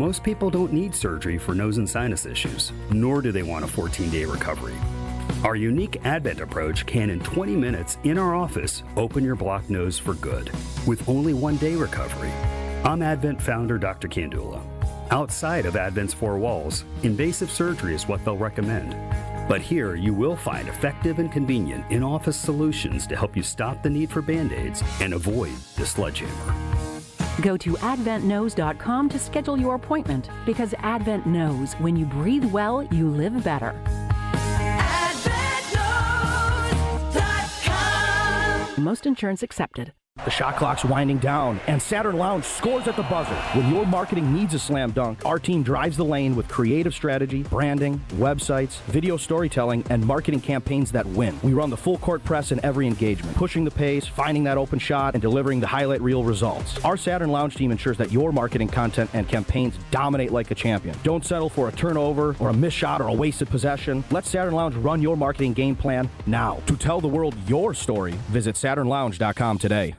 Most people don't need surgery for nose and sinus issues, nor do they want a 14-day recovery. Our unique Advent approach can, in 20 minutes in our office, open your blocked nose for good, with only 1-day recovery. I'm Advent founder Dr. Kandula. Outside of Advent's four walls, invasive surgery is what they'll recommend. But here, you will find effective and convenient in-office solutions to help you stop the need for Band-Aids and avoid the sledgehammer. Go to adventknows.com to schedule your appointment, because Advent knows when you breathe well, you live better. AdventKnows.com. Most insurance accepted. The shot clock's winding down, and Saturn Lounge scores at the buzzer. When your marketing needs a slam dunk, our team drives the lane with creative strategy, branding, websites, video storytelling, and marketing campaigns that win. We run the full court press in every engagement, pushing the pace, finding that open shot, and delivering the highlight reel results. Our Saturn Lounge team ensures that your marketing content and campaigns dominate like a champion. Don't settle for a turnover or a missed shot or a wasted possession. Let Saturn Lounge run your marketing game plan now. To tell the world your story, visit SaturnLounge.com today.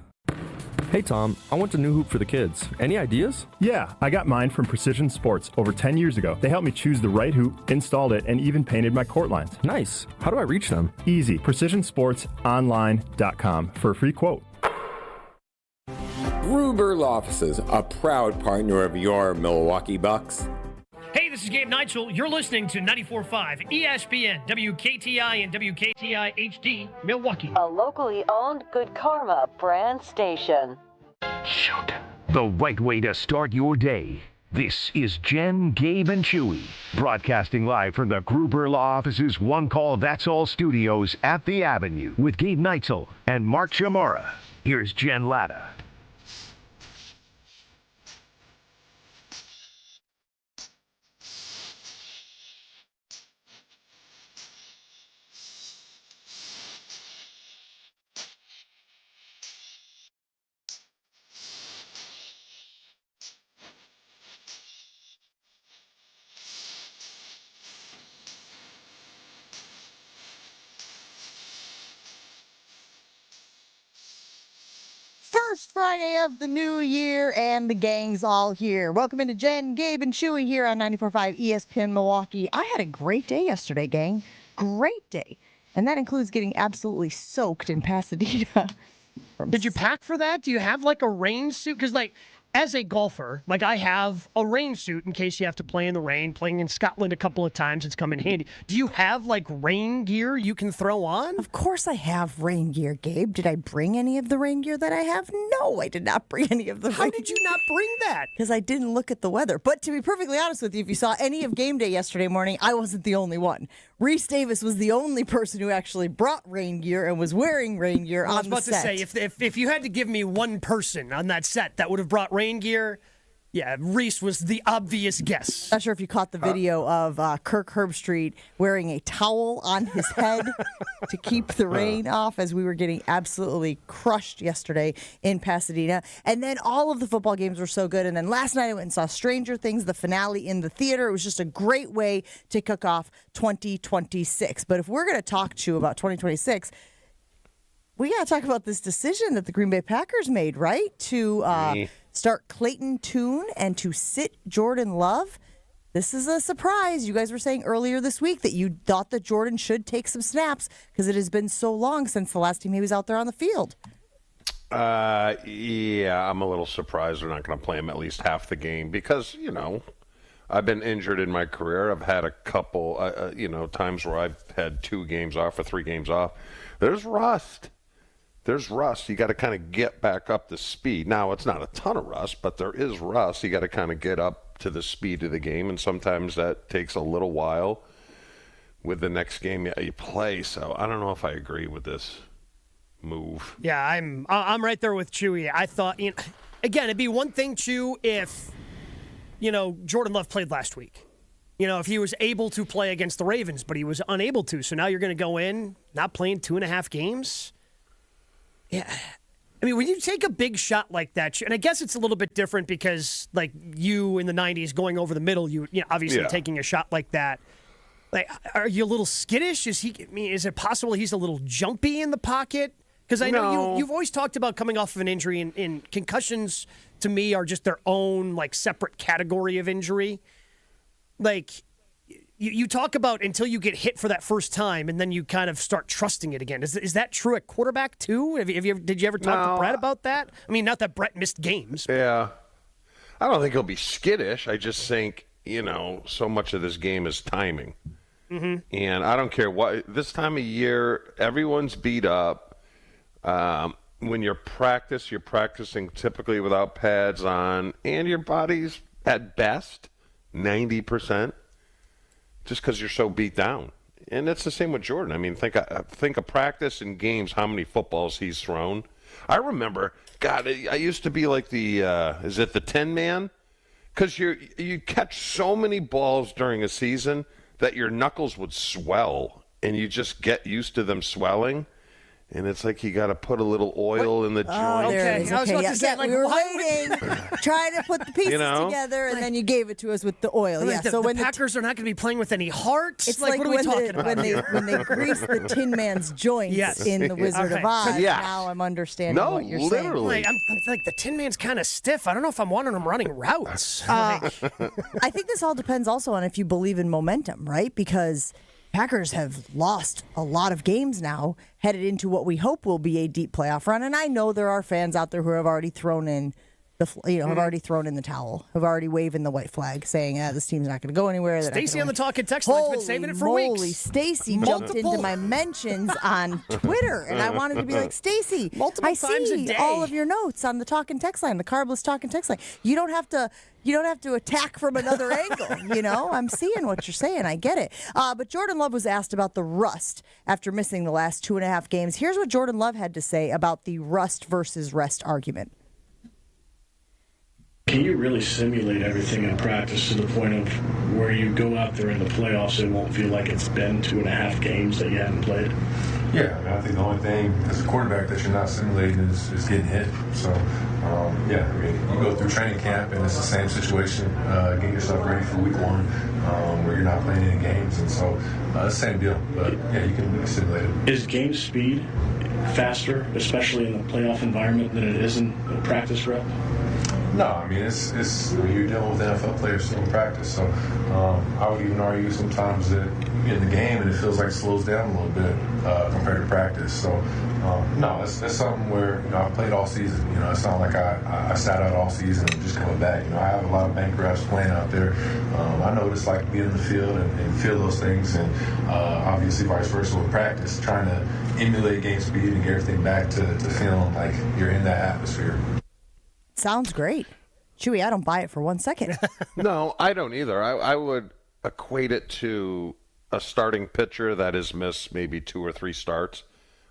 Hey Tom, I want a new hoop for the kids. Any ideas? Yeah, I got mine from Precision Sports over 10 years ago. They helped me choose the right hoop, installed it, and even painted my court lines. Nice. How do I reach them? Easy. PrecisionSportsOnline.com for a free quote. Gruber Law Offices, a proud partner of your Milwaukee Bucks. Hey, this is Gabe Neitzel. You're listening to 94.5 ESPN, WKTI and WKTI HD, Milwaukee. A locally owned Good Karma brand station. Shoot. The right way to start your day. This is Jen, Gabe, and Chewy, broadcasting live from the Gruber Law Office's One Call That's All studios at the Avenue with Gabe Neitzel and Mark Shamora. Here's Jen Latta. First Friday of the new year, and the gang's all here. Welcome into Jen, Gabe, and Chewy here on 94.5 ESPN Milwaukee. I had a great day yesterday, gang. Great day. And that includes getting absolutely soaked in Pasadena. Did you pack for that? Do you have like a rain suit? Because as a golfer, I have a rain suit in case you have to play in the rain. Playing in Scotland a couple of times, it's come in handy. Do you have rain gear you can throw on? Of course I have rain gear, Gabe. Did I bring any of the rain gear that I have? No, I did not bring any of the rain gear. How did you not bring that? Because I didn't look at the weather. But to be perfectly honest with you, if you saw any of game day yesterday morning, I wasn't the only one. Reese Davis was the only person who actually brought rain gear and was wearing rain gear on the set. I was about to say, if you had to give me one person on that set that would have brought rain gear, yeah, Reese was the obvious guess. Not sure if you caught the video of Kirk Herbstreit wearing a towel on his head to keep the rain off, as we were getting absolutely crushed yesterday in Pasadena. And then all of the football games were so good. And then last night I went and saw Stranger Things, the finale in the theater. It was just a great way to kick off 2026. But if we're going to talk to you about 2026, we got to talk about this decision that the Green Bay Packers made, right? To start Clayton Tune and to sit Jordan Love. This is a surprise. You guys were saying earlier this week that you thought that Jordan should take some snaps because it has been so long since the last time he was out there on the field. Yeah, I'm a little surprised they're not going to play him at least half the game because, I've been injured in my career. I've had a couple, times where I've had 2 games off or 3 games off. There's rust. You got to kind of get back up to speed. Now, it's not a ton of rust, but there is rust. You got to kind of get up to the speed of the game, and sometimes that takes a little while with the next game you play. So I don't know if I agree with this move. Yeah, I'm right there with Chewy. I thought, again, it'd be one thing, Chew, if, Jordan Love played last week. If he was able to play against the Ravens, but he was unable to. So now you're going to go in, not playing 2.5 games. Yeah. I mean, when you take a big shot like that, and I guess it's a little bit different because, you in the 90s going over the middle, obviously taking a shot like that. Are you a little skittish? Is it possible he's a little jumpy in the pocket? Because I know you've always talked about coming off of an injury and concussions to me are just their own like separate category of injury. Like you talk about until you get hit for that first time, and then you kind of start trusting it again. Is that true at quarterback too? Did you ever talk to Brett about that? I mean, not that Brett missed games. Yeah, I don't think he'll be skittish. I just think so much of this game is timing, and I don't care what this time of year. Everyone's beat up. When you're practicing typically without pads on, and your body's at best 90%. Just because you're so beat down. And that's the same with Jordan. I mean, think of practice and games, how many footballs he's thrown. I remember, God, I used to be like is it the 10-man? Because you catch so many balls during a season that your knuckles would swell, and you just get used to them swelling. And it's like you got to put a little oil in the joint. There it is. I was about to say, we were waiting, trying to put the pieces together, and then you gave it to us with the oil. Like so when the Packers are not going to be playing with any heart. It's like what are we talking about? when they grease the Tin Man's joints in The Wizard of Oz. Yes. Now I'm understanding what you're literally. saying. I'm like the Tin Man's kind of stiff. I don't know if I'm wanting him running routes. I think this all depends also on if you believe in momentum, right? Because Packers have lost a lot of games now, headed into what we hope will be a deep playoff run. And I know there are fans out there who have already thrown in have already thrown in the towel, have already waving the white flag, saying, this team's not going to go anywhere. Stacy on the talking text line's been saving it for weeks. Stacy jumped into my mentions on Twitter, and I wanted to be like, Stacy, I see all of your notes on the talking text line, the carbless talking text line. You don't have to attack from another angle, I'm seeing what you're saying. I get it. But Jordan Love was asked about the rust after missing the last 2.5 games. Here's what Jordan Love had to say about the rust versus rest argument. Can you really simulate everything in practice to the point of where you go out there in the playoffs, it won't feel like it's been 2.5 games that you haven't played? Yeah, I think the only thing as a quarterback that you're not simulating is getting hit. So, you go through training camp and it's the same situation, getting yourself ready for week 1 where you're not playing any games. And so, it's the same deal. But, yeah, you can simulate it. Is game speed faster, especially in the playoff environment, than it is in a practice rep? No, I mean, it's you're dealing with NFL players still in practice. So I would even argue sometimes that you get in the game and it feels like it slows down a little bit compared to practice. So, no, it's something where, I've played all season. It's not like I sat out all season and just coming back. I have a lot of bank reps playing out there. I know what it's like being in the field and feel those things. And obviously vice versa with practice, trying to emulate game speed and get everything back to feeling like you're in that atmosphere. Sounds great. Chewy, I don't buy it for 1 second. No, I don't either. I would equate it to a starting pitcher that has missed maybe 2 or 3 starts.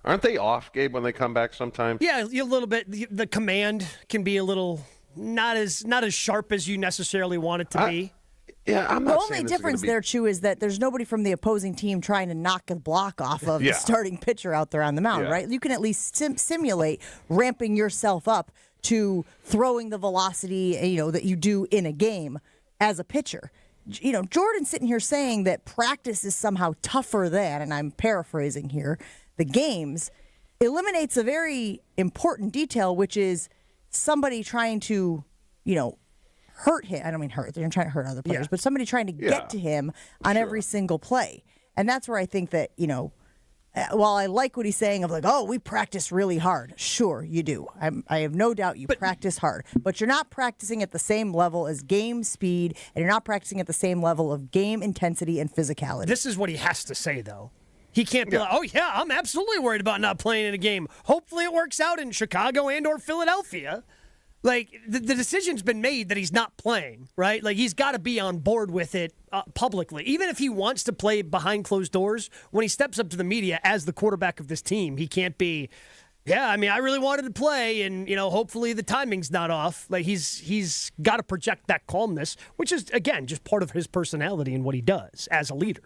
Aren't they off, Gabe, when they come back sometimes? Yeah, a little bit. The command can be a little not as sharp as you necessarily want it to be. Yeah, I'm not The only difference there, Chew, is that there's nobody from the opposing team trying to knock a block off of the starting pitcher out there on the mound, right? You can at least simulate ramping yourself up to throwing the velocity, that you do in a game as a pitcher. Jordan's sitting here saying that practice is somehow tougher than, and I'm paraphrasing here, the games, eliminates a very important detail, which is somebody trying to, hurt him. I don't mean hurt. They're trying to hurt other players, but somebody trying to get to him on every single play. And that's where I think that, while I like what he's saying of like, we practice really hard. Sure, you do. I have no doubt you practice hard. But you're not practicing at the same level as game speed, and you're not practicing at the same level of game intensity and physicality. This is what he has to say, though. He can't be like, I'm absolutely worried about not playing in a game. Hopefully it works out in Chicago and or Philadelphia. Like, the decision's been made that he's not playing, right? Like, he's got to be on board with it publicly. Even if he wants to play behind closed doors, when he steps up to the media as the quarterback of this team, he can't be, I really wanted to play, and, hopefully the timing's not off. Like, he's got to project that calmness, which is, again, just part of his personality and what he does as a leader.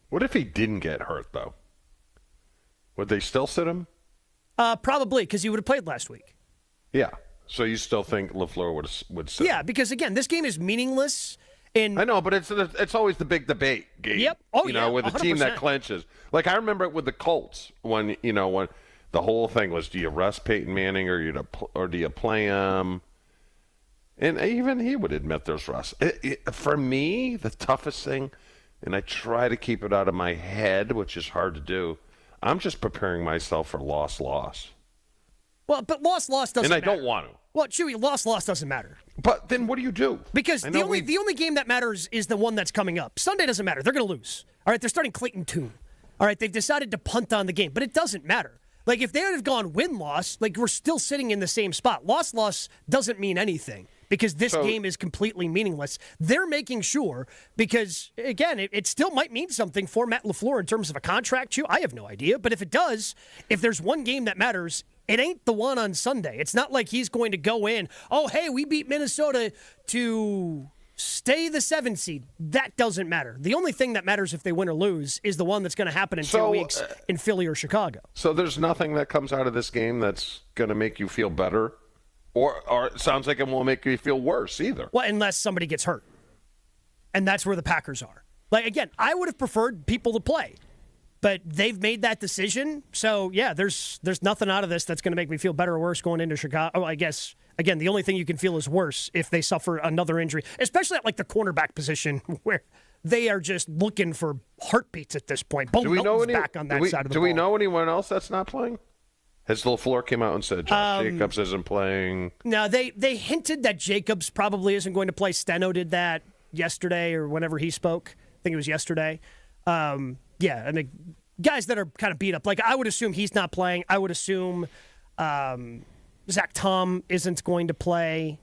What if he didn't get hurt, though? Would they still sit him? Probably, because he would have played last week. Yeah. So you still think LaFleur would sit? Yeah, because again, this game is meaningless. And I know, but it's always the big debate game. Yep. With a 100%. team that clinches. Like I remember it with the Colts when when the whole thing was, do you rest Peyton Manning or do you play him? And even he would admit there's rust. For me, the toughest thing, and I try to keep it out of my head, which is hard to do, I'm just preparing myself for loss. Well, but loss doesn't matter. And I don't want to. Well, Chewy, loss doesn't matter. But then what do you do? Because the only game that matters is the one that's coming up. Sunday doesn't matter. They're going to lose. All right, they're starting Clayton Tune. All right, they've decided to punt on the game, but it doesn't matter. Like, if they would have gone win-loss, like, we're still sitting in the same spot. Loss doesn't mean anything because this game is completely meaningless. They're making sure because, again, it still might mean something for Matt LaFleur in terms of a contract. I have no idea, but if it does, if there's one game that matters, it ain't the one on Sunday. It's not like he's going to go in, oh, hey, we beat Minnesota to stay the 7th seed. That doesn't matter. The only thing that matters if they win or lose is the one that's going to happen in 2 weeks in Philly or Chicago. So there's nothing that comes out of this game that's going to make you feel better, or it sounds like it won't make you feel worse either. Well, unless somebody gets hurt. And that's where the Packers are. Like, again, I would have preferred people to play. But they've made that decision. So, yeah, there's nothing out of this that's going to make me feel better or worse going into Chicago. Oh, I guess, again, the only thing you can feel is worse if they suffer another injury, especially at, like, the cornerback position where they are just looking for heartbeats at this point. Bo Melton's back on that side of the ball. Do we know anyone else that's not playing? Has LaFleur came out and said Josh Jacobs isn't playing? No, they hinted that Jacobs probably isn't going to play. Steno did that yesterday or whenever he spoke. I think it was yesterday. Yeah, and the guys that are kind of beat up, like I would assume he's not playing. I would assume Zach Tom isn't going to play.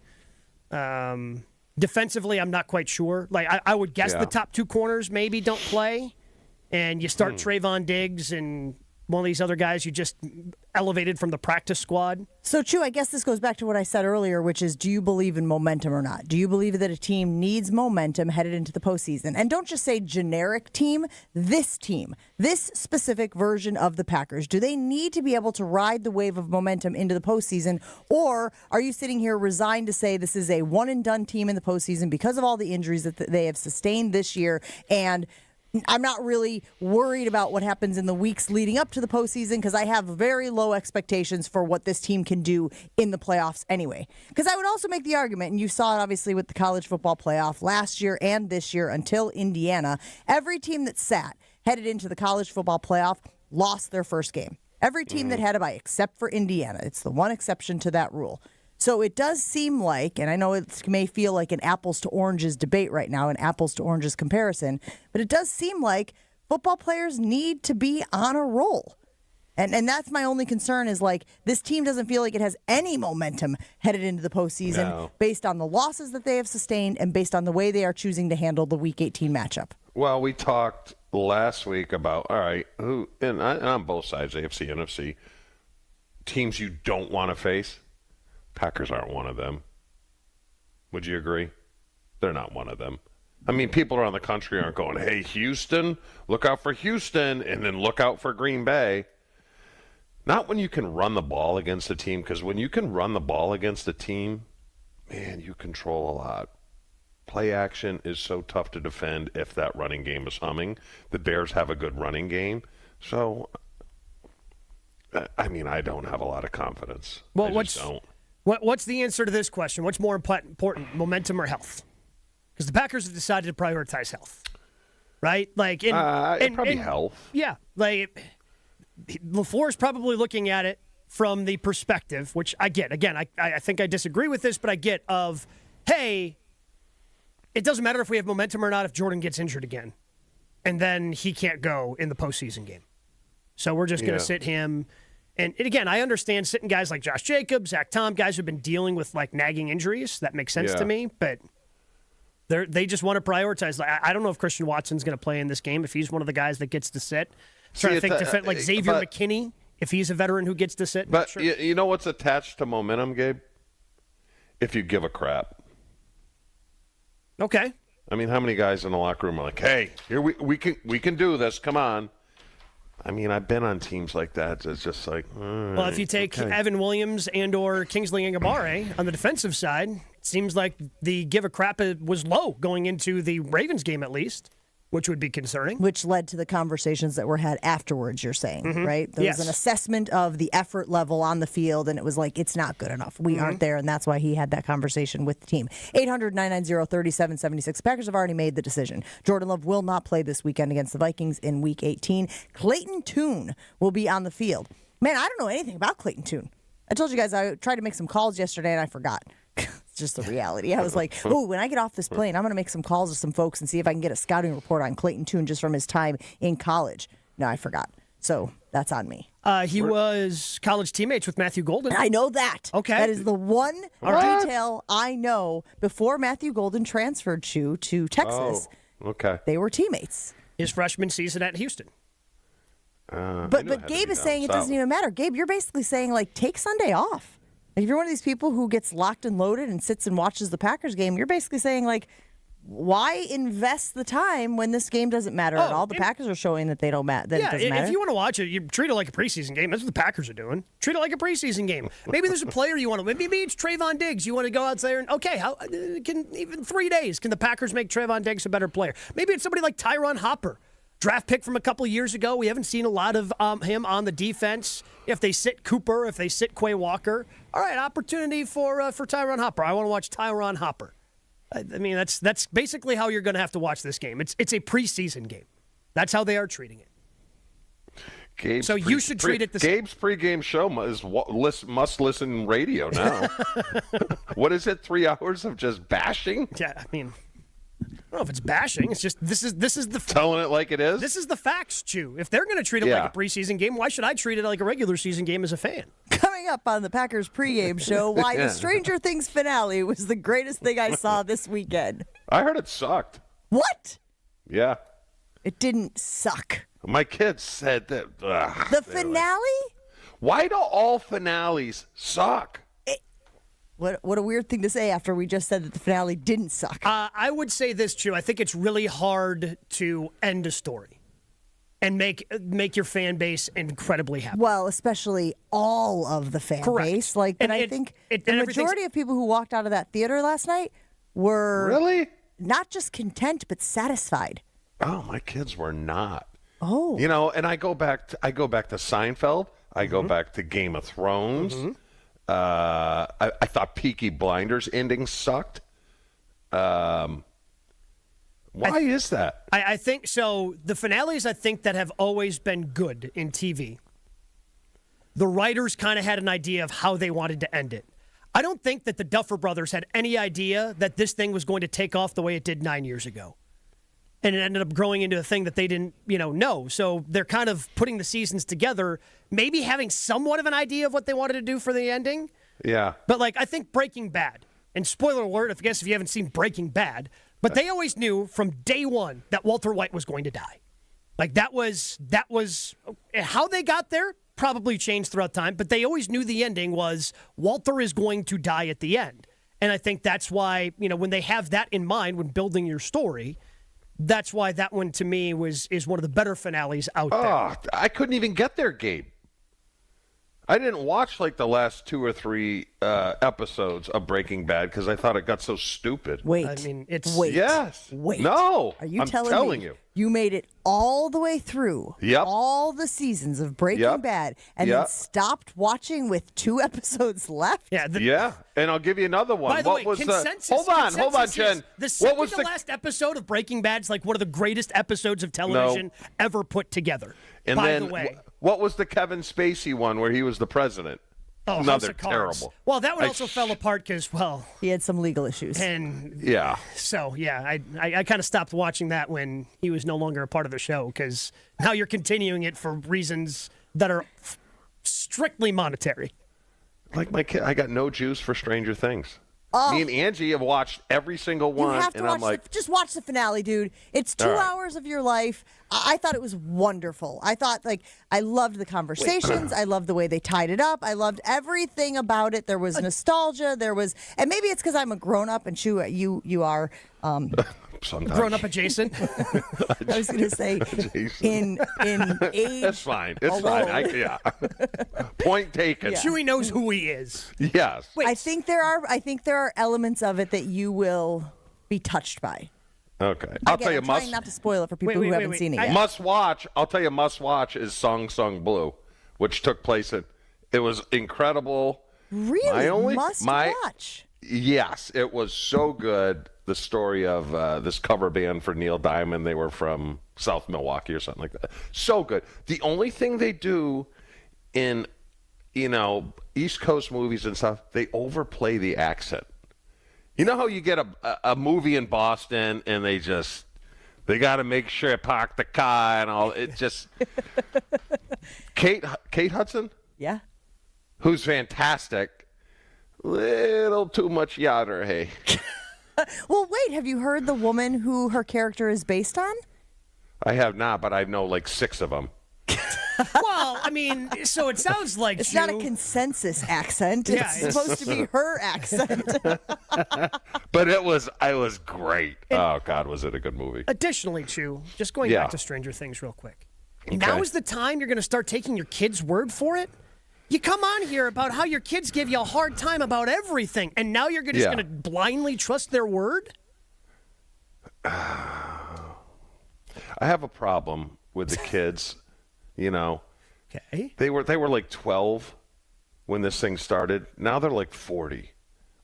Defensively, I'm not quite sure. Like I would guess the top two corners maybe don't play, and you start Trayvon Diggs and one of these other guys you just elevated from the practice squad. So, Chew, I guess this goes back to what I said earlier, which is, do you believe in momentum or not? Do you believe that a team needs momentum headed into the postseason? And don't just say generic team, this specific version of the Packers. Do they need to be able to ride the wave of momentum into the postseason? Or are you sitting here resigned to say this is a one-and-done team in the postseason because of all the injuries that they have sustained this year, and I'm not really worried about what happens in the weeks leading up to the postseason because I have very low expectations for what this team can do in the playoffs anyway. Because I would also make the argument, and you saw it obviously with the college football playoff last year and this year until Indiana, every team that sat headed into the college football playoff lost their first game. Every team that had a bye except for Indiana. It's the one exception to that rule. So it does seem like, and I know it may feel like an apples to oranges debate right now, an apples to oranges comparison, but it does seem like football players need to be on a roll. And that's my only concern is, like, this team doesn't feel like it has any momentum headed into the postseason based on the losses that they have sustained and based on the way they are choosing to handle the Week 18 matchup. Well, we talked last week about, all right, who, and on both sides, AFC, NFC, teams you don't want to face. Packers aren't one of them. Would you agree? They're not one of them. I mean, people around the country aren't going, hey, Houston, look out for Houston, and then look out for Green Bay. Not when you can run the ball against a team, because when you can run the ball against a team, man, you control a lot. Play action is so tough to defend if that running game is humming. The Bears have a good running game. So, I mean, I don't have a lot of confidence. Well, I just don't. What's the answer to this question? What's more important, momentum or health? Because the Packers have decided to prioritize health, right? Like, probably health. Yeah, like LaFleur is probably looking at it from the perspective, which I get. Again, I think I disagree with this, but I get of, hey, it doesn't matter if we have momentum or not if Jordan gets injured again, and then he can't go in the postseason game. So we're just going to sit him. And again, I understand sitting guys like Josh Jacobs, Zach Tom, guys who've been dealing with like nagging injuries. That makes sense to me, but they just want to prioritize. I don't know if Christian Watson's going to play in this game, if he's one of the guys that gets to sit. Trying to think like Xavier McKinney, if he's a veteran who gets to sit. But sure. You know what's attached to momentum, Gabe? If you give a crap. Okay. I mean, how many guys in the locker room are like, hey, here we can do this, come on. I mean, I've been on teams like that. It's just like, well, if you take Evan Williams and or Kingsley Ngabare on the defensive side, it seems like the give a crap was low going into the Ravens game at least. which would be concerning. Which led to the conversations that were had afterwards, you're saying, right? There Yes. was an assessment of the effort level on the field, and it was like, it's not good enough. We aren't there, and that's why he had that conversation with the team. 800-990-3776. Packers have already made the decision. Jordan Love will not play this weekend against the Vikings in Week 18. Clayton Tune will be on the field. Man, I don't know anything about Clayton Tune. I told you guys I tried to make some calls yesterday, and I forgot. It's just the reality. I was like, oh, when I get off this plane, I'm going to make some calls to some folks and see if I can get a scouting report on Clayton Tune just from his time in college. No, I forgot. So that's on me. He was college teammates with Matthew Golden. I know that. Okay. That is the one detail I know. Before Matthew Golden transferred to Texas, okay, they were teammates. His freshman season at Houston. But Gabe is saying it doesn't even matter. Gabe, you're basically saying, like, take Sunday off. Like, if you're one of these people who gets locked and loaded and sits and watches the Packers game, you're basically saying, like, why invest the time when this game doesn't matter at all? The Packers are showing that they don't matter. It doesn't matter. If you want to watch it, you treat it like a preseason game. That's what the Packers are doing. Treat it like a preseason game. Maybe there's a player you want to. Maybe it's Trayvon Diggs. You want to go out there and how can even 3 days can the Packers make Trayvon Diggs a better player? Maybe it's somebody like Tyron Hopper. Draft pick from a couple of years ago. We haven't seen a lot of him on the defense. If they sit Cooper, if they sit Quay Walker, all right, opportunity for Tyron Hopper. I want to watch Tyron Hopper. I mean, that's basically how you're going to have to watch this game. It's a preseason game. That's how they are treating it. You should treat it the same. Gabe's pregame show is must-listen radio now. What is it? 3 hours of just bashing? Yeah, I mean, I don't know if it's bashing. It's just this is the telling it like it is. This is the facts, Chew. If they're going to treat it like a preseason game, why should I treat it like a regular season game as a fan? Coming up on the Packers pregame show, why the Stranger Things finale was the greatest thing I saw this weekend. I heard it sucked. What? Yeah. It didn't suck. My kids said that. The finale? Why do all finales suck? What a weird thing to say after we just said that the finale didn't suck. I would say this, Chew. I think it's really hard to end a story and make your fan base incredibly happy. Well, especially all of the fan base. I think the majority of people who walked out of that theater last night were really not just content but satisfied. Oh, my kids were not. Oh, and I go back to Seinfeld. I go back to Game of Thrones. I thought Peaky Blinders ending sucked. Why is that? I think so. The finales, I think, that have always been good in TV. The writers kind of had an idea of how they wanted to end it. I don't think that the Duffer Brothers had any idea that this thing was going to take off the way it did 9 years ago. And it ended up growing into a thing that they didn't, know. So they're kind of putting the seasons together, maybe having somewhat of an idea of what they wanted to do for the ending. Yeah. But, I think Breaking Bad, and spoiler alert, if you haven't seen Breaking Bad, but they always knew from day one that Walter White was going to die. That was how they got there, probably changed throughout time, but they always knew the ending was Walter is going to die at the end. And I think that's why, when they have that in mind when building your story, that's why that one, to me, is one of the better finales out there. Oh, I couldn't even get there, Gabe. I didn't watch the last 2 or 3 episodes of Breaking Bad because I thought it got so stupid. Wait. I mean, it's yes. Wait. No. Are you I'm telling you? You made it all the way through all the seasons of Breaking Bad and then stopped watching with 2 episodes left? Yeah. And I'll give you another one. By the way, consensus. Hold on, Jen. The second to last episode of Breaking Bad is one of the greatest episodes of television ever put together. And by then, the way. What was the Kevin Spacey one where he was the president? Oh, another terrible. Well, that one also fell apart because, he had some legal issues. And so I kind of stopped watching that when he was no longer a part of the show because now you're continuing it for reasons that are strictly monetary. Like my kid, I got no juice for Stranger Things. Oh. Me and Angie have watched every single one, you have to and I'm like, just watch the finale, dude. It's 2 hours of your life. I thought it was wonderful. I thought, I loved the conversations. I loved the way they tied it up. I loved everything about it. There was nostalgia. There was, and maybe it's because I'm a grown up, and Chew, you are. Grown up adjacent. I was going to say in age. That's fine. It's fine. Point taken. Yeah. Chewy knows who he is. Yes. I think there are elements of it that you will be touched by. Okay. I'll tell you, I'm trying not to spoil it for people who haven't seen it yet. Must watch. I'll tell you, must watch is Song Sung Blue, which took place in. It was incredible. Really? Must watch. Yes, it was so good. The story of this cover band for Neil Diamond. They were from South Milwaukee or something like that. So good. The only thing they do in, East Coast movies and stuff, they overplay the accent. You know how you get a movie in Boston and they got to make sure to park the car and all. It just Kate Hudson? Yeah. Who's fantastic. Little too much yadder, hey. Well, wait, have you heard the woman who her character is based on? I have not, but I know like 6 of them. Well, I mean, so it sounds like it's not a consensus accent. It's supposed to be her accent. But it was great. Oh God, was it a good movie? Additionally, Chew, just going back to Stranger Things real quick. Okay. Now is the time you're going to start taking your kids' word for it? You come on here about how your kids give you a hard time about everything, and now you're just going to blindly trust their word? I have a problem with the kids. Okay. They were like 12 when this thing started. Now they're like 40.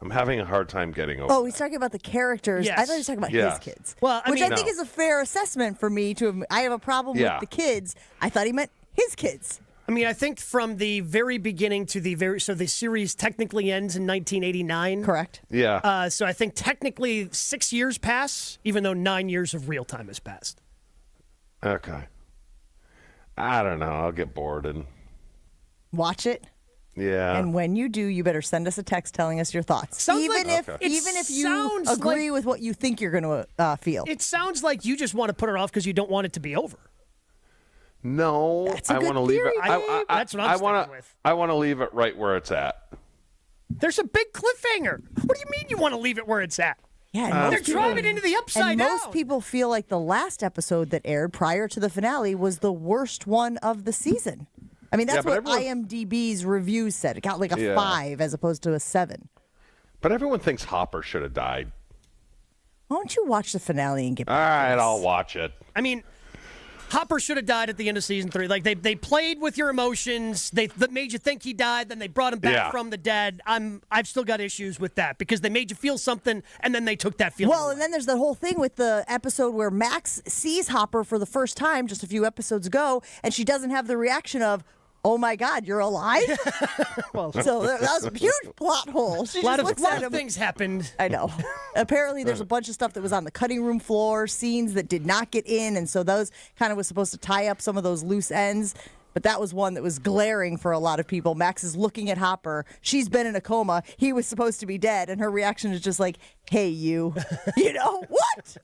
I'm having a hard time getting over. Oh, he's talking about the characters. Yes. I thought he was talking about his kids. Well, I think is a fair assessment for me to. I have a problem with the kids. I thought he meant his kids. I mean, I think from the very beginning to the series technically ends in 1989. Correct. Yeah. So I think technically 6 years pass, even though 9 years of real time has passed. Okay. I don't know. I'll get bored and watch it. Yeah. And when you do, you better send us a text telling us your thoughts. Even if you agree with what you think you're going to feel. It sounds like you just want to put it off because you don't want it to be over. No, I want to leave it. That's what I'm sticking with. I want to leave it right where it's at. There's a big cliffhanger. What do you mean you want to leave it where it's at? Yeah, they're driving into the upside down. Most people feel like the last episode that aired prior to the finale was the worst one of the season. I mean, that's what IMDb's reviews said. It got like a 5 as opposed to a 7. But everyone thinks Hopper should have died. Why don't you watch the finale and get back All to right, this? I'll watch it. I mean, Hopper should have died at the end of season 3. Like they played with your emotions. They made you think he died. Then they brought him back from the dead. I've still got issues with that because they made you feel something and then they took that feeling. Well, and then there's the whole thing with the episode where Max sees Hopper for the first time just a few episodes ago, and she doesn't have the reaction of, "Oh my God, you're alive!" So that was a huge plot hole. She a lot just looks at of him. things happened. I know. Apparently, there's a bunch of stuff that was on the cutting room floor, scenes that did not get in, and so those kind of was supposed to tie up some of those loose ends. But that was one that was glaring for a lot of people. Max is looking at Hopper. She's been in a coma. He was supposed to be dead, and her reaction is just like, "Hey, you." What?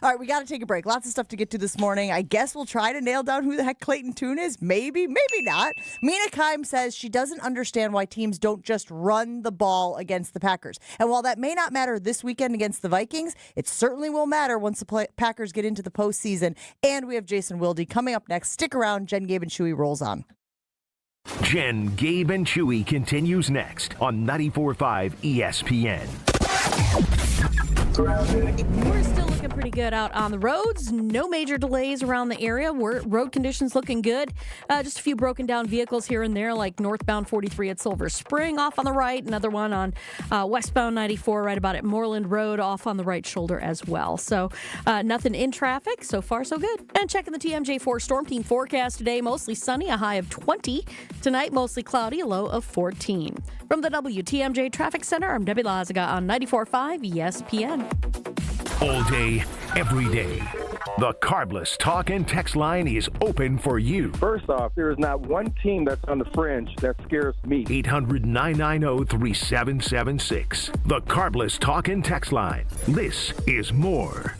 All right, we got to take a break. Lots of stuff to get to this morning. I guess we'll try to nail down who the heck Clayton Tune is. Maybe, maybe not. Mina Kimes says she doesn't understand why teams don't just run the ball against the Packers. And while that may not matter this weekend against the Vikings, it certainly will matter once the Packers get into the postseason. And we have Jason Wilde coming up next. Stick around. Jen, Gabe, and Chewy rolls on. Jen, Gabe, and Chewy continues next on 94.5 ESPN. We're still looking pretty good out on the roads. No major delays around the area. Road conditions looking good. Just a few broken down vehicles here and there, like northbound 43 at Silver Spring off on the right. Another one on westbound 94 right about at Moreland Road off on the right shoulder as well. So nothing in traffic. So far, so good. And checking the TMJ4 Storm Team forecast today, mostly sunny, a high of 20. Tonight, mostly cloudy, a low of 14. From the WTMJ Traffic Center, I'm Debbie Lazaga on 94.5 ESPN. All day, every day. The Carbless Talk and Text line is open for you. First off, there is not one team that's on the fringe that scares me. 800-990-3776. The Carbless Talk and Text line. This is more.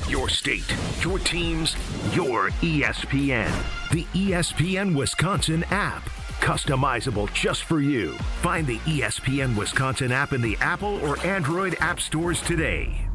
Your state, your teams, your ESPN. The ESPN Wisconsin app. Customizable just for you. Find the ESPN Wisconsin app in the Apple or Android app stores today.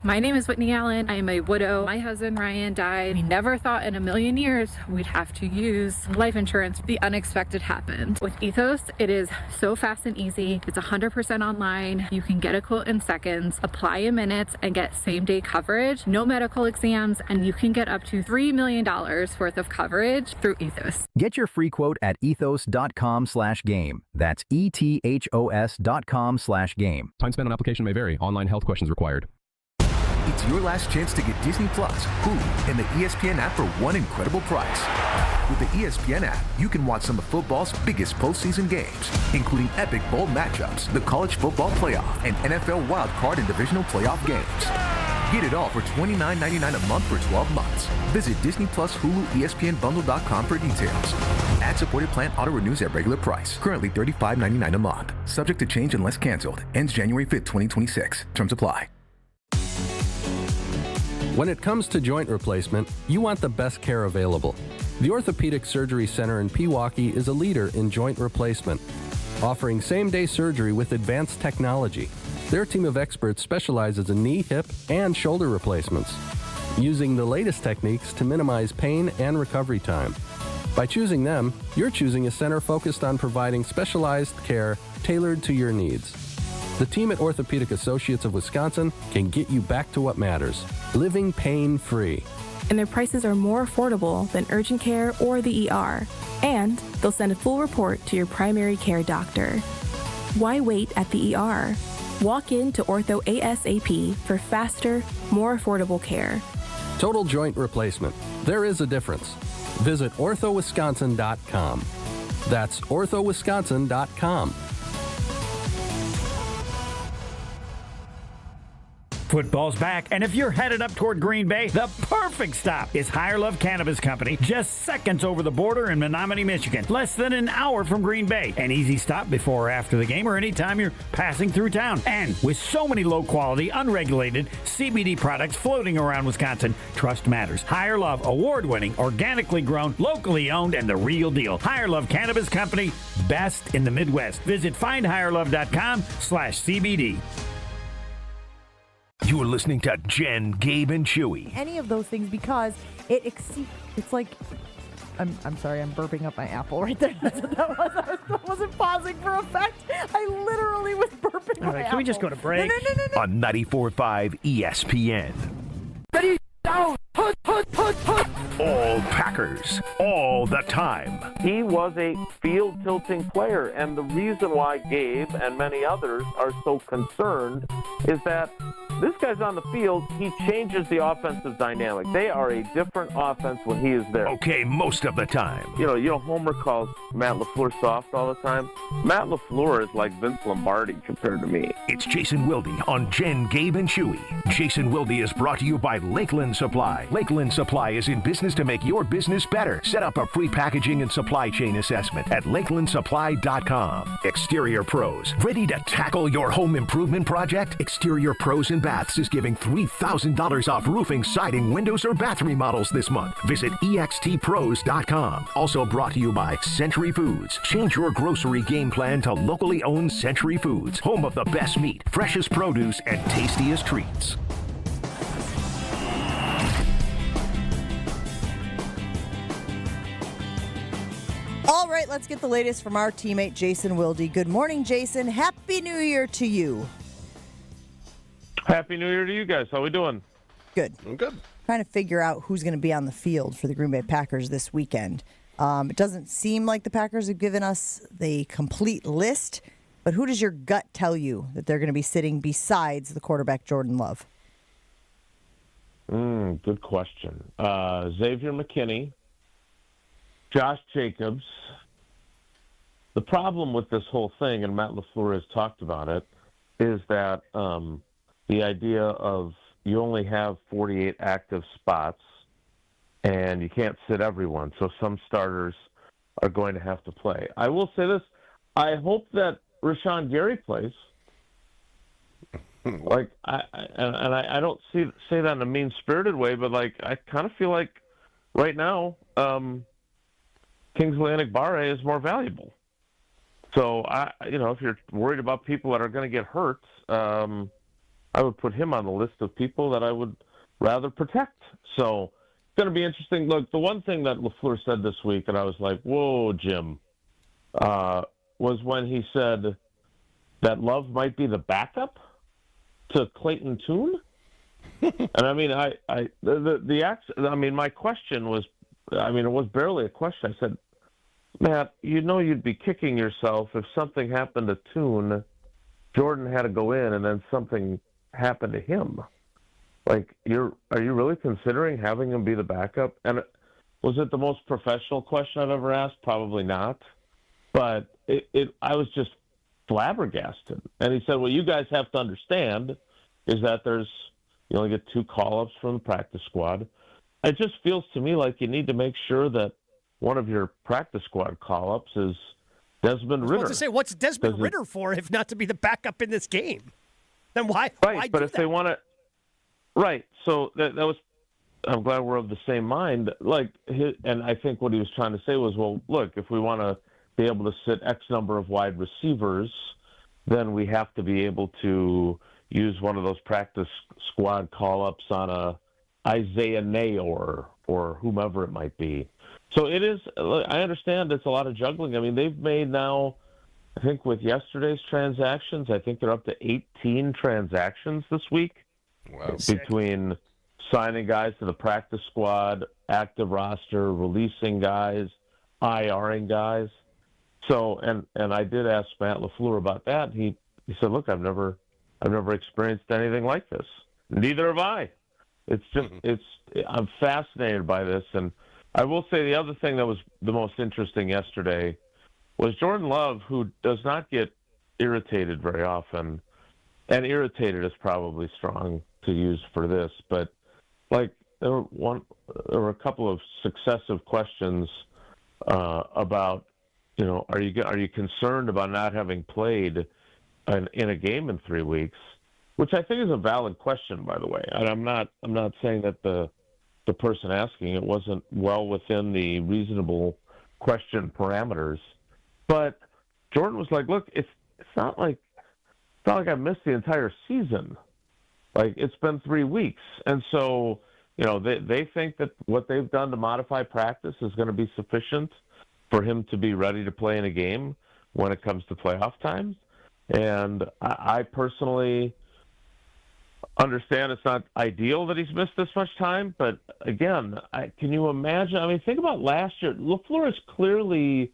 My name is Whitney Allen. I am a widow. My husband, Ryan, died. We never thought in a million years we'd have to use life insurance. The unexpected happened. With Ethos, it is so fast and easy. It's 100% online. You can get a quote in seconds, apply in minutes, and get same-day coverage, no medical exams, and you can get up to $3 million worth of coverage through Ethos. Get your free quote at ethos.com/game. That's ethos.com/game. Time spent on application may vary. Online health questions required. It's your last chance to get Disney Plus, Hulu, and the ESPN app for one incredible price. With the ESPN app, you can watch some of football's biggest postseason games, including epic bowl matchups, the college football playoff, and NFL wild card and divisional playoff games. Get it all for $29.99 a month for 12 months. Visit Disney Plus, Hulu, ESPNBundle.com for details. Ad-supported plan auto-renews at regular price. Currently $35.99 a month. Subject to change unless canceled. Ends January 5th, 2026. Terms apply. When it comes to joint replacement, you want the best care available. The Orthopedic Surgery Center in Pewaukee is a leader in joint replacement, offering same-day surgery with advanced technology. Their team of experts specializes in knee, hip, and shoulder replacements, using the latest techniques to minimize pain and recovery time. By choosing them, you're choosing a center focused on providing specialized care tailored to your needs. The team at Orthopedic Associates of Wisconsin can get you back to what matters, living pain-free. And their prices are more affordable than urgent care or the ER. And they'll send a full report to your primary care doctor. Why wait at the ER? Walk in to Ortho ASAP for faster, more affordable care. Total joint replacement. There is a difference. Visit orthowisconsin.com. That's orthowisconsin.com. Football's back, and if you're headed up toward Green Bay, the perfect stop is Higher Love Cannabis Company, just seconds over the border in Menominee, Michigan, less than an hour from Green Bay. An easy stop before or after the game or anytime you're passing through town. And with so many low-quality, unregulated CBD products floating around Wisconsin, trust matters. Higher Love, award-winning, organically grown, locally owned, and the real deal. Higher Love Cannabis Company, best in the Midwest. Visit findhigherlove.com/CBD. You're listening to Jen, Gabe, and Chewy. Any of those things because it exceeds. It's like. I'm sorry, I'm burping up my apple right there. That's what that was. I wasn't pausing for effect. I literally was burping All right, can we just go to break? No. On 94.5 ESPN. Ready, down, put. All Packers, all the time. He was a field-tilting player, and the reason why Gabe and many others are so concerned is that this guy's on the field, he changes the offensive dynamic. They are a different offense when he is there. Okay, most of the time. You know, Homer calls Matt LaFleur soft all the time. Matt LaFleur is like Vince Lombardi compared to me. It's Jason Wilde on Jen, Gabe, and Chewy. Jason Wilde is brought to you by Lakeland Supply. Lakeland Supply is in business to make your business better. Set up a free packaging and supply chain assessment at lakelandsupply.com. Exterior Pros. Ready to tackle your home improvement project? Exterior Pros and Baths is giving $3,000 off roofing, siding, windows, or bath remodels this month. Visit extpros.com. Also brought to you by Century Foods. Change your grocery game plan to locally owned Century Foods, home of the best meat, freshest produce, and tastiest treats. All right, let's get the latest from our teammate, Jason Wilde. Good morning, Jason. Happy New Year to you. Happy New Year to you guys. How we doing? Good. I'm good. Trying to figure out who's going to be on the field for the Green Bay Packers this weekend. It doesn't seem like the Packers have given us the complete list, but who does your gut tell you that they're going to be sitting besides the quarterback, Jordan Love? Good question. Xavier McKinney, Josh Jacobs. The problem with this whole thing, and Matt LaFleur has talked about it, is that the idea of you only have 48 active spots and you can't sit everyone, so some starters are going to have to play. I will say this. I hope that Rashawn Gary plays. Like, I don't say that in a mean-spirited way, but, like, I kind of feel like right now Kingsley Enagbare is more valuable. So, if you're worried about people that are going to get hurt, I would put him on the list of people that I would rather protect. So it's going to be interesting. Look, the one thing that LaFleur said this week, and I was like, whoa, Jim, was when he said that Love might be the backup to Clayton Tune. And I mean, my question was, it was barely a question. I said, Matt, you'd be kicking yourself if something happened to Tune, Jordan had to go in, and then something happened to him. Like, are you really considering having him be the backup? And was it the most professional question I've ever asked? Probably not. But I was just flabbergasted. And he said, well, you guys have to understand is that you only get 2 call-ups from the practice squad. It just feels to me like you need to make sure that one of your practice squad call-ups is Desmond Ridder. I was about to say, what's Desmond Ridder for if not to be the backup in this game? Then why but do if that? they want to... Right, so that was... I'm glad we're of the same mind. And I think what he was trying to say was, well, look, if we want to be able to sit X number of wide receivers, then we have to be able to use one of those practice squad call-ups on a Isaiah Nayor or whomever it might be. So it is, I understand it's a lot of juggling. I mean, they've made now, I think with yesterday's transactions, I think they're up to 18 transactions this week. Wow. Between signing guys to the practice squad, active roster, releasing guys, IRing guys. So, and I did ask Matt LaFleur about that. He said, look, I've never experienced anything like this. Neither have I. It's just, I'm fascinated by this. And I will say the other thing that was the most interesting yesterday was Jordan Love, who does not get irritated very often, and irritated is probably strong to use for this, but there were a couple of successive questions about, are you concerned about not having played in a game in 3 weeks, which I think is a valid question, by the way. And I'm not saying that the person asking it wasn't well within the reasonable question parameters, but Jordan was like, look, it's not like I missed the entire season. Like, it's been 3 weeks. And so, they think that what they've done to modify practice is going to be sufficient for him to be ready to play in a game when it comes to playoff time. And I personally understand it's not ideal that he's missed this much time, but again, can you imagine? I mean, think about last year. LaFleur is clearly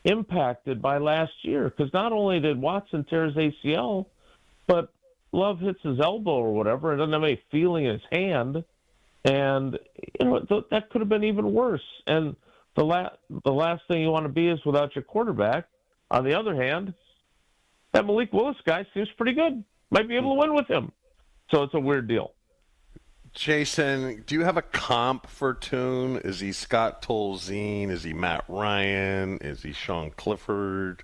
impacted by last year because not only did Watson tear his ACL, but Love hits his elbow or whatever and doesn't have any feeling in his hand. And, that could have been even worse. And the last thing you want to be is without your quarterback. On the other hand, that Malik Willis guy seems pretty good. Might be able to win with him. So it's a weird deal. Jason, do you have a comp for Tune? Is he Scott Tolzien? Is he Matt Ryan? Is he Sean Clifford?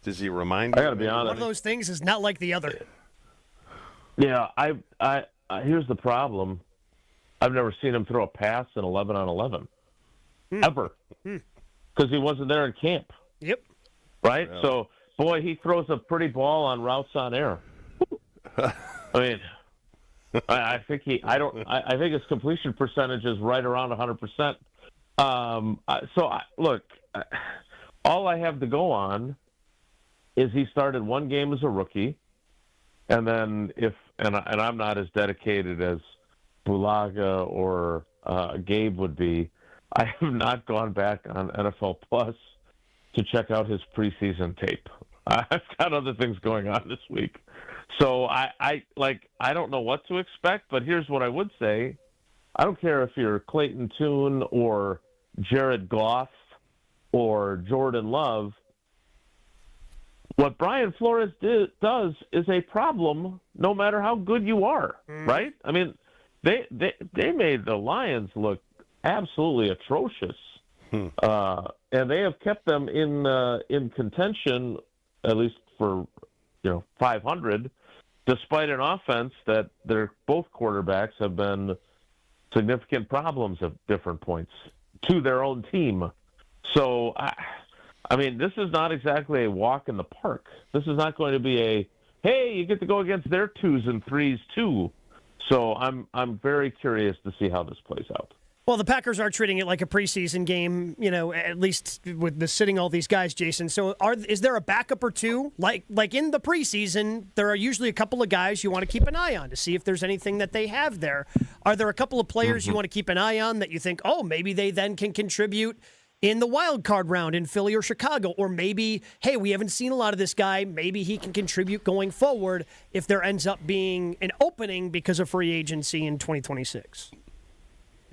Does he remind you? I got to be honest. One of those things is not like the other. Yeah, I here's the problem. I've never seen him throw a pass in 11 on 11. Ever. Because he wasn't there in camp. Yep. Right? Yeah. So, boy, he throws a pretty ball on routes on air. I mean, I think his completion percentage is right around 100%. Look, all I have to go on is he started one game as a rookie, and then and I'm not as dedicated as Bulaga or Gabe would be. I have not gone back on NFL Plus to check out his preseason tape. I've got other things going on this week. So I don't know what to expect, but here's what I would say. I don't care if you're Clayton Tune or Jared Goff or Jordan Love. What Brian Flores does is a problem no matter how good you are, right? I mean, they made the Lions look absolutely atrocious. And they have kept them in contention, at least for 500, despite an offense that both quarterbacks have been significant problems at different points to their own team. So, I mean, this is not exactly a walk in the park. This is not going to be a hey, you get to go against their 2s and 3s too. So I'm very curious to see how this plays out. Well, the Packers are treating it like a preseason game, at least with the sitting all these guys, Jason. So is there a backup or two? Like in the preseason, there are usually a couple of guys you want to keep an eye on to see if there's anything that they have there. Are there a couple of players you want to keep an eye on that you think, oh, maybe they then can contribute in the wild card round in Philly or Chicago? Or maybe, hey, we haven't seen a lot of this guy. Maybe he can contribute going forward if there ends up being an opening because of free agency in 2026.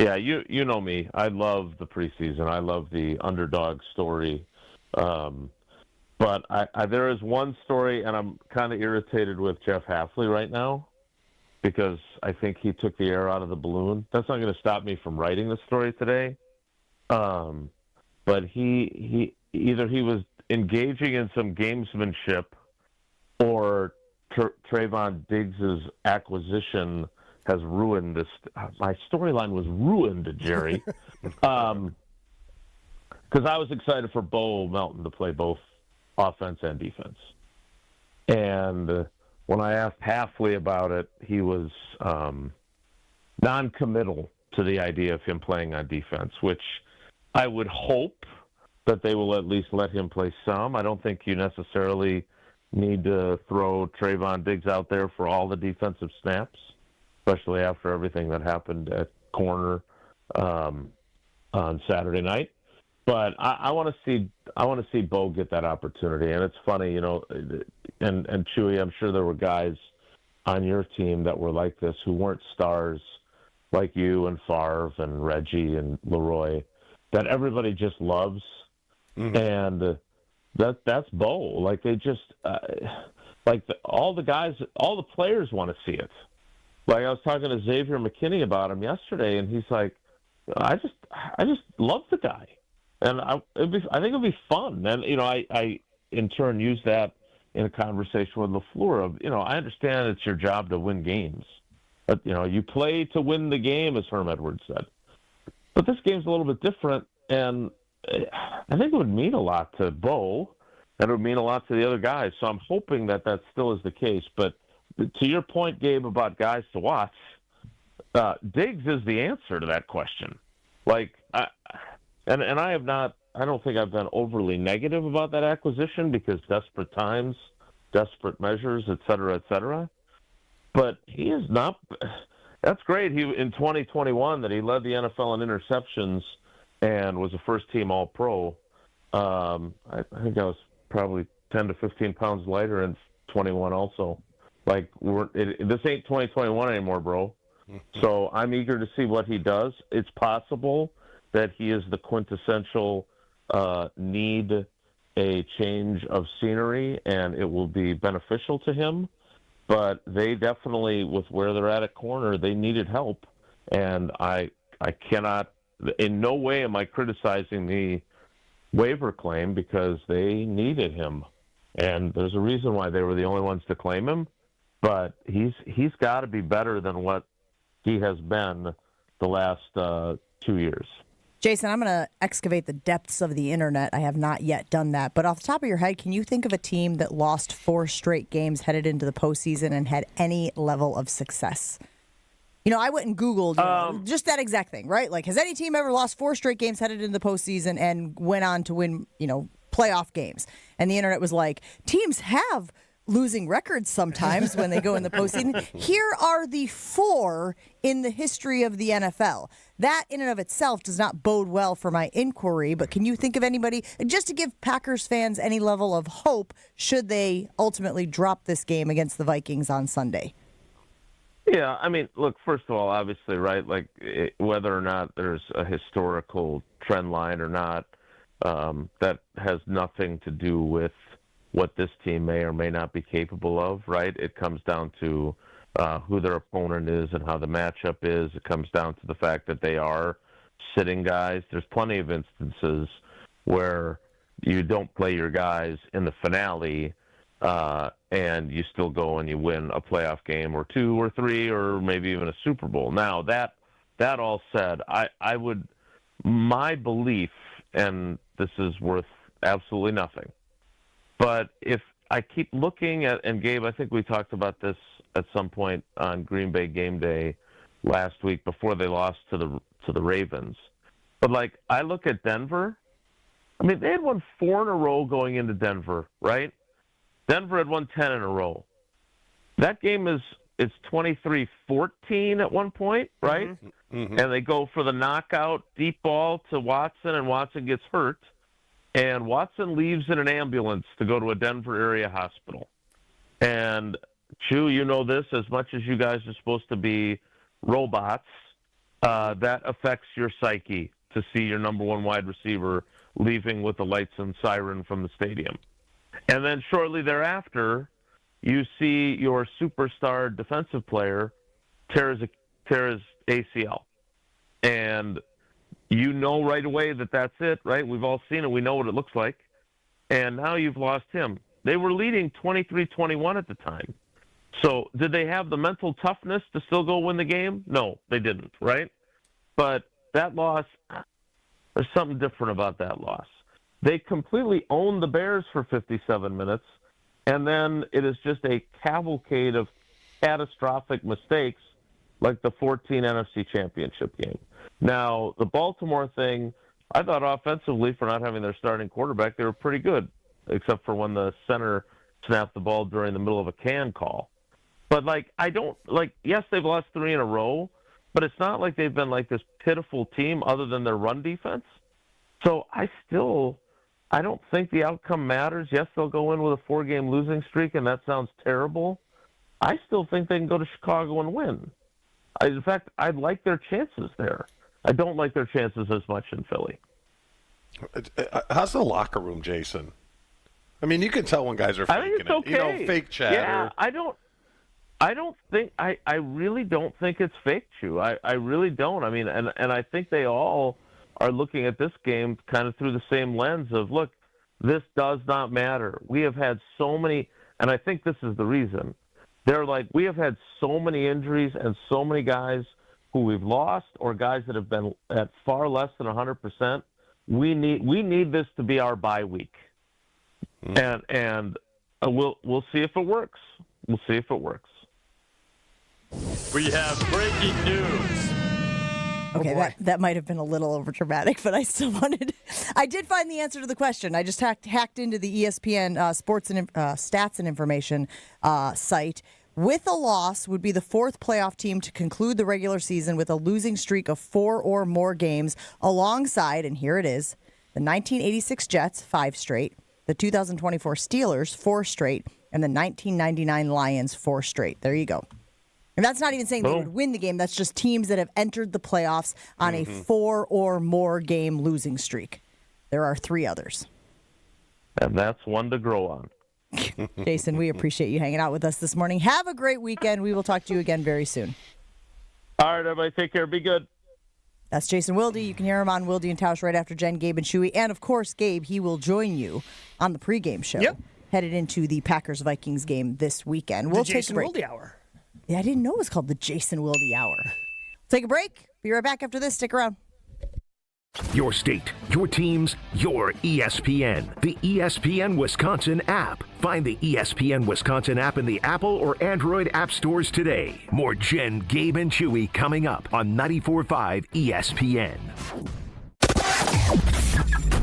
Yeah, you know me. I love the preseason. I love the underdog story. But there is one story, and I'm kind of irritated with Jeff Hafley right now because I think he took the air out of the balloon. That's not going to stop me from writing the story today. But he either he was engaging in some gamesmanship or Trayvon Diggs' acquisition has ruined this. My storyline was ruined, Jerry. Because I was excited for Bo Melton to play both offense and defense. And when I asked Hafley about it, he was non-committal to the idea of him playing on defense, which I would hope that they will at least let him play some. I don't think you necessarily need to throw Trayvon Diggs out there for all the defensive snaps, especially after everything that happened at corner on Saturday night. But I want to see Bo get that opportunity. And it's funny, and Chewy, I'm sure there were guys on your team that were like this who weren't stars like you and Favre and Reggie and Leroy that everybody just loves. And that's Bo. Like they just all the players want to see it. Like I was talking to Xavier McKinney about him yesterday, and he's like, I just love the guy, and I think it'd be fun. And I in turn use that in a conversation with LaFleur of I understand it's your job to win games, but you play to win the game, as Herm Edwards said. But this game's a little bit different, and I think it would mean a lot to Bo, and it would mean a lot to the other guys. So I'm hoping that still is the case. But to your point, Gabe, about guys to watch, Diggs is the answer to that question. Like, I don't think I've been overly negative about that acquisition because desperate times, desperate measures, et cetera, But he is not. That's great. He in 2021 that he led the NFL in interceptions and was a first-team All-Pro. I think I was probably 10 to 15 pounds lighter in 21 also. Like, this ain't 2021 anymore, bro. So I'm eager to see what he does. It's possible that he is the quintessential need a change of scenery, and it will be beneficial to him. But they definitely, with where they're at corner, they needed help. And I cannot, in no way am I criticizing the waiver claim because they needed him. And there's a reason why they were the only ones to claim him. But he's got to be better than what he has been the last 2 years. Jason, I'm going to excavate the depths of the internet. I have not yet done that. But off the top of your head, can you think of a team that lost 4 straight games headed into the postseason and had any level of success? I went and Googled just that exact thing, right? Like, has any team ever lost 4 straight games headed into the postseason and went on to win, playoff games? And the internet was like, teams have losing records sometimes when they go in the postseason. Here are the 4 in the history of the NFL. That in and of itself does not bode well for my inquiry, but can you think of anybody, just to give Packers fans any level of hope, should they ultimately drop this game against the Vikings on Sunday? Yeah, I mean, look, first of all, obviously, right, like whether or not there's a historical trend line or not, that has nothing to do with what this team may or may not be capable of, right? It comes down to who their opponent is and how the matchup is. It comes down to the fact that they are sitting guys. There's plenty of instances where you don't play your guys in the finale and you still go and you win a playoff game or 2 or 3 or maybe even a Super Bowl. Now, that all said, I would, my belief, and this is worth absolutely nothing, but if I keep looking at, and Gabe, I think we talked about this at some point on Green Bay game day last week before they lost to the Ravens. But like, I look at Denver. I mean, they had won 4 in a row going into Denver, right? Denver had won 10 in a row. That game it's 23-14 at one point, right? Mm-hmm. And they go for the knockout deep ball to Watson, and Watson gets hurt. And Watson leaves in an ambulance to go to a Denver area hospital. And, Chew, you know this, as much as you guys are supposed to be robots, that affects your psyche to see your number one wide receiver leaving with the lights and siren from the stadium. And then shortly thereafter, you see your superstar defensive player tear his ACL. And you know right away that that's it, right? We've all seen it. We know what it looks like. And now you've lost him. They were leading 23-21 at the time. So did they have the mental toughness to still go win the game? No, they didn't, right? But that loss, there's something different about that loss. They completely owned the Bears for 57 minutes, and then it is just a cavalcade of catastrophic mistakes like the 14 NFC Championship game. Now, the Baltimore thing, I thought offensively, for not having their starting quarterback, they were pretty good, except for when the center snapped the ball during the middle of a can call. But, yes, they've lost 3 in a row, but it's not like they've been like this pitiful team other than their run defense. So I don't think the outcome matters. Yes, they'll go in with a 4-game losing streak, and that sounds terrible. I still think they can go to Chicago and win. In fact, I like their chances there. I don't like their chances as much in Philly. How's the locker room, Jason? I mean, you can tell when guys are faking I think it's okay. it. Fake chatter. Yeah, I really don't think it's fake, Chew. I really don't. I mean, and I think they all are looking at this game kind of through the same lens of, look, this does not matter. We have had so many, and I think this is the reason. They're like, we have had so many injuries and so many guys who we've lost or guys that have been at far less than 100%. We need this to be our bye week. And we'll see if it works. We'll see if it works. We have breaking news. Okay, that might have been a little overdramatic, but I did find the answer to the question. I just hacked into the ESPN sports and stats and information site. With a loss, would be the 4th playoff team to conclude the regular season with a losing streak of 4 or more games, alongside, and here it is, the 1986 Jets, 5 straight, the 2024 Steelers, 4 straight, and the 1999 Lions, 4 straight. There you go. And that's not even saying they would win the game. That's just teams that have entered the playoffs on a 4 or more game losing streak. There are 3 others. And that's one to grow on. Jason, we appreciate you hanging out with us this morning. Have a great weekend. We will talk to you again very soon. All right, everybody. Take care. Be good. That's Jason Wilde. You can hear him on Wilde and Tausch right after Jen, Gabe, and Chewy. And, of course, Gabe, he will join you on the pregame show. Yep. Headed into the Packers-Vikings game this weekend. We'll take a break. Jason Wilde Hour. Yeah, I didn't know it was called the Jason Wilde Hour. Take a break. Be right back after this. Stick around. Your state, your teams, your ESPN. The ESPN Wisconsin app. Find the ESPN Wisconsin app in the Apple or Android app stores today. More Jen, Gabe, and Chewy coming up on 94.5 ESPN.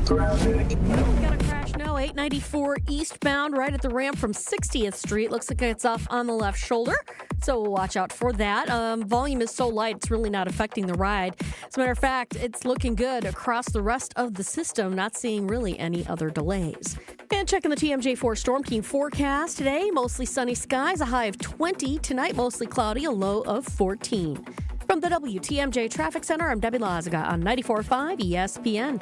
Got a crash now, 894 eastbound, right at the ramp from 60th Street. Looks like it's off on the left shoulder, so we'll watch out for that. Volume is so light, it's really not affecting the ride. As a matter of fact, it's looking good across the rest of the system, not seeing really any other delays. And checking the TMJ4 Storm Team forecast today, mostly sunny skies, a high of 20. Tonight, mostly cloudy, a low of 14. From the WTMJ Traffic Center, I'm Debbie Lazaga on 94.5 ESPN.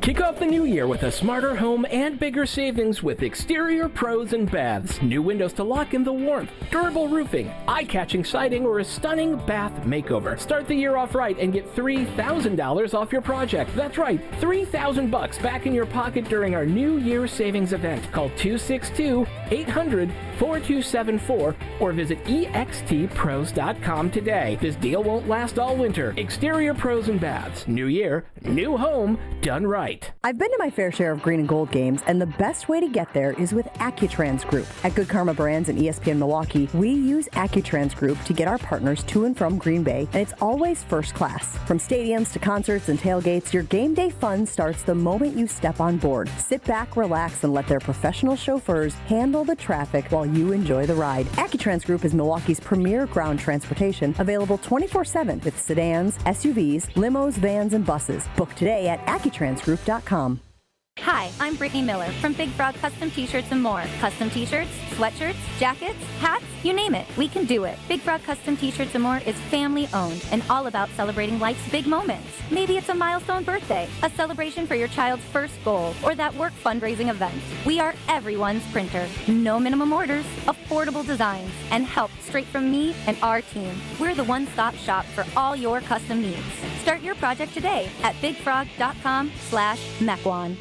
Kick off the new year with a smarter home and bigger savings with Exterior Pros and Baths. New windows to lock in the warmth, durable roofing, eye-catching siding, or a stunning bath makeover. Start the year off right and get $3,000 off your project. That's right, $3,000 back in your pocket during our New Year savings event. Call 262-800-4274 or visit extpros.com today. This deal won't last all winter. Exterior Pros and Baths. New year, new home, done right. right. I've been to my fair share of green and gold games, and the best way to get there is with Accutrans Group. At Good Karma Brands and ESPN Milwaukee, we use Accutrans Group to get our partners to and from Green Bay, and it's always first class. From stadiums to concerts and tailgates, your game day fun starts the moment you step on board. Sit back, relax, and let their professional chauffeurs handle the traffic while you enjoy the ride. Accutrans Group is Milwaukee's premier ground transportation, available 24/7 with sedans, SUVs, limos, vans, and buses. Book today at AccuTransGroup.com. Hi, I'm Brittany Miller from Big Frog Custom T-Shirts and more. Custom T-shirts, sweatshirts, jackets, hats, you name it, we can do it. Big Frog Custom T-Shirts and more is family owned and all about celebrating life's big moments. Maybe it's a milestone birthday, a celebration for your child's first goal, or that work fundraising event. We are everyone's printer. No minimum orders, affordable designs, and help straight from me and our team. We're the one-stop shop for all your custom needs. Start your project today at bigfrog.com/Mequon.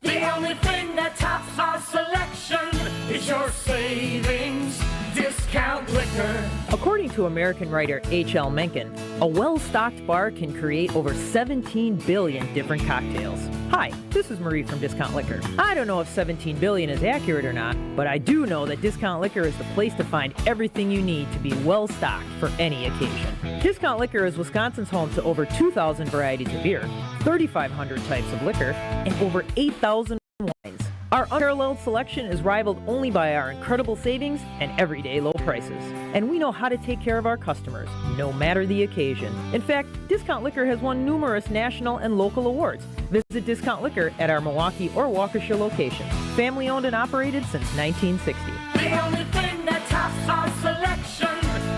The only thing that tops our selection is your savings discount liquor. According to American writer H.L. Mencken, a well-stocked bar can create over 17 billion different cocktails. Hi, this is Marie from Discount Liquor. I don't know if 17 billion is accurate or not, but I do know that Discount Liquor is the place to find everything you need to be well-stocked for any occasion. Discount Liquor is Wisconsin's home to over 2,000 varieties of beer, 3,500 types of liquor, and over 8,000 wines. Our unparalleled selection is rivaled only by our incredible savings and everyday low prices. And we know how to take care of our customers, no matter the occasion. In fact, Discount Liquor has won numerous national and local awards. Visit Discount Liquor at our Milwaukee or Waukesha locations. Family owned and operated since 1960. The only thing that tops our selection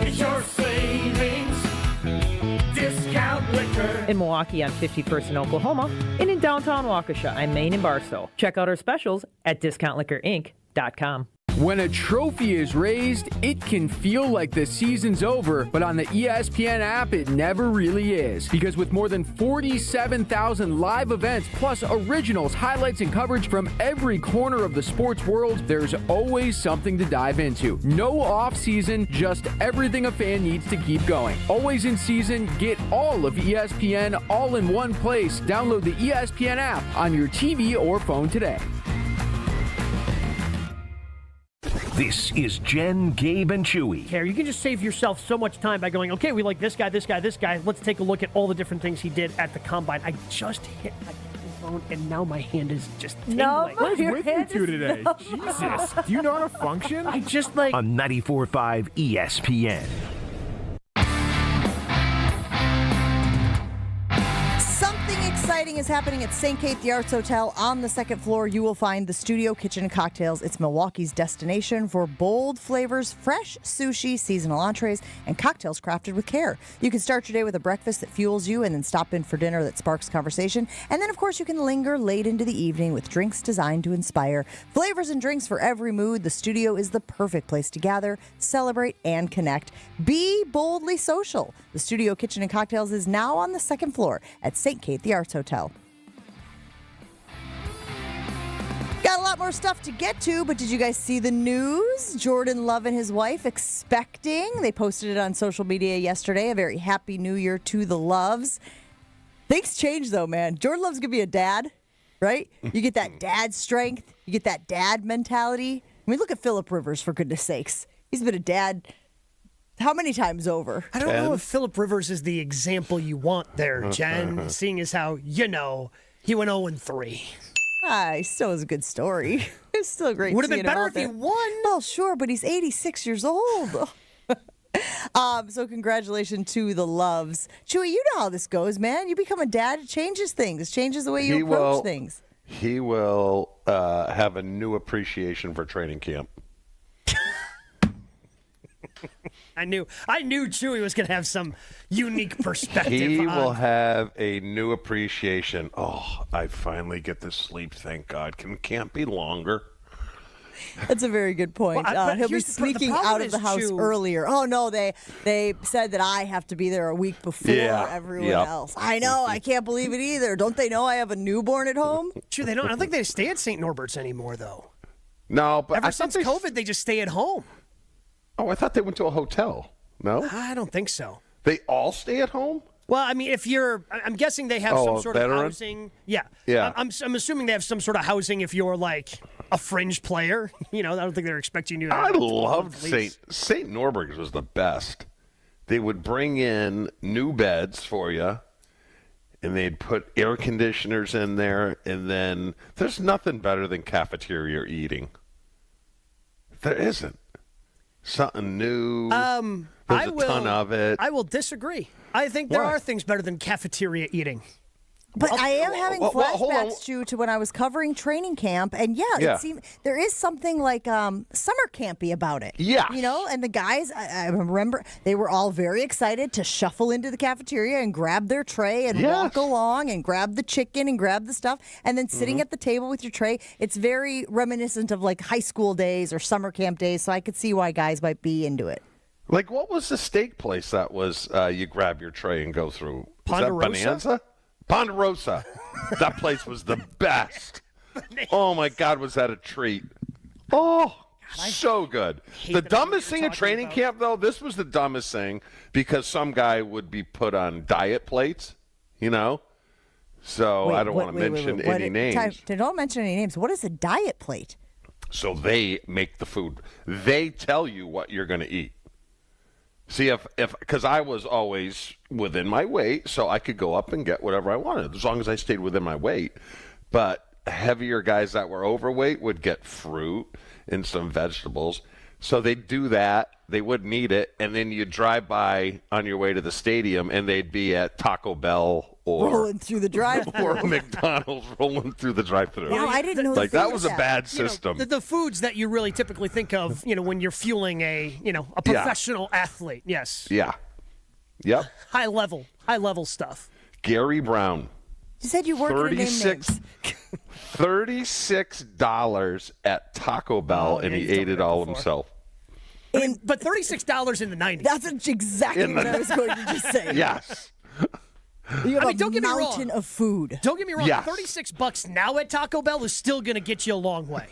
is your savings discount liquor. In Milwaukee on 51st in Oklahoma, and in downtown Waukesha on Main and Barstow. Check out our specials at discountliquorinc.com. When a trophy is raised, it can feel like the season's over, but on the ESPN app, it never really is. Because with more than 47,000 live events, plus originals, highlights, and coverage from every corner of the sports world, there's always something to dive into. No off-season, just everything a fan needs to keep going. Always in season, get all of ESPN all in one place. Download the ESPN app on your TV or phone today. This is Jen, Gabe, and Chewy. You can just save yourself so much time by going, okay, we like this guy, this guy, this guy. Let's take a look at all the different things he did at the combine. I just hit my phone, and now my hand is just tingling. No, what is with you two today? Jesus. Do you know how to function? I just like... On 94.5 ESPN. Something exciting is happening at St. Kate the Arts Hotel. On the second floor, you will find the Studio Kitchen and Cocktails. It's Milwaukee's destination for bold flavors, fresh sushi, seasonal entrees, and cocktails crafted with care. You can start your day with a breakfast that fuels you and then stop in for dinner that sparks conversation. And then, of course, you can linger late into the evening with drinks designed to inspire. Flavors and drinks for every mood. The studio is the perfect place to gather, celebrate, and connect. Be boldly social. The Studio Kitchen and Cocktails is now on the second floor at St. Kate the Arts Hotel. Got a lot more stuff to get to, but did you guys see the news? Jordan Love and his wife expecting. They posted it on social media yesterday. A very happy new year to the Loves. Things change, though, man. Jordan Love's going to be a dad, right? You get that dad strength. You get that dad mentality. I mean, look at Phillip Rivers, for goodness sakes. He's been a dad how many times over? I don't know if Phillip Rivers is the example you want there, Jen, seeing as how, he went 0-3. He still has a good story. It's still great. Would have been better if he won. Well, sure, but he's 86 years old. So congratulations to the Loves. Chewy, you know how this goes, man. You become a dad, it changes things. It changes the way you approach things. He will have a new appreciation for training camp. I knew Chewy was going to have some unique perspective. He will have a new appreciation. Oh, I finally get to sleep, thank God. Can't be longer. That's a very good point. Well, he'll be sneaking out of the house earlier. Oh, no, they said that I have to be there a week before everyone else. I know. I can't believe it either. Don't they know I have a newborn at home? Sure, they don't. I don't think they stay at St. Norbert's anymore, though. No, but ever since COVID, they just stay at home. Oh, I thought they went to a hotel. No? I don't think so. They all stay at home? Well, I mean, I'm guessing they have some sort of housing. Yeah. Yeah. I'm assuming they have some sort of housing if you're like a fringe player. I don't think they're expecting you to. I loved St. Norberg's was the best. They would bring in new beds for you, and they'd put air conditioners in there, and then there's nothing better than cafeteria eating. There isn't. Something new. There's a ton of it. I will disagree. I think there are things better than cafeteria eating. But I am having flashbacks to when I was covering training camp, and it seemed there is something like summer campy about it. Yeah, and the guys, I remember they were all very excited to shuffle into the cafeteria and grab their tray and walk along and grab the chicken and grab the stuff, and then sitting at the table with your tray. It's very reminiscent of like high school days or summer camp days, so I could see why guys might be into it. Like, what was the steak place that was you grab your tray and go through? Was that Bonanza? Ponderosa. That place was the best. Oh, my God, was that a treat. Oh, so good. The dumbest thing at training camp, though, this was the dumbest thing because some guy would be put on diet plates, So I don't want to mention any names. Don't mention any names. What is a diet plate? So they make the food. They tell you what you're going to eat. See, because I was always within my weight, so I could go up and get whatever I wanted, as long as I stayed within my weight. But heavier guys that were overweight would get fruit and some vegetables. So they'd do that. They wouldn't eat it. And then you'd drive by on your way to the stadium, and they'd be at Taco Bell or rolling through the drive-thru. Or McDonald's rolling through the drive-thru. Wow, I didn't know that was a bad system. The foods that you really typically think of, when you're fueling a professional athlete. Yes. Yeah. Yep. High level stuff. Gary Brown. You said you weren't going to name names. $36 at Taco Bell, and he ate it all himself. But $36 in the 90s. That's exactly what I was going to just say. Yes. You have don't get me wrong. Mountain of food. Don't get me wrong. Yes. $36 now at Taco Bell is still going to get you a long way.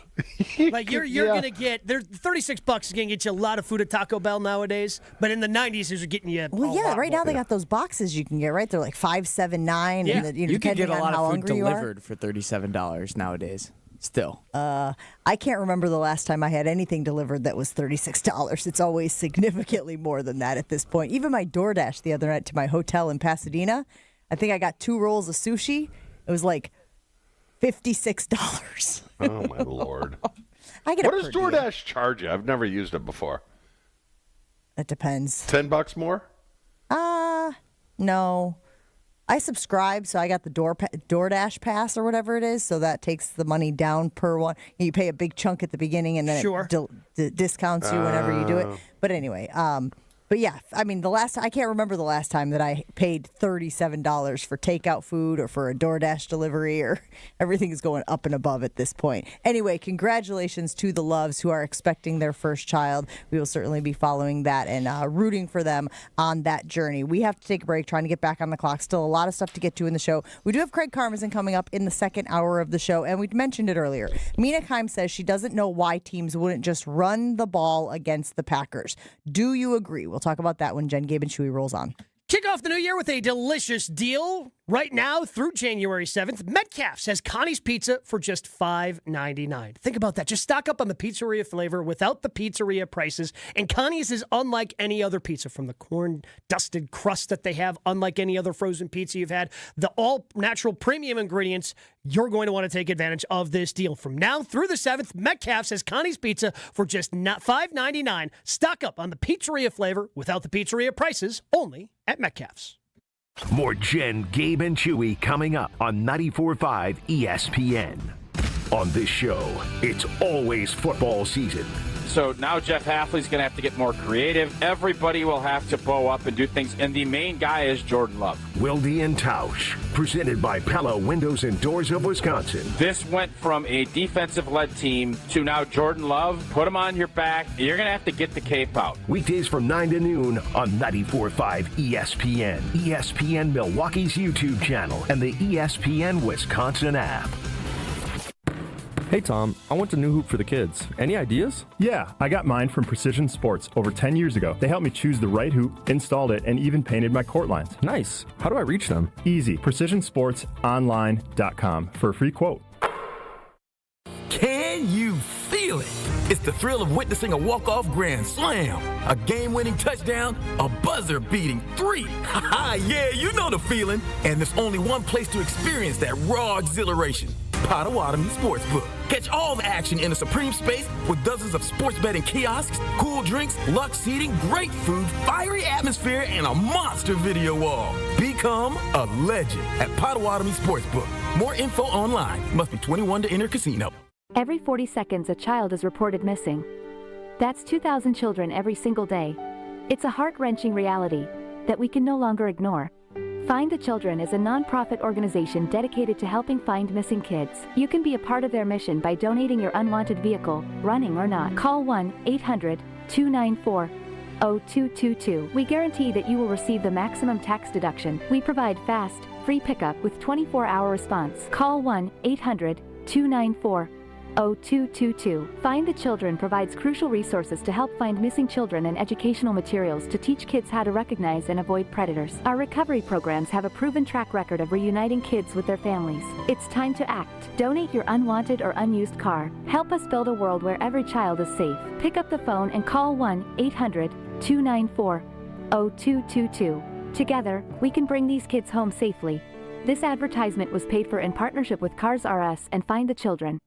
Like you're going to get $36 is going to get you a lot of food at Taco Bell nowadays. But in the 90s, they're getting you. Right now they got those boxes you can get. Right, they're like $5, $7, $9. Yeah. And you can get a lot of food delivered for $37 nowadays. Still. I can't remember the last time I had anything delivered that was $36. It's always significantly more than that at this point. Even my DoorDash the other night to my hotel in Pasadena, I think I got 2 rolls of sushi. It was like $56. Oh, my Lord. What does DoorDash charge you? I've never used it before. It depends. $10 more? No. I subscribe, so I got the DoorDash pass or whatever it is, so that takes the money down per one. You pay a big chunk at the beginning, and then it discounts you whenever you do it. But anyway, but yeah, I mean, I can't remember the last time that I paid $37 for takeout food or for a DoorDash delivery, or everything is going up and above at this point. Anyway, congratulations to the Loves who are expecting their first child. We will certainly be following that and rooting for them on that journey. We have to take a break, trying to get back on the clock. Still a lot of stuff to get to in the show. We do have Craig Karmazin coming up in the second hour of the show, and we mentioned it earlier. Mina Kimes says she doesn't know why teams wouldn't just run the ball against the Packers. Do you agree? We'll talk about that when Jen, Gabe, and Chewy rolls on. Kick off the new year with a delicious deal. Right now through January 7th, Metcalf's has Connie's Pizza for just $5.99. Think about that. Just stock up on the pizzeria flavor without the pizzeria prices. And Connie's is unlike any other pizza, from the corn-dusted crust that they have, unlike any other frozen pizza you've had. The all-natural premium ingredients. You're going to want to take advantage of this deal. From now through the 7th, Metcalf's has Connie's Pizza for just $5.99. Stock up on the pizzeria flavor without the pizzeria prices, only at Metcalf's. More Jen, Gabe, and Chewy coming up on 94.5 ESPN. On this show, it's always football season. So now Jeff Hafley's going to have to get more creative. Everybody will have to bow up and do things. And the main guy is Jordan Love. Wilde and Tausch, presented by Pella Windows and Doors of Wisconsin. This went from a defensive-led team to now Jordan Love. Put him on your back. You're going to have to get the cape out. Weekdays from 9 to noon on 94.5 ESPN, ESPN Milwaukee's YouTube channel, and the ESPN Wisconsin app. Hey Tom, I want a new hoop for the kids. Any ideas? Yeah, I got mine from Precision Sports over 10 years ago. They helped me choose the right hoop, installed it, and even painted my court lines. Nice. How do I reach them? Easy. PrecisionSportsOnline.com for a free quote. Can you feel it? It's the thrill of witnessing a walk-off grand slam, a game-winning touchdown, a buzzer-beating 3. Yeah, you know the feeling. And there's only one place to experience that raw exhilaration. Potawatomi Sportsbook. Catch all the action in a supreme space with dozens of sports betting kiosks, cool drinks, luxe seating, great food, fiery atmosphere, and a monster video wall. Become a legend at Potawatomi Sportsbook. More info online. Must be 21 to enter casino. Every 40 seconds, a child is reported missing. That's 2,000 children every single day. It's a heart-wrenching reality that we can no longer ignore. Find the Children is a non-profit organization dedicated to helping find missing kids. You can be a part of their mission by donating your unwanted vehicle, running or not. Call 1-800-294-0222. We guarantee that you will receive the maximum tax deduction. We provide fast, free pickup with 24-hour response. Call 1-800-294-0222. Find the Children provides crucial resources to help find missing children and educational materials to teach kids how to recognize and avoid predators. Our recovery programs have a proven track record of reuniting kids with their families. It's time to act. Donate your unwanted or unused car. Help us build a world where every child is safe. Pick up the phone and call 1-800-294-0222. Together, we can bring these kids home safely. This advertisement was paid for in partnership with Cars R Us and Find the Children.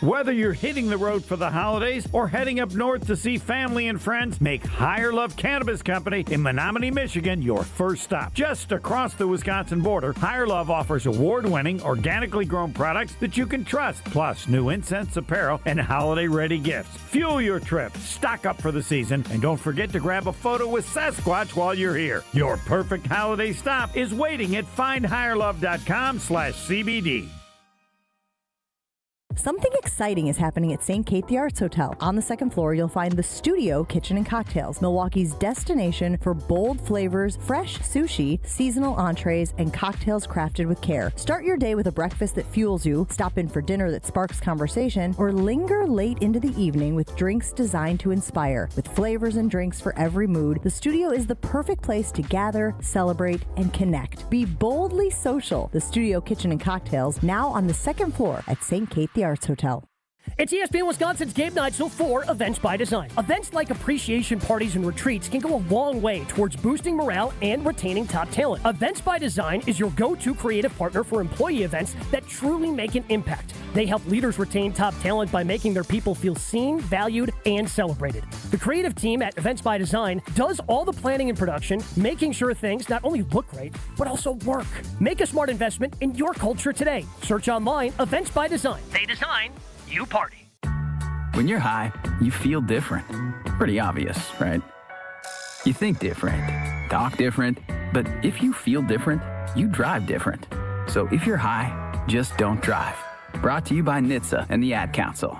Whether you're hitting the road for the holidays or heading up north to see family and friends, make Higher Love Cannabis Company in Menominee, Michigan your first stop. Just across the Wisconsin border, Higher Love offers award-winning, organically grown products that you can trust, plus new incense, apparel, and holiday-ready gifts. Fuel your trip, stock up for the season, and don't forget to grab a photo with Sasquatch while you're here. Your perfect holiday stop is waiting at findhigherlove.com/CBD. Something exciting is happening at St. Kate the Arts Hotel. On the second floor, you'll find the Studio Kitchen and Cocktails, Milwaukee's destination for bold flavors, fresh sushi, seasonal entrees, and cocktails crafted with care. Start your day with a breakfast that fuels you, stop in for dinner that sparks conversation, or linger late into the evening with drinks designed to inspire. With flavors and drinks for every mood, the Studio is the perfect place to gather, celebrate, and connect. Be boldly social. The Studio Kitchen and Cocktails, now on the second floor at St. Kate the Arts Hotel. It's ESPN Wisconsin's Game Night, so for Events by Design. Events like appreciation parties and retreats can go a long way towards boosting morale and retaining top talent. Events by Design is your go-to creative partner for employee events that truly make an impact. They help leaders retain top talent by making their people feel seen, valued, and celebrated. The creative team at Events by Design does all the planning and production, making sure things not only look great, but also work. Make a smart investment in your culture today. Search online, Events by Design. They design, you party. When you're high, you feel different. Pretty obvious, right? You think different, talk different, but if you feel different, you drive different. So if you're high, just don't drive. Brought to you by NHTSA and the Ad Council.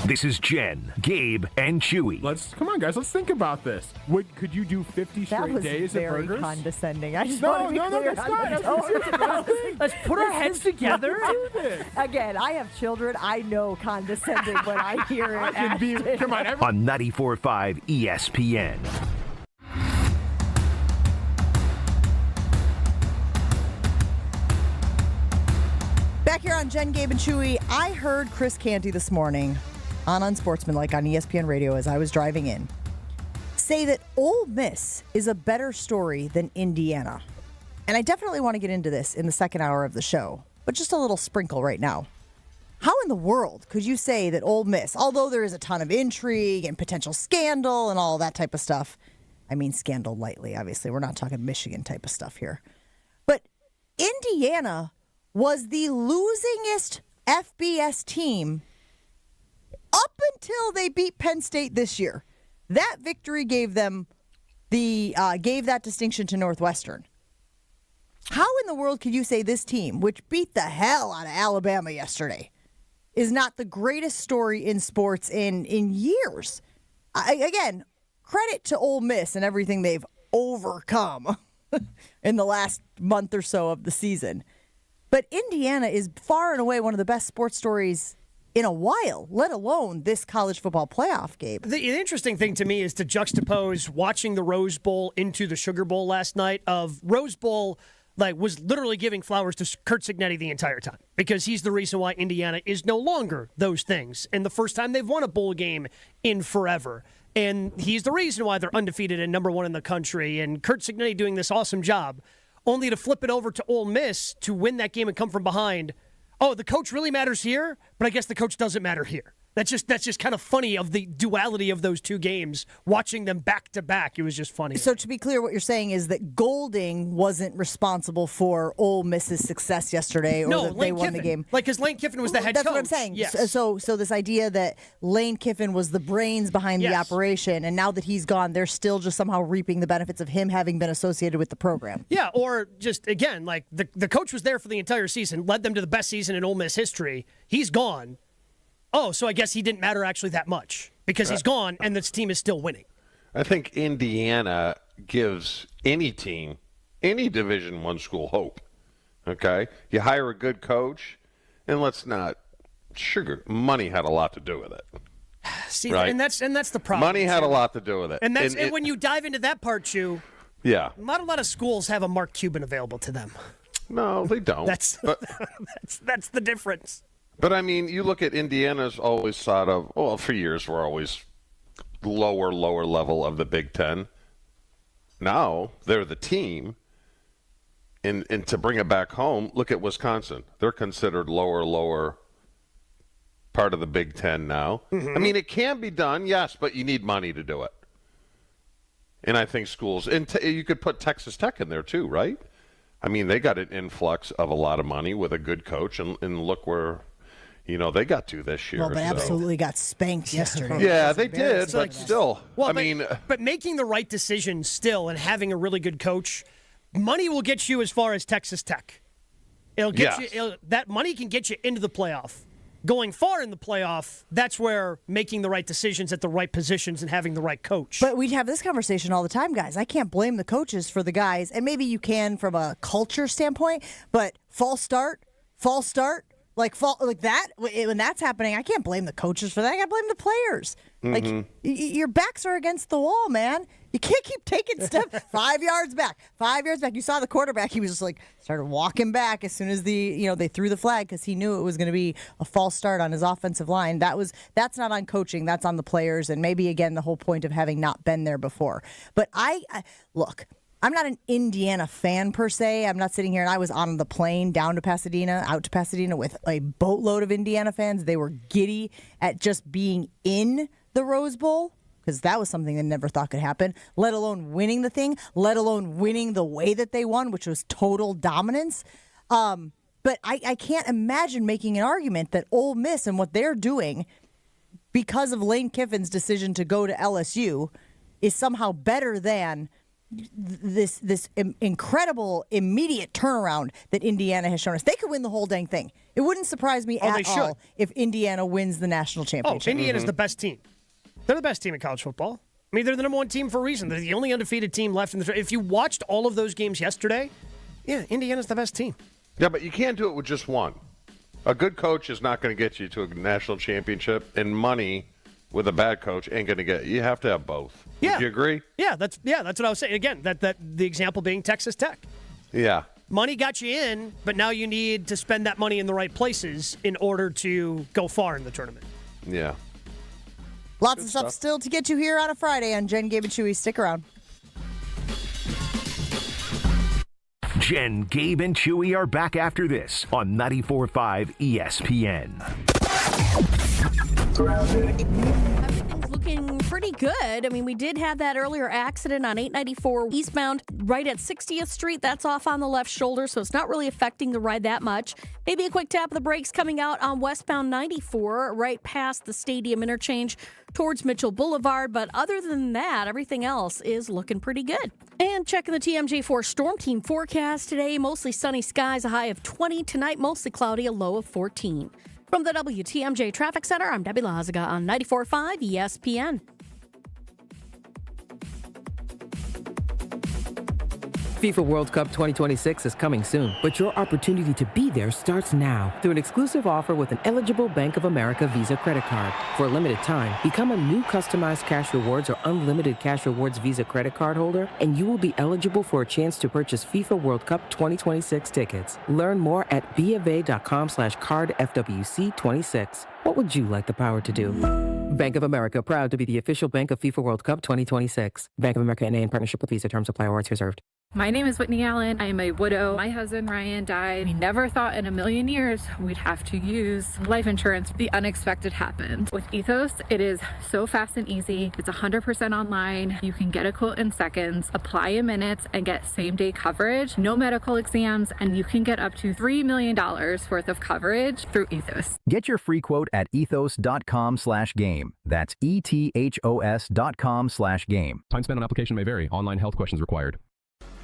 This is Jen, Gabe, and Chewy. Come on, guys. Let's think about this. Could you do 50 straight days of burgers? That was very condescending. I just No, want to be no, clear that's on not. this. Let's put our heads together. Again, I have children. I know condescending when I hear it. I can be. Come on, On 94.5 ESPN. Back here on Jen, Gabe, and Chewy, I heard Chris Canty this morning on Unsportsmanlike on ESPN Radio as I was driving in say that Ole Miss is a better story than Indiana. And I definitely want to get into this in the second hour of the show, but just a little sprinkle right now. How in the world could you say that Ole Miss, although there is a ton of intrigue and potential scandal and all that type of stuff, I mean scandal lightly, obviously, we're not talking Michigan type of stuff here, but Indiana was the losingest FBS team up until they beat Penn State this year. That victory gave them gave that distinction to Northwestern. How in the world could you say this team, which beat the hell out of Alabama yesterday, is not the greatest story in sports in years? Again, credit to Ole Miss and everything they've overcome in the last month or so of the season. But Indiana is far and away one of the best sports stories in a while, let alone this college football playoff game. The interesting thing to me is to juxtapose watching the Rose Bowl into the Sugar Bowl last night. Of Rose Bowl, was literally giving flowers to Kurt Cignetti the entire time because he's the reason why Indiana is no longer those things. And the first time they've won a bowl game in forever. And he's the reason why they're undefeated and number one in the country. And Kurt Cignetti doing this awesome job, only to flip it over to Ole Miss to win that game and come from behind. Oh, the coach really matters here, but I guess the coach doesn't matter here. That's just kind of funny of the duality of those two games, watching them back to back. It was just funny. So to be clear, what you're saying is that Golding wasn't responsible for Ole Miss's success yesterday, or that they won the game. Because Lane Kiffin was the head coach. That's what I'm saying. Yes. So this idea that Lane Kiffin was the brains behind the operation, and now that he's gone, they're still just somehow reaping the benefits of him having been associated with the program. Yeah, or just, again, the coach was there for the entire season, led them to the best season in Ole Miss history. He's gone. Oh, so I guess he didn't matter actually that much because he's gone and this team is still winning. I think Indiana gives any team, any Division I school hope. Okay? You hire a good coach, and let's not money had a lot to do with it. See, right? and that's the problem. Money had a lot to do with it. And when you dive into that part, Chew, not a lot of schools have a Mark Cuban available to them. No, they don't. That's the difference. But, I mean, you look at Indiana's always thought of, for years we're always lower level of the Big Ten. Now they're the team. And to bring it back home, look at Wisconsin. They're considered lower part of the Big Ten now. Mm-hmm. I mean, it can be done, yes, but you need money to do it. And I think schools, and you could put Texas Tech in there too, right? I mean, they got an influx of a lot of money with a good coach, and look where – they got to this year. Well, but absolutely got spanked yesterday. Yeah, they did, but still. Well, but making the right decision still and having a really good coach, money will get you as far as Texas Tech. It'll get you. That money can get you into the playoff. Going far in the playoff, that's where making the right decisions at the right positions and having the right coach. But we have this conversation all the time, guys. I can't blame the coaches for the guys, and maybe you can from a culture standpoint, but false start. Like that, when that's happening, I can't blame the coaches for that. I got to blame the players. Mm-hmm. Your backs are against the wall, man. You can't keep taking steps 5 yards back. You saw the quarterback. He was just started walking back as soon as they threw the flag because he knew it was going to be a false start on his offensive line. That's not on coaching. That's on the players. And maybe, again, the whole point of having not been there before. But look, I'm not an Indiana fan per se. I'm not sitting here, and I was on the plane out to Pasadena with a boatload of Indiana fans. They were giddy at just being in the Rose Bowl because that was something they never thought could happen, let alone winning the thing, let alone winning the way that they won, which was total dominance. But I can't imagine making an argument that Ole Miss and what they're doing because of Lane Kiffin's decision to go to LSU is somehow better than this incredible immediate turnaround that Indiana has shown us. They could win the whole dang thing. It wouldn't surprise me at all if Indiana wins the national championship. Indiana's the best team. They're the best team in college football. I mean, they're the number one team for a reason. They're the only undefeated team left in the. If you watched all of those games yesterday, Indiana's the best team. Yeah, but you can't do it with just one. A good coach is not going to get you to a national championship, and money with a bad coach ain't going to get you. You have to have both. Yeah. Would you agree? Yeah, that's what I was saying. Again, that the example being Texas Tech. Yeah. Money got you in, but now you need to spend that money in the right places in order to go far in the tournament. Yeah. Lots of stuff still to get you here on a Friday on Jen, Gabe, and Chewy. Stick around. Jen, Gabe, and Chewy are back after this on 94.5 ESPN. Everything's looking pretty good. I mean, we did have that earlier accident on 894 eastbound right at 60th Street. That's off on the left shoulder, so it's not really affecting the ride that much. Maybe a quick tap of the brakes coming out on westbound 94 right past the stadium interchange towards Mitchell Boulevard. But other than that, everything else is looking pretty good. And checking the TMJ4 Storm Team forecast today, mostly sunny skies, a high of 20. Tonight, mostly cloudy, a low of 14. From the WTMJ Traffic Center, I'm Debbie Lazaga on 94.5 ESPN. FIFA World Cup 2026 is coming soon, but your opportunity to be there starts now through an exclusive offer with an eligible Bank of America Visa credit card. For a limited time, become a new customized cash rewards or unlimited cash rewards Visa credit card holder, and you will be eligible for a chance to purchase FIFA World Cup 2026 tickets. Learn more at BofA.com/cardFWC26. What would you like the power to do? Bank of America, proud to be the official bank of FIFA World Cup 2026. Bank of America NA in partnership with Visa. Terms apply. Awards reserved. My name is Whitney Allen. I am a widow. My husband Ryan died. We never thought in a million years we'd have to use life insurance. The unexpected happened. With Ethos, it is so fast and easy. It's 100% online. You can get a quote in seconds, apply in minutes, and get same-day coverage. No medical exams, and you can get up to $3 million worth of coverage through Ethos. Get your free quote at ethos.com/game. That's ETHOS.com/game. Time spent on application may vary. Online health questions required.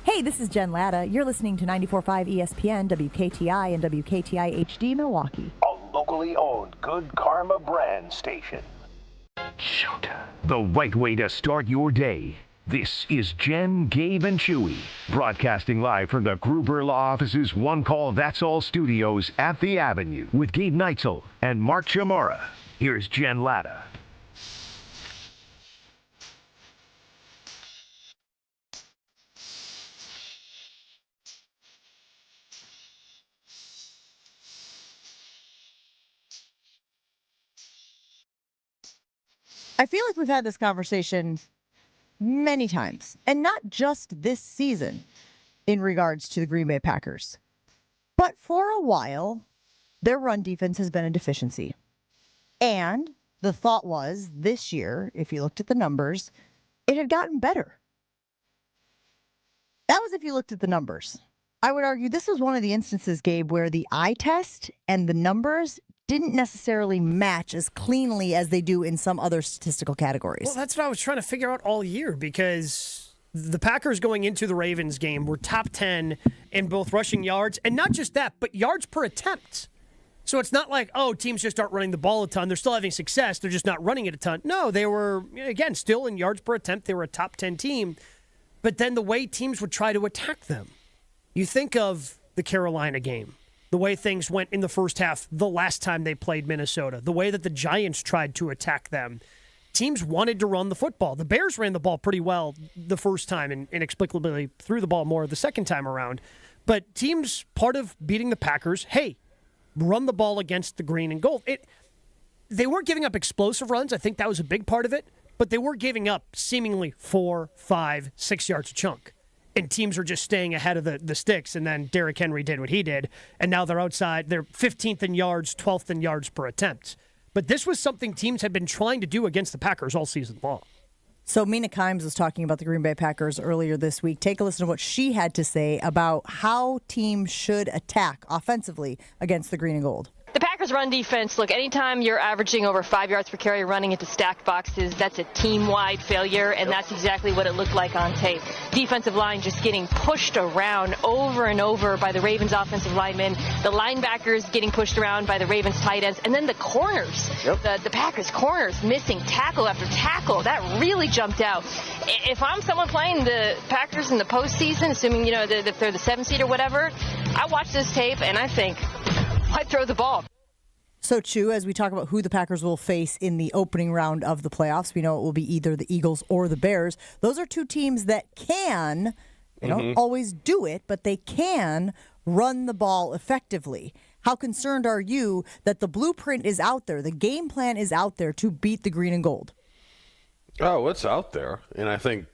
Hey, this is Jen Latta. You're listening to 94.5 ESPN, WKTI, and WKTI HD Milwaukee. A locally owned Good Karma brand station. Shoot. The right way to start your day. This is Jen, Gabe, and Chewy, broadcasting live from the Gruber Law Office's One Call That's All studios at the Avenue with Gabe Neitzel and Mark Chamora. Here's Jen Latta. I feel like we've had this conversation many times, and not just this season in regards to the Green Bay Packers. But for a while, their run defense has been a deficiency. And the thought was this year, if you looked at the numbers, it had gotten better. That was if you looked at the numbers. I would argue this was one of the instances, Gabe, where the eye test and the numbers didn't necessarily match as cleanly as they do in some other statistical categories. Well, that's what I was trying to figure out all year, because the Packers going into the Ravens game were top 10 in both rushing yards, and not just that, but yards per attempt. So it's not like, oh, teams just aren't running the ball a ton. They're still having success. They're just not running it a ton. No, they were, again, still in yards per attempt. They were a top 10 team. But then the way teams would try to attack them. You think of the Carolina game. The way things went in the first half the last time they played Minnesota, the way that the Giants tried to attack them. Teams wanted to run the football. The Bears ran the ball pretty well the first time and inexplicably threw the ball more the second time around. But teams, part of beating the Packers, hey, run the ball against the green and gold. They weren't giving up explosive runs. I think that was a big part of it. But they were giving up seemingly 4, 5, 6 yards a chunk. And teams are just staying ahead of the sticks, and then Derrick Henry did what he did, and now they're outside. They're 15th in yards, 12th in yards per attempt. But this was something teams had been trying to do against the Packers all season long. So Mina Kimes was talking about the Green Bay Packers earlier this week. Take a listen to what she had to say about how teams should attack offensively against the green and gold. The Packers run defense, look, anytime you're averaging over 5 yards per carry running into stacked boxes, that's a team-wide failure, and that's exactly what it looked like on tape. Defensive line just getting pushed around over and over by the Ravens offensive linemen, the linebackers getting pushed around by the Ravens tight ends, and then the corners, the Packers corners missing tackle after tackle. That really jumped out. If I'm someone playing the Packers in the postseason, assuming, if they're the 7th seed or whatever, I watch this tape and I think, why throw the ball? So, Chew, as we talk about who the Packers will face in the opening round of the playoffs, we know it will be either the Eagles or the Bears. Those are two teams that can, they don't always do it, but they can run the ball effectively. How concerned are you that the blueprint is out there, the game plan is out there to beat the green and gold? Oh, it's out there. And I think,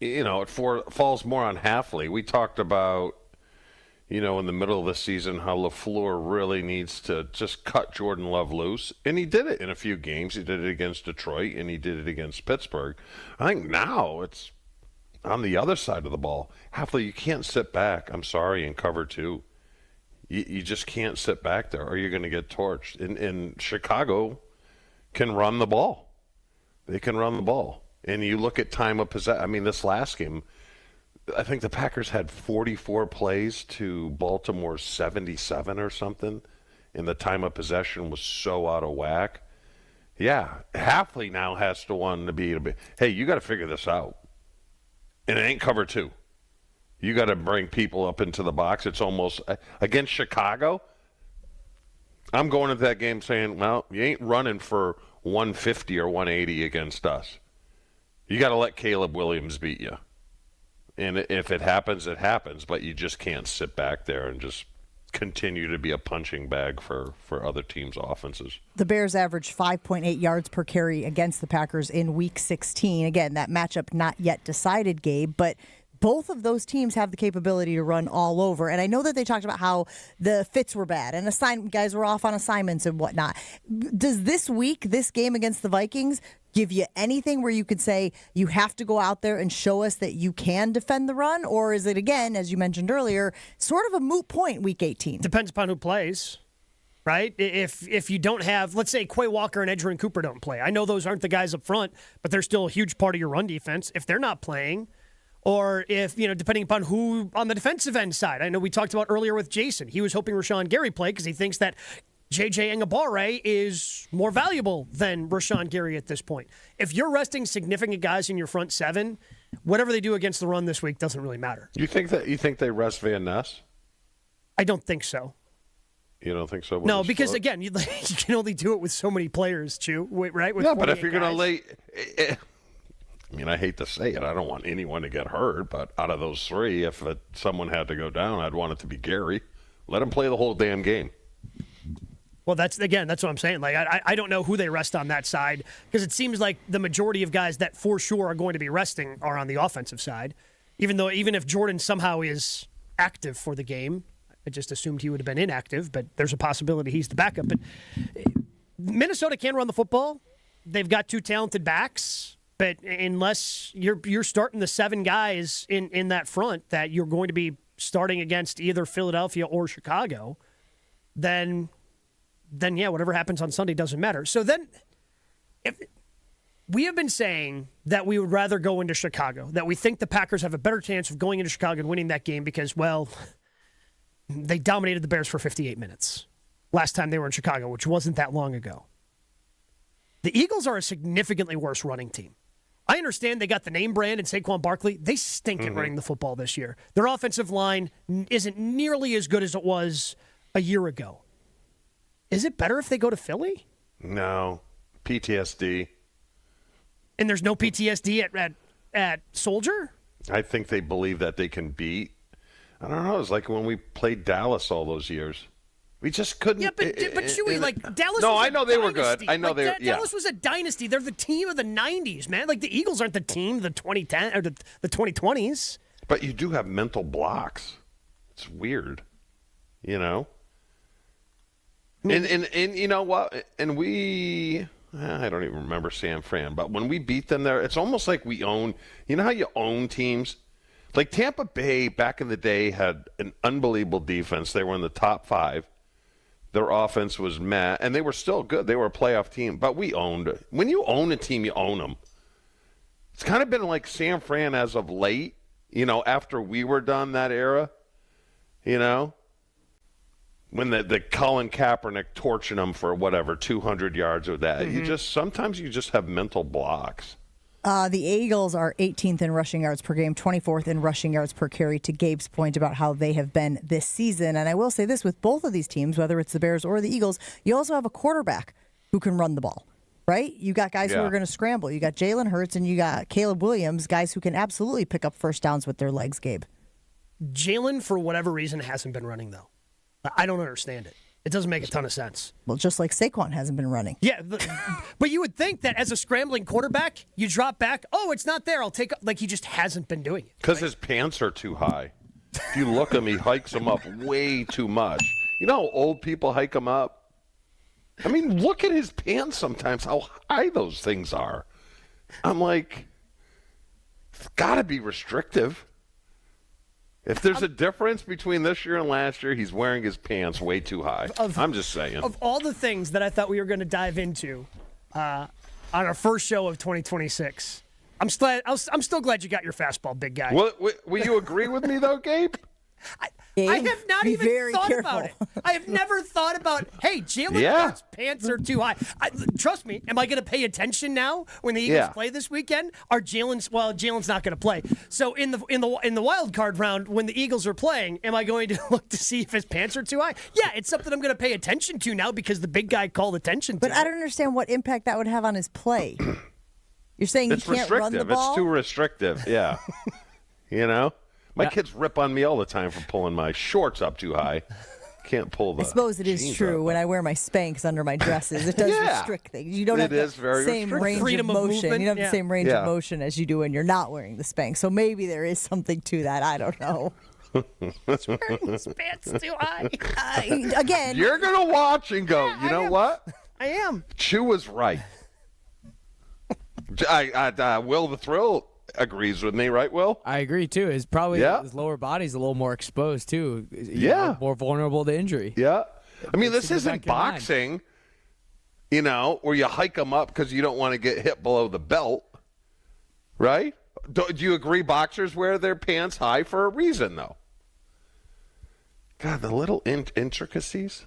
it falls more on Hafley. We talked about, in the middle of the season, how LaFleur really needs to just cut Jordan Love loose. And he did it in a few games. He did it against Detroit, and he did it against Pittsburgh. I think now it's on the other side of the ball. Hafley, you can't sit back, I'm sorry, and cover two. You just can't sit back there, or you're going to get torched. And Chicago can run the ball. They can run the ball. And you look at time of possession. I mean, this last game, I think the Packers had 44 plays to Baltimore's 77 or something, and the time of possession was so out of whack. Yeah, Hafley now has to want to be, hey, you got to figure this out. And it ain't cover two. You got to bring people up into the box. It's almost against Chicago. I'm going into that game saying, well, you ain't running for 150 or 180 against us. You got to let Caleb Williams beat you. And if it happens, it happens. But you just can't sit back there and just continue to be a punching bag for other teams' offenses. The Bears averaged 5.8 yards per carry against the Packers in Week 16. Again, that matchup not yet decided, Gabe, but both of those teams have the capability to run all over. And I know that they talked about how the fits were bad and guys were off on assignments and whatnot. Does this game against the Vikings, give you anything where you could say you have to go out there and show us that you can defend the run? Or is it, again, as you mentioned earlier, sort of a moot point Week 18? Depends upon who plays, right? If you don't have, let's say Quay Walker and Edgerrin Cooper don't play. I know those aren't the guys up front, but they're still a huge part of your run defense. If they're not playing, or if, depending upon who on the defensive end side. I know we talked about earlier with Jason. He was hoping Rashawn Gary played because he thinks that J.J. Enyobare is more valuable than Rashawn Gary at this point. If you're resting significant guys in your front seven, whatever they do against the run this week doesn't really matter. You think they rest Van Ness? I don't think so. You don't think so? No, because, again, you can only do it with so many players, Chew, right? With but if you're going to lay... I hate to say it. I don't want anyone to get hurt, but out of those three, if someone had to go down, I'd want it to be Gary. Let him play the whole damn game. Well, that's what I'm saying. Like, I don't know who they rest on that side because it seems like the majority of guys that for sure are going to be resting are on the offensive side. Even if Jordan somehow is active for the game, I just assumed he would have been inactive, but there's a possibility he's the backup. But Minnesota can run the football. They've got two talented backs. But unless you're starting the seven guys in that front that you're going to be starting against either Philadelphia or Chicago, then yeah, whatever happens on Sunday doesn't matter. So then, if we have been saying that we would rather go into Chicago, that we think the Packers have a better chance of going into Chicago and winning that game because, well, they dominated the Bears for 58 minutes last time they were in Chicago, which wasn't that long ago. The Eagles are a significantly worse running team. I understand they got the name brand and Saquon Barkley. They stink at running the football this year. Their offensive line isn't nearly as good as it was a year ago. Is it better if they go to Philly? No. PTSD. And there's no PTSD at Soldier? I think they believe that they can beat. I don't know. It's like when we played Dallas all those years. We just couldn't. Yeah, but Chewy, Dallas. No, was I know they were good. I know Dallas was a dynasty. They're the team of the '90s, man. Like the Eagles aren't the team of the 2010 or the 2020s. But you do have mental blocks. It's weird, And you know what? And I don't even remember San Fran, but when we beat them there, it's almost like we own. You know how you own teams? Like Tampa Bay back in the day had an unbelievable defense. They were in the top 5. Their offense was meh, and they were still good. They were a playoff team, but we owned it. When you own a team, you own them. It's kind of been like San Fran as of late, after we were done that era, when the Colin Kaepernick torching them for 200 yards or that. Mm-hmm. Sometimes you just have mental blocks. The Eagles are 18th in rushing yards per game, 24th in rushing yards per carry, to Gabe's point about how they have been this season. And I will say this, with both of these teams, whether it's the Bears or the Eagles, you also have a quarterback who can run the ball, right? You got guys who are going to scramble. You got Jalen Hurts and you got Caleb Williams, guys who can absolutely pick up first downs with their legs, Gabe. Jalen, for whatever reason, hasn't been running, though. I don't understand it. It doesn't make a ton of sense. Well, just like Saquon hasn't been running. Yeah, but you would think that as a scrambling quarterback, you drop back, oh, it's not there, I'll take – like he just hasn't been doing it. Because his pants are too high. If you look at him, he hikes them up way too much. You know how old people hike them up? I mean, look at his pants sometimes, how high those things are. I'm like, it's got to be restrictive. If there's a difference between this year and last year, he's wearing his pants way too high. I'm just saying. Of all the things that I thought we were going to dive into on our first show of 2026, I'm still glad you got your fastball, big guy. Will you agree with me, though, Gabe? Gabe, I have not be even very thought careful. about it. I have never thought about, hey, Jalen Hurts' pants are too high. Trust me, am I going to pay attention now when the Eagles play this weekend? Jalen's not going to play. So in the wild card round, when the Eagles are playing, am I going to look to see if his pants are too high? Yeah, it's something I'm going to pay attention to now because the big guy called attention to it. But I don't understand what impact that would have on his play. You're saying It's he can't run the ball? It's too restrictive. Yeah. You know? My kids rip on me all the time for pulling my shorts up too high. Can't pull the I suppose it is true. When I wear my Spanx under my dresses, it does restrict things. You don't have the same range of motion. You don't have the same range of motion as you do when you're not wearing the Spanx. So maybe there is something to that. I don't know. He's wearing his pants too high. Again. You're going to watch and go, you know what? I am. Chew was right. Will the Thrill agrees with me, right, Will? I agree, too. His lower body's a little more exposed, too. More vulnerable to injury. Yeah. I mean, this isn't boxing, where you hike them up because you don't want to get hit below the belt, right? Do you agree boxers wear their pants high for a reason, though? God, the little intricacies.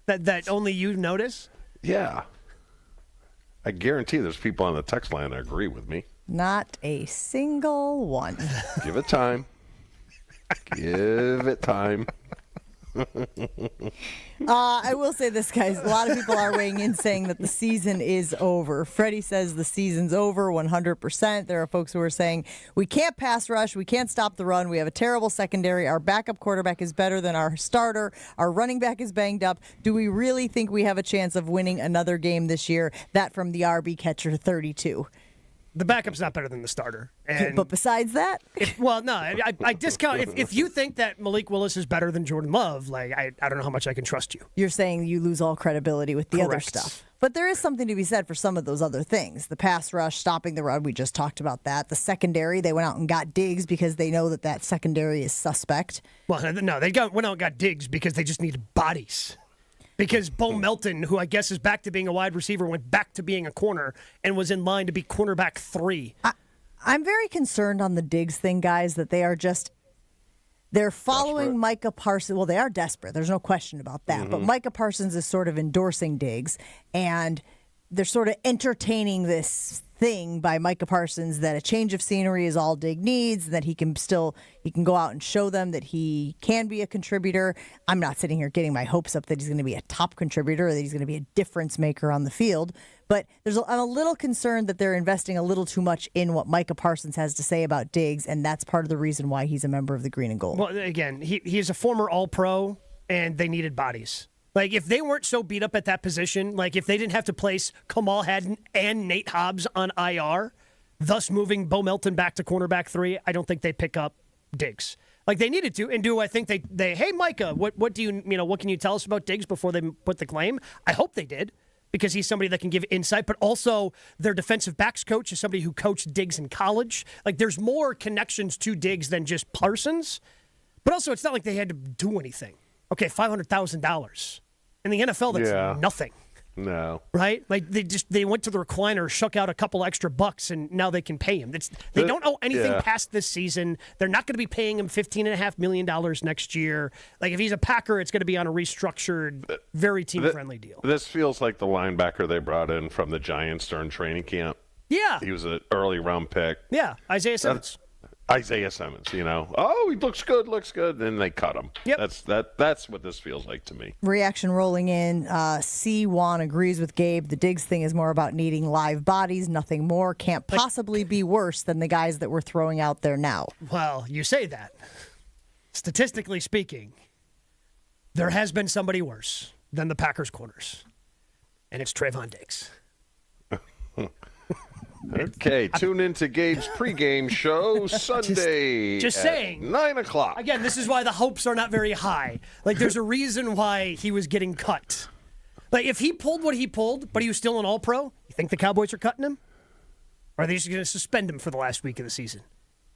That only you notice? Yeah. I guarantee there's people on the text line that agree with me. Not a single one. Give it time. Give it time. I will say this, guys. A lot of people are weighing in saying that the season is over. Freddie says the season's over 100%. There are folks who are saying we can't pass rush. We can't stop the run. We have a terrible secondary. Our backup quarterback is better than our starter. Our running back is banged up. Do we really think we have a chance of winning another game this year? That from the RB Catcher 32. The backup's not better than the starter. But besides that? I discount. If you think that Malik Willis is better than Jordan Love, I don't know how much I can trust you. You're saying you lose all credibility with the other stuff. But there is something to be said for some of those other things. The pass rush, stopping the run, we just talked about that. The secondary, they went out and got Diggs because they know that secondary is suspect. Well, no, went out and got Diggs because they just needed bodies. Because Bo Melton, who I guess is back to being a wide receiver, went back to being a corner and was in line to be cornerback 3. I'm very concerned on the Diggs thing, guys, that they're following desperate. Micah Parsons. Well, they are desperate. There's no question about that. Mm-hmm. But Micah Parsons is sort of endorsing Diggs, and they're sort of entertaining this thing by Micah Parsons that a change of scenery is all Dig needs, that he can go out and show them that he can be a contributor. I'm not sitting here getting my hopes up that he's going to be a top contributor or that he's going to be a difference maker on the field. But I'm a little concerned that they're investing a little too much in what Micah Parsons has to say about Diggs, and that's part of the reason why he's a member of the Green and Gold. Well, again, he's a former All-Pro, and they needed bodies. If they weren't so beat up at that position, if they didn't have to place Kamal Haddon and Nate Hobbs on IR, thus moving Bo Melton back to cornerback 3, I don't think they pick up Diggs. They needed to. And do I think they hey, Micah, what can you tell us about Diggs before they put the claim? I hope they did, because he's somebody that can give insight, but also their defensive backs coach is somebody who coached Diggs in college. There's more connections to Diggs than just Parsons. But also, it's not like they had to do anything. Okay, $500,000. In the NFL, that's nothing. No. Right? They went to the recliner, shook out a couple extra bucks, and now they can pay him. They don't owe anything past this season. They're not going to be paying him $15.5 million next year. If he's a Packer, it's going to be on a restructured, very team-friendly deal. This feels like the linebacker they brought in from the Giants during training camp. Yeah. He was an early round pick. Yeah, Isaiah Simmons. Oh, he looks good. Then they cut him. Yep. That's what this feels like to me. Reaction rolling in. C1 agrees with Gabe. The Diggs thing is more about needing live bodies, nothing more. Can't possibly be worse than the guys that we're throwing out there now. Well, you say that. Statistically speaking, there has been somebody worse than the Packers corners, and it's Trayvon Diggs. Okay, tune into Gabe's pregame show Sunday just saying, 9:00. Again, this is why the hopes are not very high. There's a reason why he was getting cut. If he pulled what he pulled, but he was still an All-Pro, you think the Cowboys are cutting him? Or are they just going to suspend him for the last week of the season?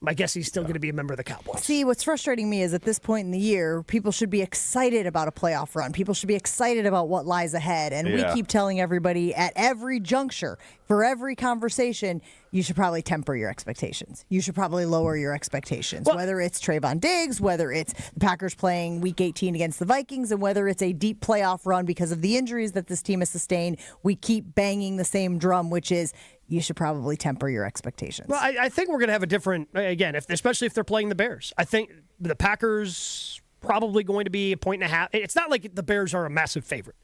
I guess he's still going to be a member of the Cowboys. See, what's frustrating me is at this point in the year, people should be excited about a playoff run. People should be excited about what lies ahead. And we keep telling everybody at every juncture, for every conversation, you should probably temper your expectations. You should probably lower your expectations, whether it's Trayvon Diggs, whether it's the Packers playing Week 18 against the Vikings, and whether it's a deep playoff run because of the injuries that this team has sustained. We keep banging the same drum, which is you should probably temper your expectations. Well, I think we're going to have a different, again, especially if they're playing the Bears. I think the Packers probably going to be 1.5. It's not like the Bears are a massive favorite.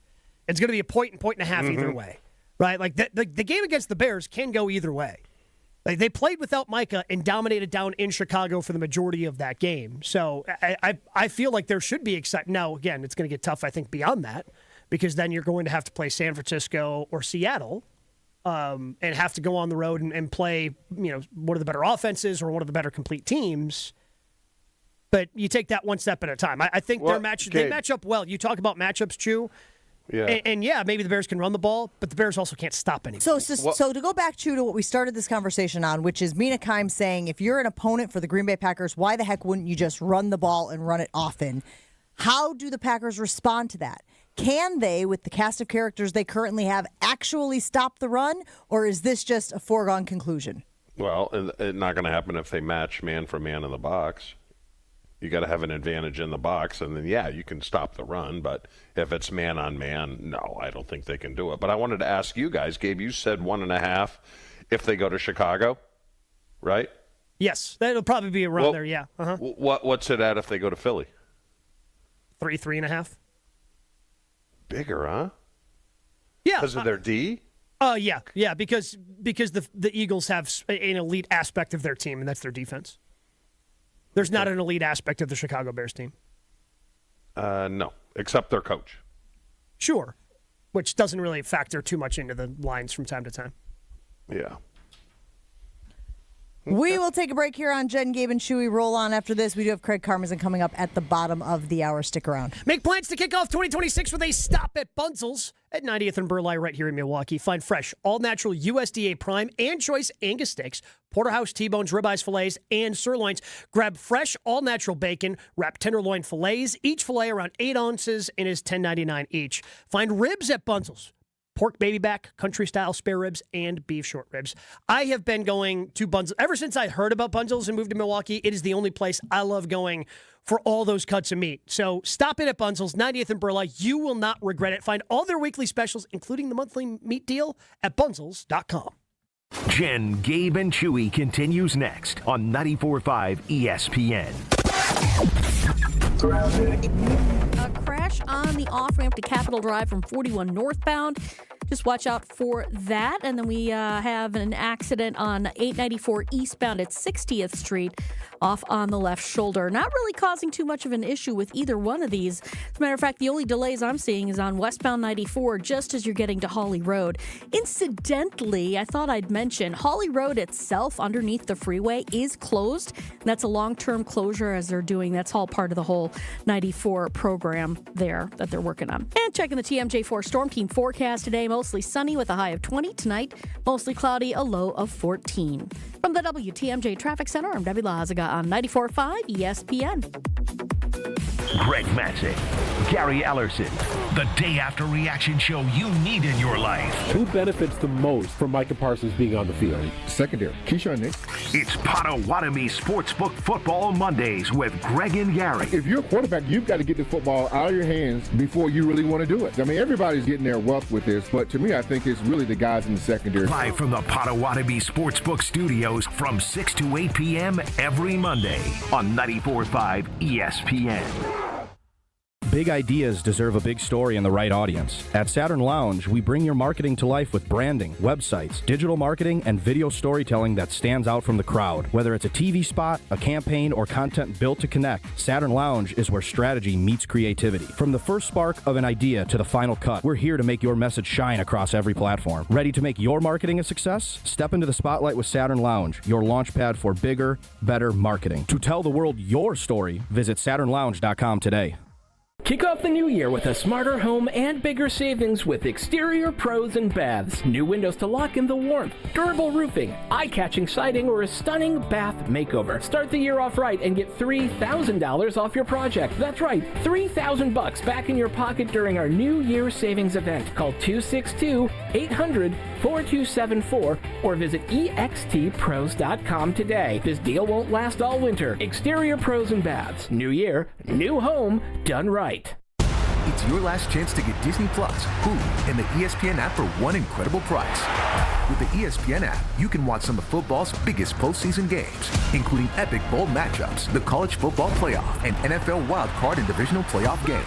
It's going to be a point and a half either way, right? Like the game against the Bears can go either way. Like they played without Micah and dominated down in Chicago for the majority of that game. So I feel like there should be excitement. Now, again, it's going to get tough, I think, beyond that, because then you're going to have to play San Francisco or Seattle. And have to go on the road and play, one of the better offenses or one of the better complete teams. But you take that one step at a time. I think they match up well. You talk about matchups, Chew. Yeah. And maybe the Bears can run the ball, but the Bears also can't stop anybody. So to go back, Chew, to what we started this conversation on, which is Mina Kimes saying, if you're an opponent for the Green Bay Packers, why the heck wouldn't you just run the ball and run it often? How do the Packers respond to that? Can they, with the cast of characters they currently have, actually stop the run, or is this just a foregone conclusion? Well, it's not going to happen if they match man for man in the box. You got to have an advantage in the box, and then, you can stop the run. But if it's man on man, no, I don't think they can do it. But I wanted to ask you guys, Gabe, you said 1.5 if they go to Chicago, right? Yes, that'll probably be around there, yeah. Uh-huh. What's it at if they go to Philly? 3.5. Bigger, huh? Yeah. Because of their D? Yeah, because the Eagles have an elite aspect of their team, and that's their defense. There's not an elite aspect of the Chicago Bears team. No, except their coach. Sure, which doesn't really factor too much into the lines from time to time. Yeah. We will take a break here on Jen, Gabe, and Chewy. Roll on after this. We do have Craig Karmazin coming up at the bottom of the hour. Stick around. Make plans to kick off 2026 with a stop at Bunzel's at 90th and Burleigh right here in Milwaukee. Find fresh, all-natural USDA prime and choice Angus steaks, porterhouse T-bones, ribeyes, fillets, and sirloins. Grab fresh, all-natural bacon, wrap tenderloin fillets. Each fillet around 8 ounces and is $10.99 each. Find ribs at Bunzel's. Pork baby back, country-style spare ribs, and beef short ribs. I have been going to Bunzel's. Ever since I heard about Bunzel's and moved to Milwaukee, it is the only place I love going for all those cuts of meat. So stop in at Bunzel's, 90th and Burleigh. You will not regret it. Find all their weekly specials, including the monthly meat deal, at bunzels.com. Jen, Gabe, and Chewy continues next on 94.5 ESPN. A crash on the off-ramp to Capitol Drive from 41 northbound. Just watch out for that. And then we have an accident on 894 eastbound at 60th Street off on the left shoulder. Not really causing too much of an issue with either one of these. As a matter of fact, the only delays I'm seeing is on westbound 94 just as you're getting to Hawley Road. Incidentally, I thought I'd mention Hawley Road itself underneath the freeway is closed. That's a long-term closure as they're doing. That's all part of the whole 94 program there that they're working on. And checking the TMJ4 Storm Team forecast today, mostly sunny with a high of 20. Tonight, mostly cloudy, a low of 14. From the WTMJ Traffic Center, I'm Debbie Lazaga on 94.5 ESPN. Greg Matzek, Gary Ellerson, the day after reaction show you need in your life. Who benefits the most from Micah Parsons being on the field? Secondary. Keyshawn Nix. It's Potawatomi Sportsbook Football Mondays with Greg and Gary. If you're a quarterback, you've got to get the football out of your hands before you really want to do it. I mean, everybody's getting their wealth with this, but to me, I think it's really the guys in the secondary. Live from the Potawatomi Sportsbook Studios from 6 to 8 p.m. every Monday on 94.5 ESPN. Big ideas deserve a big story and the right audience. At Saturn Lounge, we bring your marketing to life with branding, websites, digital marketing, and video storytelling that stands out from the crowd. Whether it's a TV spot, a campaign, or content built to connect, Saturn Lounge is where strategy meets creativity. From the first spark of an idea to the final cut, we're here to make your message shine across every platform. Ready to make your marketing a success? Step into the spotlight with Saturn Lounge, your launchpad for bigger, better marketing. To tell the world your story, visit SaturnLounge.com today. Kick off the new year with a smarter home and bigger savings with Exterior Pros and Baths. New windows to lock in the warmth, durable roofing, eye-catching siding, or a stunning bath makeover. Start the year off right and get $3,000 off your project. That's right, $3,000 back in your pocket during our New Year savings event. Call 262-800-4274 or visit extpros.com today. This deal won't last all winter. Exterior Pros and Baths. New year, new home, done right. It's your last chance to get Disney Plus, Hulu, and the ESPN app for one incredible price. With the ESPN app, you can watch some of football's biggest postseason games, including epic bowl matchups, the college football playoff, and NFL wild card and divisional playoff games.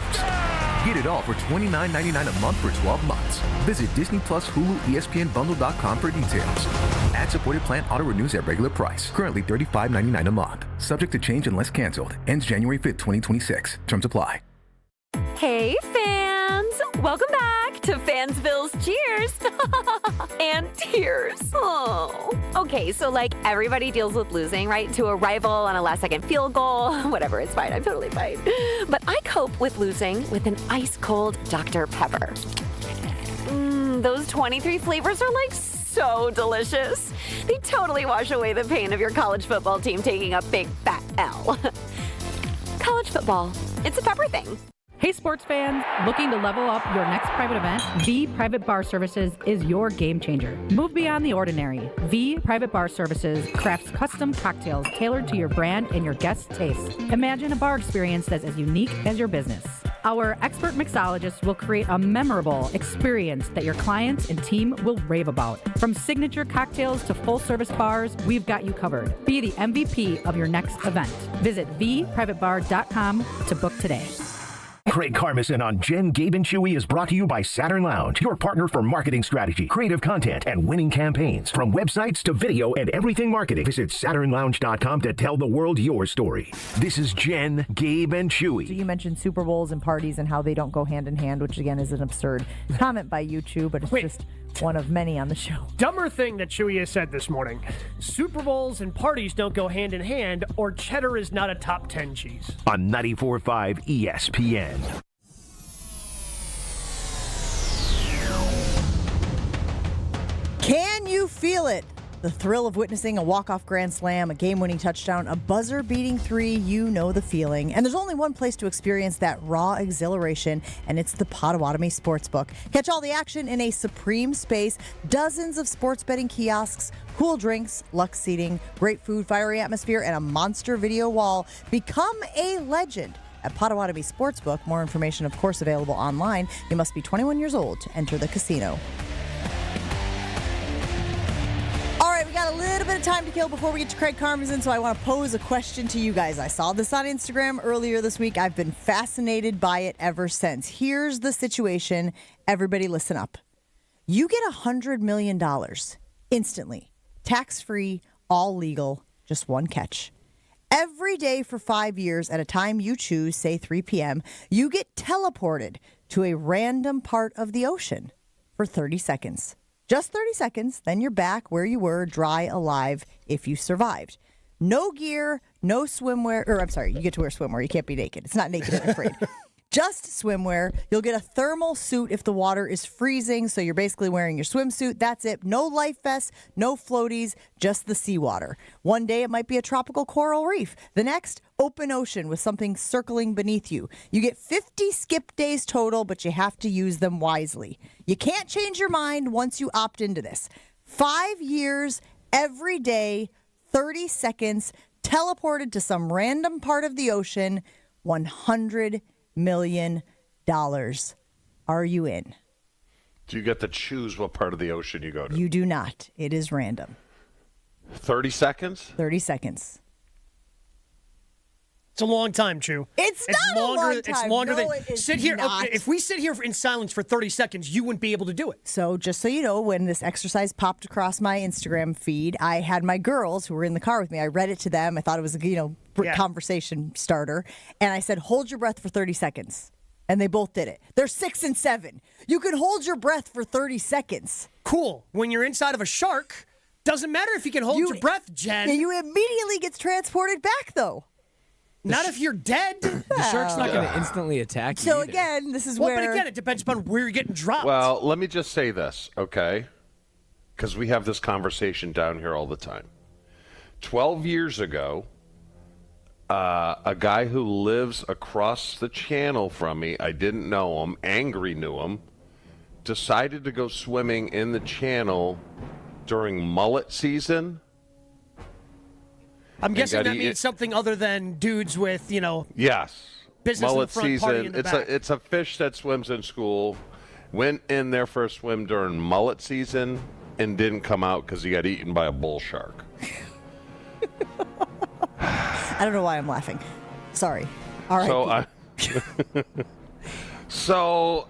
Get it all for $29.99 a month for 12 months. Visit Disney Plus Hulu ESPNBundle.com for details. Ad-supported plan auto-renews at regular price. Currently $35.99 a month. Subject to change unless canceled. Ends January 5th, 2026. Terms apply. Hey, fans! Welcome back to Fansville's Cheers and Tears. Oh. Okay, so like everybody deals with losing, right? To a rival on a last-second field goal. Whatever, it's fine. I'm totally fine. But I cope with losing with an ice-cold Dr. Pepper. Those 23 flavors are like so delicious. They totally wash away the pain of your college football team taking a big fat L. College football, it's a pepper thing. Hey sports fans, looking to level up your next private event? V Private Bar Services is your game changer. Move beyond the ordinary. V Private Bar Services crafts custom cocktails tailored to your brand and your guests' taste. Imagine a bar experience that's as unique as your business. Our expert mixologists will create a memorable experience that your clients and team will rave about. From signature cocktails to full-service bars, we've got you covered. Be the MVP of your next event. Visit vprivatebar.com to book today. Craig Carmison on Jen, Gabe, and Chewy is brought to you by Saturn Lounge, your partner for marketing strategy, creative content, and winning campaigns. From websites to video and everything marketing, visit SaturnLounge.com to tell the world your story. This is Jen, Gabe, and Chewy. So you mentioned Super Bowls and parties and how they don't go hand in hand, which again is an absurd comment by you two, but it's just one of many on the show. Dumber thing that Chewy has said this morning. Super Bowls and parties don't go hand in hand, or cheddar is not a top 10 cheese. On 94.5 ESPN. Can you feel it? The thrill of witnessing a walk-off grand slam, a game-winning touchdown, a buzzer-beating three, you know the feeling. And there's only one place to experience that raw exhilaration, and it's the Potawatomi Sportsbook. Catch all the action in a supreme space, dozens of sports betting kiosks, cool drinks, luxe seating, great food, fiery atmosphere, and a monster video wall. Become a legend at Potawatomi Sportsbook. More information, of course, available online. You must be 21 years old to enter the casino. All right, we got a little bit of time to kill before we get to Craig Carmison, so I want to pose a question to you guys. I saw this on Instagram earlier this week. I've been fascinated by it ever since. Here's the situation. Everybody listen up. You get $100 million instantly, tax-free, all legal, just one catch. Every day for 5 years at a time you choose, say 3 p.m., you get teleported to a random part of the ocean for 30 seconds. Just 30 seconds, then you're back where you were, dry, alive, if you survived. No gear, no swimwear, or I'm sorry, you get to wear swimwear. You can't be naked. It's not naked and afraid. Just swimwear. You'll get a thermal suit if the water is freezing, so you're basically wearing your swimsuit. That's it. No life vests, no floaties, just the seawater. One day it might be a tropical coral reef. The next, open ocean with something circling beneath you. You get 50 skip days total, but you have to use them wisely. You can't change your mind once you opt into this. 5 years, every day, 30 seconds, teleported to some random part of the ocean, $100 million. Are you in? Do you get to choose what part of the ocean you go to? You do not. It is random. 30 seconds? 30 seconds. It's a long time, Chew. It's not a long time. It's longer No, than it is sit here. not. If we sit here in silence for 30 seconds, you wouldn't be able to do it. So just so you know, when this exercise popped across my Instagram feed, I had my girls who were in the car with me. I read it to them. I thought it was a conversation starter. And I said, hold your breath for 30 seconds. And they both did it. They're 6 and 7. You can hold your breath for 30 seconds. Cool. When you're inside of a shark, doesn't matter if you can hold your breath, Jen. You immediately gets transported back, though. Not if you're dead. The shark's not going to instantly attack you. So either. again, this is Well, where. but again, it depends upon where you're getting dropped. Well, let me just say this, okay? Because we have this conversation down here all the time. 12 years ago, a guy who lives across the channel from me, I didn't know him, Angry knew him, decided to go swimming in the channel during mullet season. I'm guessing that means something other than dudes with, Yes. business Mullet in the front, season. party in the back. It's a fish that swims in school. Went in there for a swim during mullet season and didn't come out because he got eaten by a bull shark. I don't know why I'm laughing. Sorry. All right. So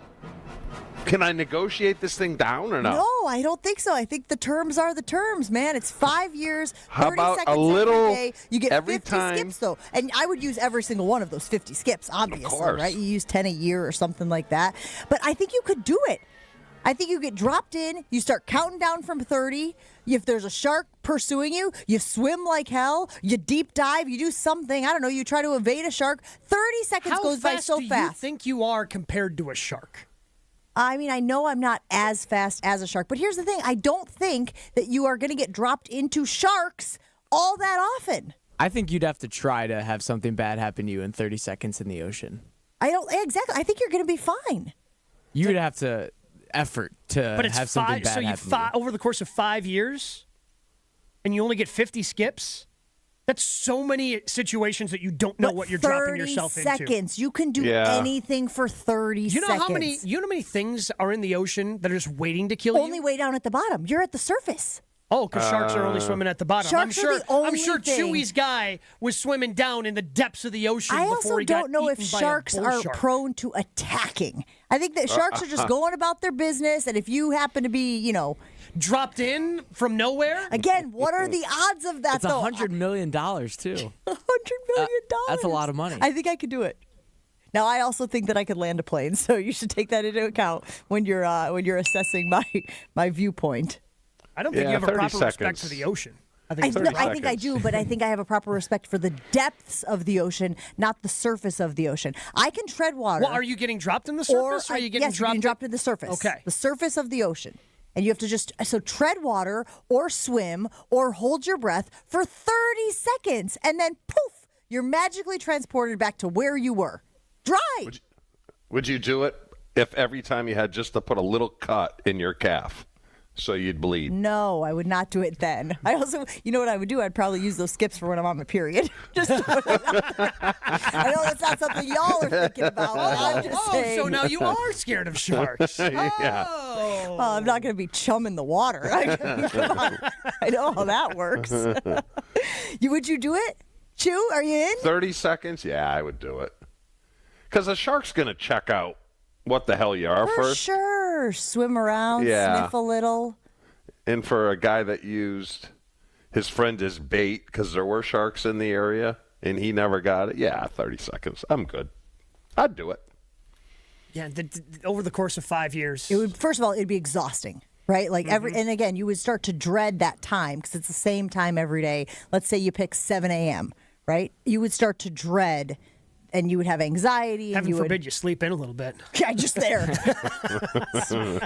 can I negotiate this thing down or no? No, I don't think so. I think the terms are the terms, man. It's 5 years, 30 How about seconds a little every day. You get every 50 time? skips, though. And I would use every single one of those 50 skips, obviously, course. right? You use 10 a year or something like that. But I think you could do it. I think you get dropped in, you start counting down from 30. If there's a shark pursuing you, you swim like hell, you deep dive, you do something. I don't know, you try to evade a shark. 30 seconds goes by so How fast do you fast. think you are compared to a shark? I mean, I know I'm not as fast as a shark, but here's the thing. I don't think that you are going to get dropped into sharks all that often. I think you'd have to try to have something bad happen to you in 30 seconds in the ocean. I don't exactly. I think you're going to be fine. You'd have to effort to But it's have something bad so happen to you. over the course of 5 years, and you only get 50 skips. That's so many situations that you don't know what you're dropping yourself 30 into. seconds. You can do Yeah. anything for 30 You know seconds. how many things are in the ocean that are just waiting to kill you? Only way down at the bottom. You're at the surface. Oh, because sharks are only swimming at the bottom. Sharks are the only I'm sure thing. Chewy's guy was swimming down in the depths of the ocean I before also he got don't know if eaten by a sharks bull are shark. prone to attacking. I think that sharks are just going about their business, and if you happen to be, dropped in from nowhere. Again, what are the odds of that? It's $100 million, too. $100 million. That's a lot of money. I think I could do it. Now, I also think that I could land a plane, so you should take that into account when you're assessing my viewpoint. I don't think you have a 30 proper respect seconds. for the ocean. I I think think I do, but I think I have a proper respect for the depths of the ocean, not the surface of the ocean. I can tread water. Well, are you getting dropped in the surface, or are you getting yes, you're getting dropped in the surface. Okay. The surface of the ocean. And you have to tread water or swim or hold your breath for 30 seconds. And then poof, you're magically transported back to where you were. Dry. Would you do it if every time you had just to put a little cut in your calf so you'd bleed? No, I would not do it then. I also, you know what I would do? I'd probably use those skips for when I'm on my period. Just I know that's not something y'all are thinking about, but I'm just saying. So now you are scared of sharks. Yeah. Oh. Well, I'm not going to be chumming the water. I know how that works. Would you do it? Chew, are you in? 30 seconds? Yeah, I would do it. Because a shark's going to check out what the hell you are For first. sure. Swim around, Yeah. sniff a little. And for a guy that used his friend as bait because there were sharks in the area and he never got it, yeah, 30 seconds. I'm good. I'd do it. Yeah, over the course of 5 years. It would. First of all, it'd be exhausting, right? Like and again, you would start to dread that time because it's the same time every day. Let's say you pick 7 a.m., right? You would start to dread, and you would have anxiety. Heaven and you forbid you sleep in a little bit. Yeah, just there.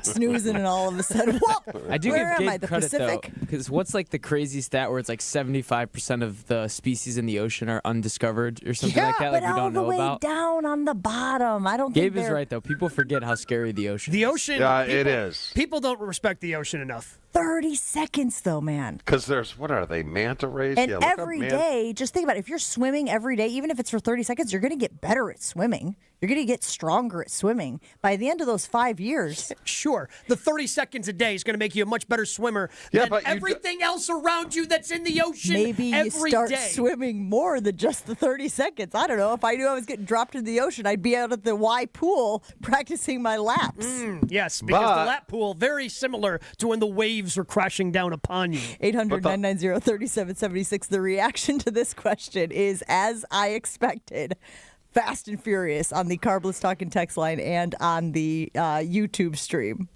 Snoozing, and all of a sudden, whoa, I do where give am I? Gabe The credit, Pacific? though, because what's like the crazy stat where it's like 75% of the species in the ocean are undiscovered or something like that, but like we all don't the know way about? down on the bottom. I don't Gabe think is they're right, though. People forget how scary the ocean is. The ocean. It is. People don't respect the ocean enough. 30 seconds, though, man. Because there's, what are they, manta rays? And Yeah, look up every day, just think about it. If you're swimming every day, even if it's for 30 seconds, you're going to get better at swimming. You're going to get stronger at swimming. By the end of those 5 years. Sure. The 30 seconds a day is going to make you a much better swimmer than everything else around you that's in the ocean Maybe you every start day. swimming more than just the 30 seconds. I don't know. If I knew I was getting dropped in the ocean, I'd be out at the Y pool practicing my laps. Yes, because the lap pool, very similar to when the waves are crashing down upon you. 800-990-3776. The reaction to this question is, as I expected, fast and furious on the Carbless Talking text line and on the YouTube stream.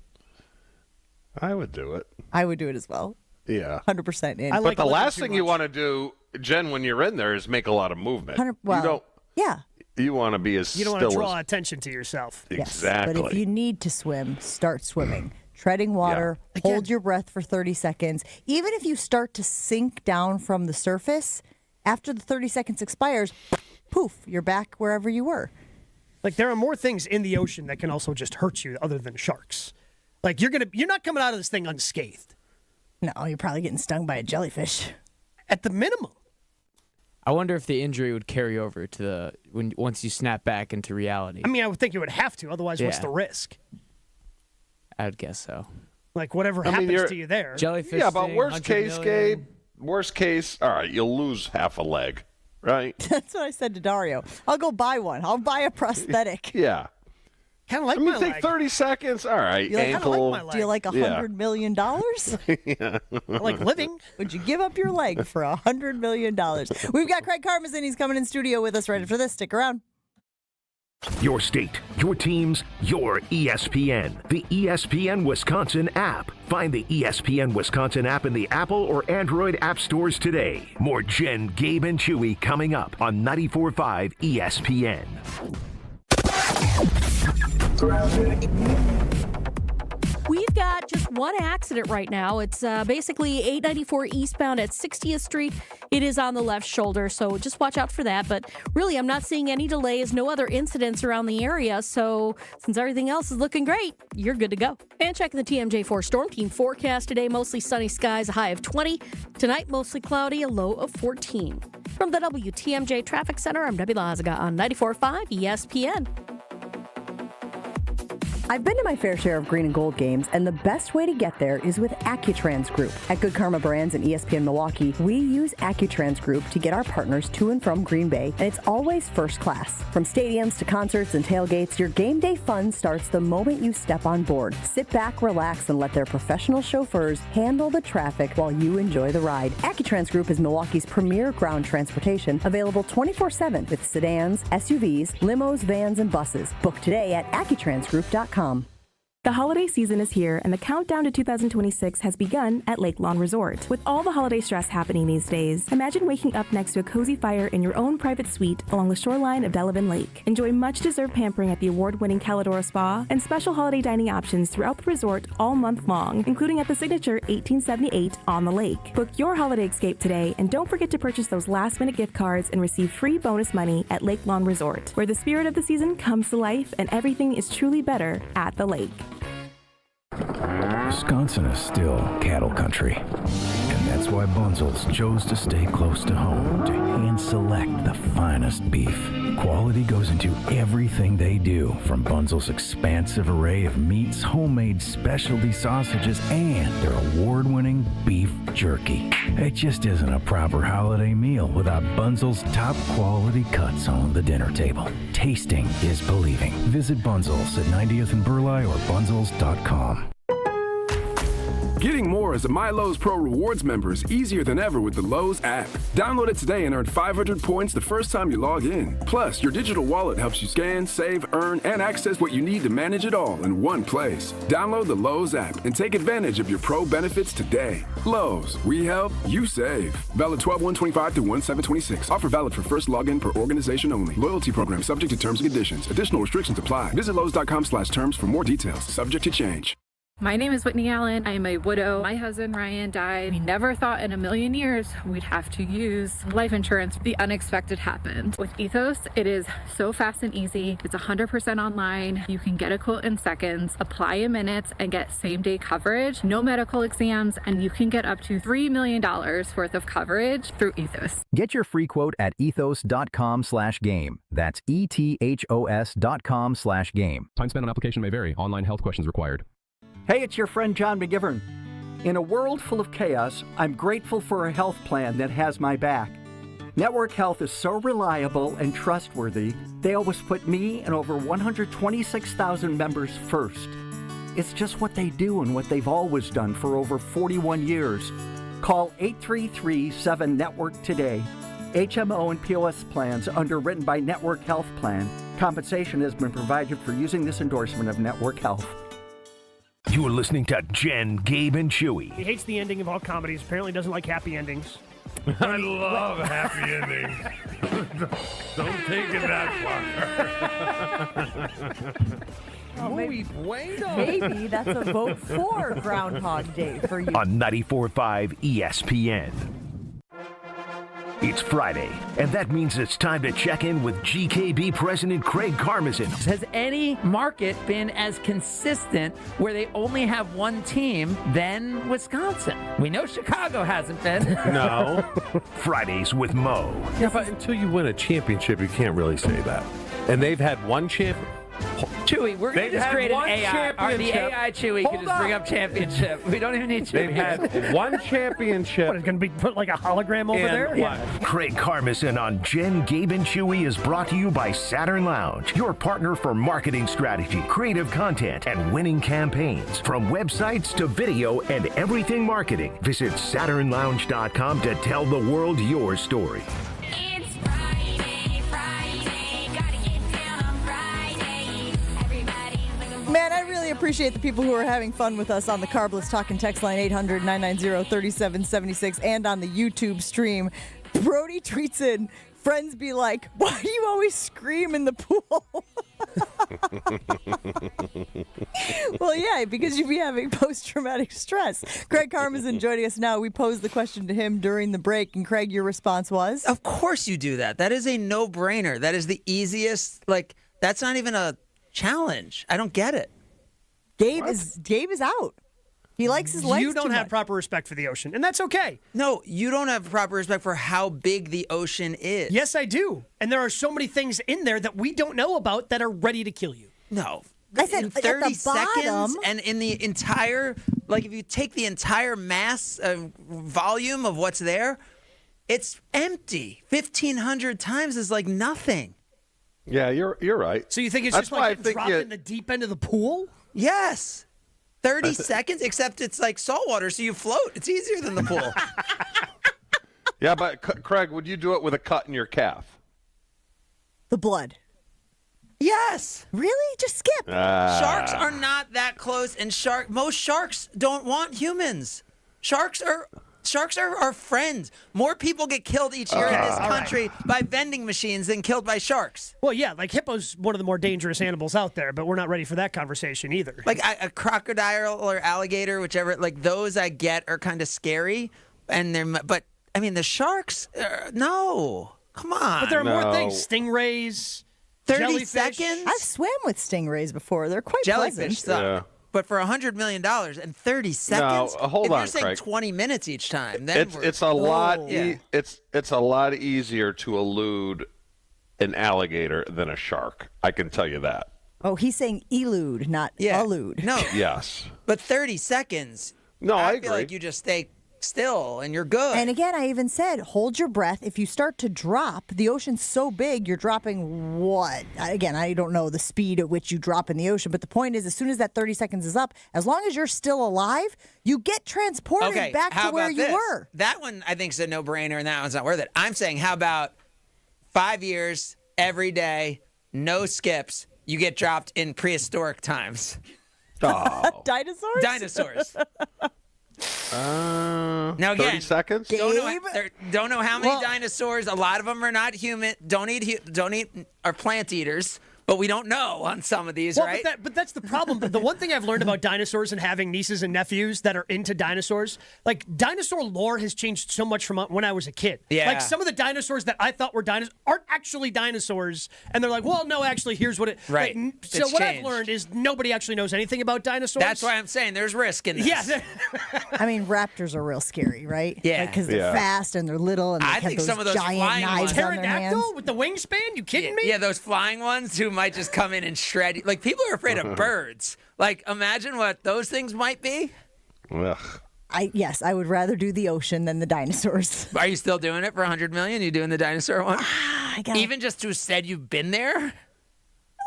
I would do it. I would do it as well. Yeah. 100% in. But the last thing you want to do Jen, when you're in there, is make a lot of movement. Yeah. You want to be as You don't still want to draw as attention to yourself. Exactly. But if you need to swim, start swimming. Treading water, hold your breath for 30 seconds. Even if you start to sink down from the surface, after the 30 seconds expires, poof, you're back wherever you were. Like, there are more things in the ocean that can also just hurt you other than sharks. Like, you're not coming out of this thing unscathed. No, you're probably getting stung by a jellyfish. At the minimum. I wonder if the injury would carry over to once you snap back into reality. I mean, I would think it would have to. Otherwise, what's the risk? I would guess so. Like, whatever happens to you there. Jellyfish. Yeah, but worst case, million. Gabe, worst case, all right, you'll lose half a leg, right? That's what I said to Dario. I'll go buy one. I'll buy a prosthetic. Yeah. Kind of like my leg. 30 seconds, all right, ankle. Do you like $100 million? Yeah. Like living. Would you give up your leg for $100 million? We've got Craig Karmazin. He's coming in studio with us right after this. Stick around. Your state, your teams, your ESPN. The ESPN Wisconsin app. Find the ESPN Wisconsin app in the Apple or Android app stores today. More Jen, Gabe, and Chewy coming up on 94.5 ESPN. We've got just one accident right now. It's basically 894 eastbound at 60th Street. It is on the left shoulder, so just watch out for that. But really, I'm not seeing any delays, no other incidents around the area. So since everything else is looking great, you're good to go. And checking the TMJ4 Storm Team forecast today, mostly sunny skies, a high of 20. Tonight, mostly cloudy, a low of 14. From the WTMJ Traffic Center, I'm Debbie Lazaga on 94.5 ESPN. I've been to my fair share of green and gold games, and the best way to get there is with AccuTrans Group. At Good Karma Brands and ESPN Milwaukee, we use AccuTrans Group to get our partners to and from Green Bay, and it's always first class. From stadiums to concerts and tailgates, your game day fun starts the moment you step on board. Sit back, relax, and let their professional chauffeurs handle the traffic while you enjoy the ride. AccuTrans Group is Milwaukee's premier ground transportation, available 24/7 with sedans, SUVs, limos, vans, and buses. Book today at AccuTransGroup.com. The holiday season is here, and the countdown to 2026 has begun at Lake Lawn Resort. With all the holiday stress happening these days, imagine waking up next to a cozy fire in your own private suite along the shoreline of Delavan Lake. Enjoy much-deserved pampering at the award-winning Caladora Spa and special holiday dining options throughout the resort all month long, including at the signature 1878 on the lake. Book your holiday escape today, and don't forget to purchase those last-minute gift cards and receive free bonus money at Lake Lawn Resort, where the spirit of the season comes to life and everything is truly better at the lake. Wisconsin is still cattle country, and that's why Bunzel's chose to stay close to home to hand select the finest beef. Quality goes into everything they do, from Bunzel's expansive array of meats, homemade specialty sausages, and their award-winning beef jerky. It just isn't a proper holiday meal without Bunzel's top-quality cuts on the dinner table. Tasting is believing. Visit Bunzel's at 90th and Burleigh or bunzels.com. Getting more as a MyLowe's Pro Rewards member is easier than ever with the Lowe's app. Download it today and earn 500 points the first time you log in. Plus, your digital wallet helps you scan, save, earn, and access what you need to manage it all in one place. Download the Lowe's app and take advantage of your Pro benefits today. Lowe's, we help, you save. Valid 12/1/25 through 1/7/26. Offer valid for first login per organization only. Loyalty program subject to terms and conditions. Additional restrictions apply. Visit Lowe's.com/terms for more details. Subject to change. My name is Whitney Allen. I am a widow. My husband, Ryan, died. We never thought in a million years we'd have to use life insurance. The unexpected happened. With Ethos, it is so fast and easy. It's 100% online. You can get a quote in seconds, apply in minutes, and get same-day coverage. No medical exams, and you can get up to $3 million worth of coverage through Ethos. Get your free quote at ethos.com/game. That's ETHOS.com/game. Time spent on application may vary. Online health questions required. Hey, it's your friend John McGivern. In a world full of chaos, I'm grateful for a health plan that has my back. Network Health is so reliable and trustworthy, they always put me and over 126,000 members first. It's just what they do and what they've always done for over 41 years. Call 833-7-NETWORK today. HMO and POS plans underwritten by Network Health Plan. Compensation has been provided for using this endorsement of Network Health. You are listening to Jen, Gabe, and Chewy. He hates the ending of all comedies. Apparently doesn't like happy endings. I love happy endings. Don't take it that far. Maybe that's a vote for Groundhog Day for you. On 94.5 ESPN. It's Friday, and that means it's time to check in with GKB President Craig Karmazin. Has any market been as consistent where they only have one team than Wisconsin? We know Chicago hasn't been. No. Fridays with Mo. Yeah, but until you win a championship, you can't really say that. And they've had one champion. Chewy, we're going to just create an AI. The AI Chewy can just bring up championship. We don't even need Chewy. They've had one championship. What, it's going to be put like a hologram over there? Yeah. Craig Karmazin on Jen, Gabe, and Chewy is brought to you by Saturn Lounge, your partner for marketing strategy, creative content, and winning campaigns. From websites to video and everything marketing, visit SaturnLounge.com to tell the world your story. Man, I really appreciate the people who are having fun with us on the Carbless Talk and Text line 800-990-3776 and on the YouTube stream. Brody tweets in, friends be like, why do you always scream in the pool? Well, yeah, because you be having post-traumatic stress. Craig Karmazin joining us now. We posed the question to him during the break, and Craig, your response was? Of course you do that. That is a no-brainer. That is the easiest, that's not even a challenge. I don't get it. Gabe is out. He likes his legs. You don't too have much. proper respect for the ocean, and that's okay. No, you don't have proper respect for how big the ocean is. Yes, I do. And there are so many things in there that we don't know about that are ready to kill you. No. I said in 30 at the seconds, bottom, and in the entire, if you take the entire mass volume of what's there, it's empty. 1,500 times is like nothing. Yeah, you're right. So you think it's That's just like getting dropped in the deep end of the pool? Yes. 30 seconds, except it's like saltwater, so you float. It's easier than the pool. Yeah, but Craig, would you do it with a cut in your calf? the blood. Yes. Really? Just skip. Sharks are not that close, and most sharks don't want humans. Sharks are our friends. More people get killed each year in this country by vending machines than killed by sharks. Well, yeah, like hippo's one of the more dangerous animals out there, but we're not ready for that conversation either. Like a crocodile or alligator, whichever, like those I get are kind of scary, but I mean the sharks, no, come on. But there are more things. Stingrays. 30 jellyfish. seconds? I've swam with stingrays before. They're quite Jellyfish pleasant. suck. Yeah. But for $100 million and 30 seconds, hold if on, you're saying Craig. 20 minutes each time, then it's a lot. It's a lot easier to elude an alligator than a shark. I can tell you that. Oh, he's saying elude, not elude. No. Yes. But 30 seconds. No, I feel agree. like you just stay still and you're good. And again, I even said, hold your breath. If you start to drop, the ocean's so big, you're dropping what? Again, I don't know the speed at which you drop in the ocean, but the point is, as soon as that 30 seconds is up, as long as you're still alive, you get transported back to where you were. That one I think is a no-brainer, and that one's not worth it. I'm saying, how about 5 years, every day, no skips, you get dropped in prehistoric times. Oh. Dinosaurs? Dinosaurs. Now 30 again, seconds. Don't know how many dinosaurs. A lot of them are not human. Don't eat are plant eaters. But we don't know on some of these, right? But that's the problem. The one thing I've learned about dinosaurs and having nieces and nephews that are into dinosaurs, like dinosaur lore has changed so much from when I was a kid. Yeah. Like some of the dinosaurs that I thought were dinosaurs aren't actually dinosaurs. And they're like, well, no, actually, here's what it... Right. Like, so It's what changed. I've learned is nobody actually knows anything about dinosaurs. That's why I'm saying there's risk in this. Yeah. I mean, raptors are real scary, right? Yeah. Because they're fast and they're little and they I have think those some of those giant flying knives ones- on their hands. Pterodactyl with the wingspan? You kidding me? Yeah, those flying ones who might just come in and shred you. Like, people are afraid of birds. Like, imagine what those things might be. Ugh. Yes, I would rather do the ocean than the dinosaurs. Are you still doing it for $100 million? You doing the dinosaur one? Even just to said you've been there?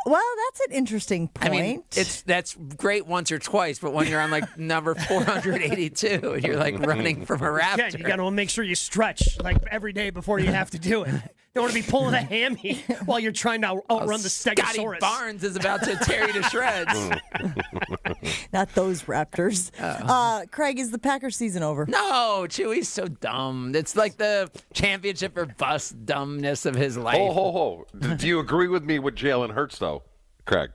Well, that's an interesting point. I mean, that's great once or twice, but when you're on like number 482 and you're like running from a raptor. Yeah, you got to make sure you stretch like every day before you have to do it. Don't want to be pulling a hammy while you're trying to outrun the Scotty Stegosaurus. Barnes is about to tear you to shreds. Not those Raptors. Craig, is the Packers season over? No, Chewy's so dumb. It's like the championship or bust dumbness of his life. Do you agree with me with Jalen Hurts, though, Craig?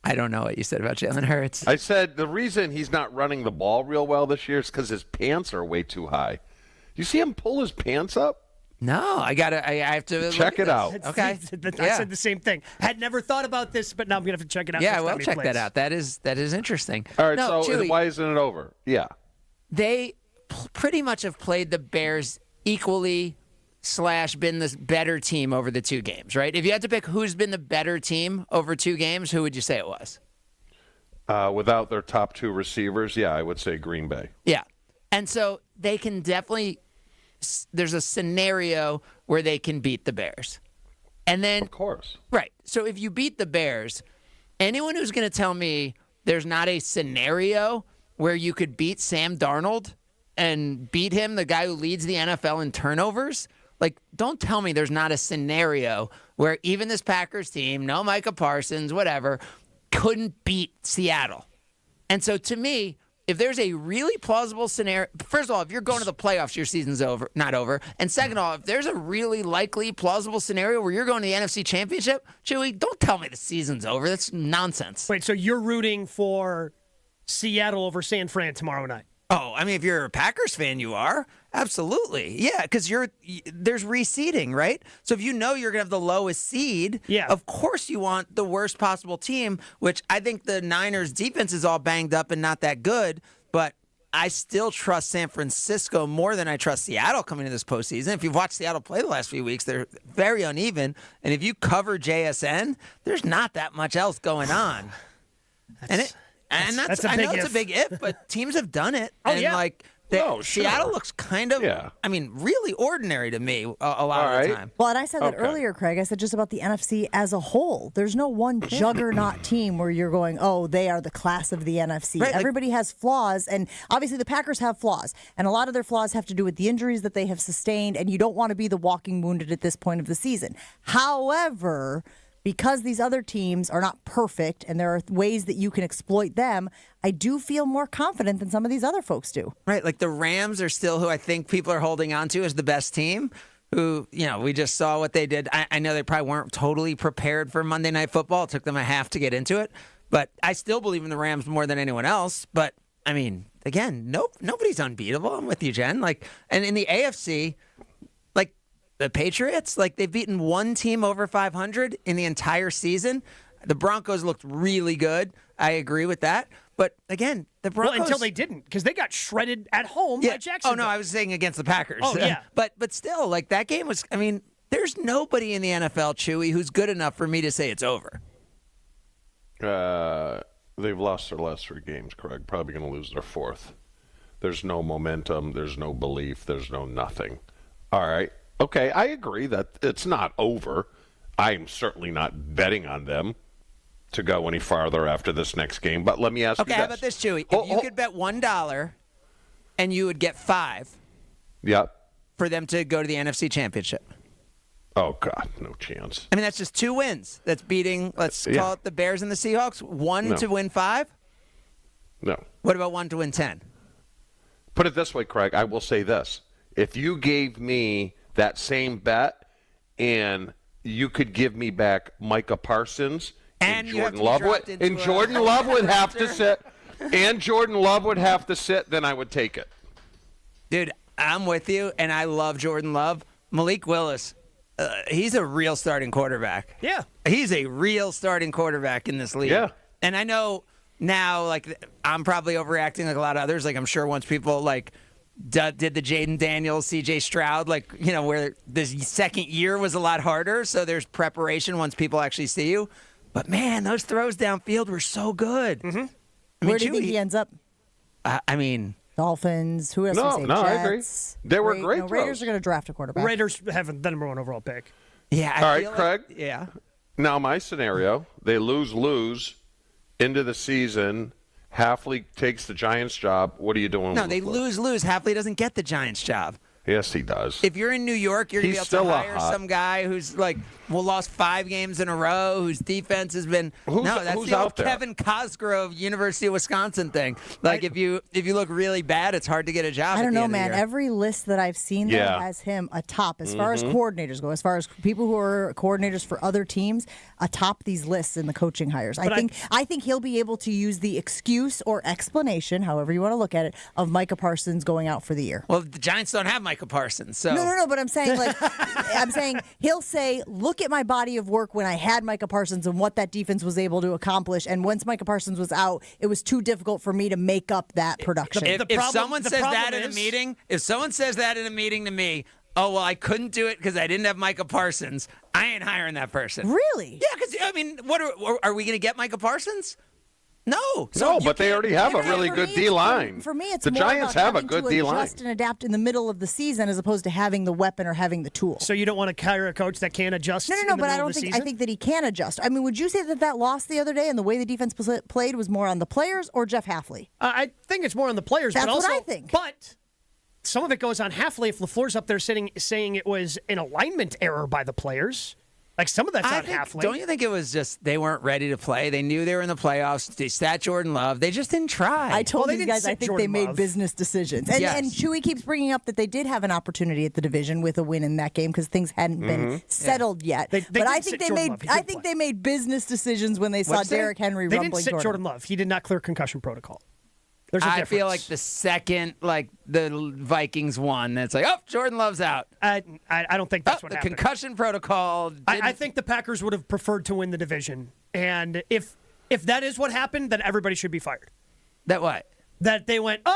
I don't know what you said about Jalen Hurts. I said the reason he's not running the ball real well this year is because his pants are way too high. You see him pull his pants up? No, I have to check it out. Okay. I said the same thing. Had never thought about this, but now I'm going to have to check it out. Yeah, next well, time he check plays. that out. That is interesting. All right, no, so Chewy, why isn't it over? Yeah. They pretty much have played the Bears equally / been the better team over the two games, right? If you had to pick who's been the better team over two games, who would you say it was? Without their top two receivers, yeah, I would say Green Bay. Yeah. And so they can definitely – there's a scenario where they can beat the Bears. And then – Of course. Right. So if you beat the Bears, anyone who's going to tell me there's not a scenario where you could beat Sam Darnold and beat him, the guy who leads the NFL in turnovers, like, don't tell me there's not a scenario where even this Packers team, no Micah Parsons, whatever, couldn't beat Seattle. And so to me, if there's a really plausible scenario, first of all, if you're going to the playoffs, your season's not over. And second of all, if there's a really likely plausible scenario where you're going to the NFC Championship, Chewy, don't tell me the season's over. That's nonsense. Wait, so you're rooting for Seattle over San Fran tomorrow night? Oh, I mean, if you're a Packers fan, you are. Absolutely. Yeah, because there's reseeding, right? So if you know you're going to have the lowest seed, of course you want the worst possible team, which I think the Niners' defense is all banged up and not that good, but I still trust San Francisco more than I trust Seattle coming into this postseason. If you've watched Seattle play the last few weeks, they're very uneven. And if you cover JSN, there's not that much else going on. I know it's a big if, but teams have done it. Seattle looks kind of, I mean, really ordinary to me a lot of the time. Well, and I said that earlier, Craig. I said just about the NFC as a whole. There's no one juggernaut team where you're going, oh, they are the class of the NFC. Right, everybody has flaws, and obviously the Packers have flaws, and a lot of their flaws have to do with the injuries that they have sustained, and you don't want to be the walking wounded at this point of the season. However, because these other teams are not perfect and there are ways that you can exploit them, I do feel more confident than some of these other folks do. Right, like the Rams are still who I think people are holding on to as the best team, who, we just saw what they did. I know they probably weren't totally prepared for Monday Night Football. It took them a half to get into it. But I still believe in the Rams more than anyone else. But, I mean, again, nobody's unbeatable. I'm with you, Jen. And in the AFC, the Patriots, they've beaten one team over 500 in the entire season. The Broncos looked really good. I agree with that. But again, the Broncos... Well, until they didn't, because they got shredded at home by Jacksonville. Oh, no, I was saying against the Packers. Oh, yeah. But still, that game was... I mean, there's nobody in the NFL, Chewy, who's good enough for me to say it's over. They've lost their last 3 games, Craig. Probably going to lose their 4th. There's no momentum. There's no belief. There's no nothing. All right. Okay, I agree that it's not over. I'm certainly not betting on them to go any farther after this next game. But let me ask you this. Okay, how about this, Chewy? If you could bet $1 and you would get 5 for them to go to the NFC Championship. Oh, God, no chance. I mean, that's just 2 wins. That's beating, let's call it the Bears and the Seahawks. 1 to win 5? No. What about 1 to win 10? Put it this way, Craig. I will say this. If you gave me that same bet, and you could give me back Micah Parsons and Jordan Love would have to sit, and Jordan Love would have to sit, then I would take it. Dude, I'm with you, and I love Jordan Love. Malik Willis, he's a real starting quarterback. Yeah. He's a real starting quarterback in this league. Yeah. And I know now, I'm probably overreacting like a lot of others. I'm sure once people, did the Jaden Daniels, C.J. Stroud, where the second year was a lot harder, so there's preparation once people actually see you. But, man, those throws downfield were so good. Mm-hmm. Where do you think he ends up? Dolphins. Who else? I agree. They were great throws. Raiders are going to draft a quarterback. Raiders have the number 1 overall pick. Yeah. All right, Craig. Yeah. Now, my scenario, they lose into the season. Halfley takes the Giants' job. What are you doing? No, they lose. Halfley doesn't get the Giants' job. Yes, he does. If you're in New York, you're going to be able to hire hot. some guy who's like, lost 5 games in a row, whose defense has been. That's who's the old out there? Kevin Cosgrove, University of Wisconsin thing. Like, if you look really bad, it's hard to get a job. I don't know, at the end man. of the year. Every list that I've seen there has him atop, as far as coordinators go, as far as people who are coordinators for other teams, atop these lists in the coaching hires. I think he'll be able to use the excuse or explanation, however you want to look at it, of Micah Parsons going out for the year. Well, the Giants don't have Micah Parsons, so No, but I'm saying he'll say, look at my body of work when I had Micah Parsons and what that defense was able to accomplish. And once Micah Parsons was out, it was too difficult for me to make up that production. If someone says that in a meeting, to me, oh, well, I couldn't do it because I didn't have Micah Parsons, I ain't hiring that person. Really? Yeah, because, I mean, what are we going to get Micah Parsons? No. No, but they already have a really good D-line. For me, it's the more Giants about have a having good to D-line. adjust and adapt in the middle of the season as opposed to having the weapon or having the tool. So you don't want to hire a coach that can't adjust? No, but I don't think. I think that he can adjust. I mean, would you say that loss the other day and the way the defense played was more on the players or Jeff Halfley? I think it's more on the players. That's but also, what I think. But some of it goes on Halfley if LaFleur's up there saying it was an alignment error by the players. Like, some of that's on Halfley. Don't you think it was just they weren't ready to play? They knew they were in the playoffs. They sat Jordan Love. They just didn't try. I told these guys I think they made business decisions. And Chewy keeps bringing up that they did have an opportunity at the division with a win in that game because things hadn't been settled yet. But I think they made business decisions when they saw Derrick Henry rumbling. They didn't sit Jordan Love. He did not clear concussion protocol. There's a difference. I feel like the second, the Vikings won, it's like, oh, Jordan Love's out. I don't think that's what happened. The concussion protocol. I think the Packers would have preferred to win the division. And if that is what happened, then everybody should be fired. That what? That they went,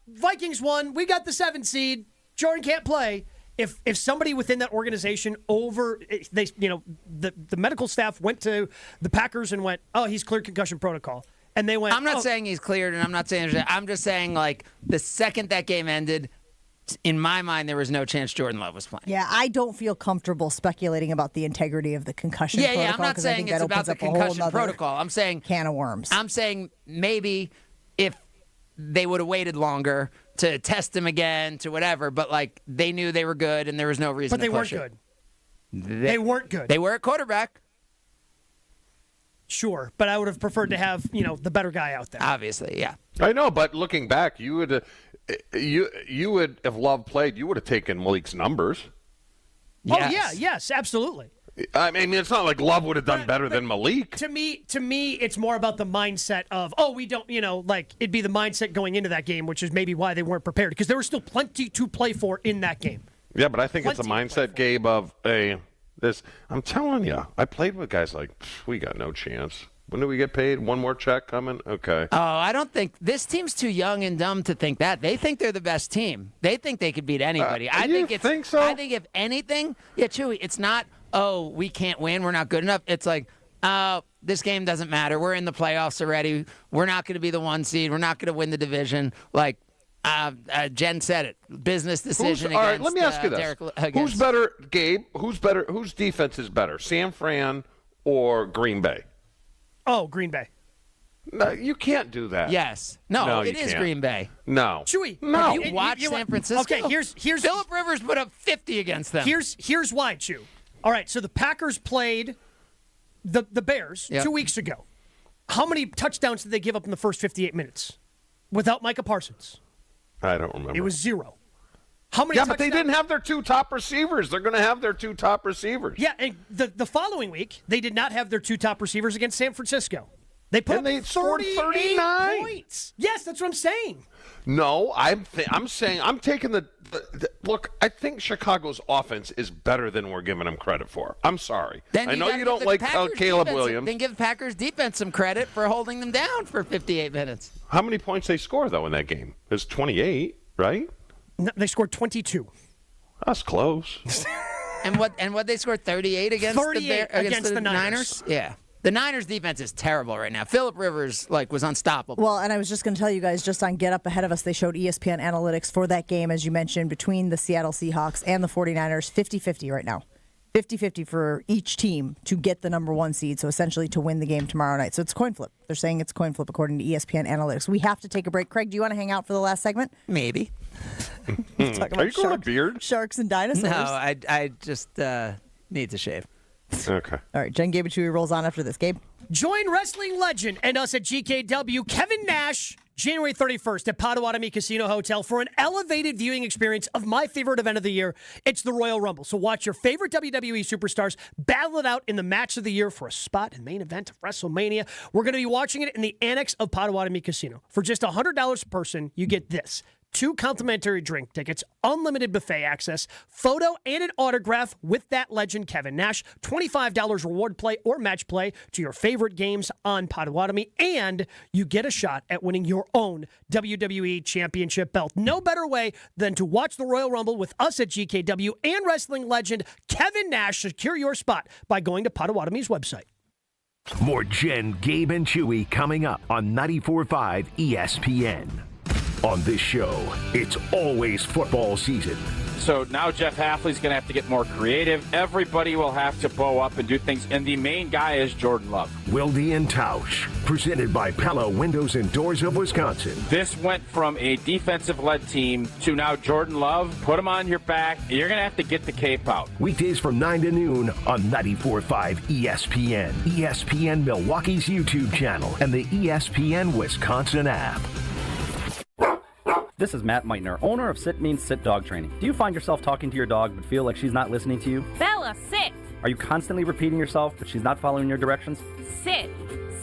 Vikings won. We got the 7th seed. Jordan can't play. If somebody within that organization the medical staff went to the Packers and went, oh, he's cleared concussion protocol. And they went, I'm not saying he's cleared, and I'm not saying I'm just saying, the second that game ended, in my mind, there was no chance Jordan Love was playing. Yeah, I don't feel comfortable speculating about the integrity of the concussion protocol. Yeah, I'm not saying it's about the concussion protocol. I'm saying can of worms. I'm saying maybe if they would have waited longer to test him again, to whatever, but they knew they were good, and there was no reason to push it. But they weren't good. They were at quarterback. Sure, but I would have preferred to have, the better guy out there. Obviously, yeah. I know, but looking back, you would if Love played, you would have taken Malik's numbers. Yes. Oh yeah, yes, absolutely. I mean, it's not like Love would have done better than Malik. To me, it's more about the mindset of, we don't, it'd be the mindset going into that game, which is maybe why they weren't prepared, because there was still plenty to play for in that game. Yeah, but I think it's a mindset, Gabe, of I'm telling you, I played with guys we got no chance. When do we get paid? One more check coming? Okay. Oh, I don't think this team's too young and dumb to think that. They think they're the best team. They think they could beat anybody. I think so? I think if anything, Chewy, it's not, we can't win, we're not good enough. It's this game doesn't matter. We're in the playoffs already. We're not going to be the 1 seed. We're not going to win the division. Jen said it. Business decision all right, let me ask you this. Who's better, Gabe? Who's better? Whose defense is better, San Fran or Green Bay? Oh, Green Bay. No, you can't do that. Yes. No, it is Green Bay. No. Chewy. No. Have you watched San Francisco? Okay, here's Phillip Rivers put up 50 against them. Here's why, Chew. All right, so the Packers played the Bears 2 weeks ago. How many touchdowns did they give up in the first 58 minutes without Micah Parsons? I don't remember. It was 0. How many? Yeah, but they didn't have their 2 top receivers. They're going to have their 2 top receivers. Yeah, and the following week they did not have their 2 top receivers against San Francisco. They put up 39 points. Yes, that's what I'm saying. No, I'm saying I'm taking the look. I think Chicago's offense is better than we're giving them credit for. I'm sorry. Then I know you don't like Caleb Williams. Then give Packers defense some credit for holding them down for 58 minutes. How many points they score though in that game? It was 28, right? No, they scored 22. That's close. and what they scored 38 against 38 against the Niners. Yeah. The Niners' defense is terrible right now. Phillip Rivers, was unstoppable. Well, and I was just going to tell you guys, just on Get Up Ahead of Us, they showed ESPN analytics for that game, as you mentioned, between the Seattle Seahawks and the 49ers, 50-50 right now. 50-50 for each team to get the number 1 seed, so essentially to win the game tomorrow night. So it's coin flip. They're saying it's coin flip according to ESPN Analytics. We have to take a break. Craig, do you want to hang out for the last segment? Maybe. Are you growing a beard? Sharks and dinosaurs? No, I just need to shave. Okay. All right, Jen, Gabe, and Chewy rolls on after this. Gabe? Join wrestling legend and us at GKW, Kevin Nash, January 31st at Potawatomi Casino Hotel for an elevated viewing experience of my favorite event of the year. It's the Royal Rumble. So watch your favorite WWE superstars battle it out in the match of the year for a spot in main event of WrestleMania. We're going to be watching it in the annex of Potawatomi Casino. For just $100 a person, you get this: 2 complimentary drink tickets, unlimited buffet access, photo and an autograph with that legend Kevin Nash, $25 reward play or match play to your favorite games on Potawatomi, and you get a shot at winning your own WWE Championship belt. No better way than to watch the Royal Rumble with us at GKW and wrestling legend Kevin Nash. Secure your spot by going to Potawatomi's website. More Jen, Gabe, and Chewy coming up on 94.5 ESPN. On this show, it's always football season. So now Jeff Hafley's going to have to get more creative. Everybody will have to bow up and do things, and the main guy is Jordan Love. Wilde and Tausch, presented by Pella Windows and Doors of Wisconsin. This went from a defensive-led team to now Jordan Love. Put him on your back, and you're going to have to get the cape out. Weekdays from 9 to noon on 94.5 ESPN, ESPN Milwaukee's YouTube channel, and the ESPN Wisconsin app. This is Matt Meitner, owner of Sit Means Sit Dog Training. Do you find yourself talking to your dog but feel like she's not listening to you? Bella, sit! Are you constantly repeating yourself but she's not following your directions? Sit!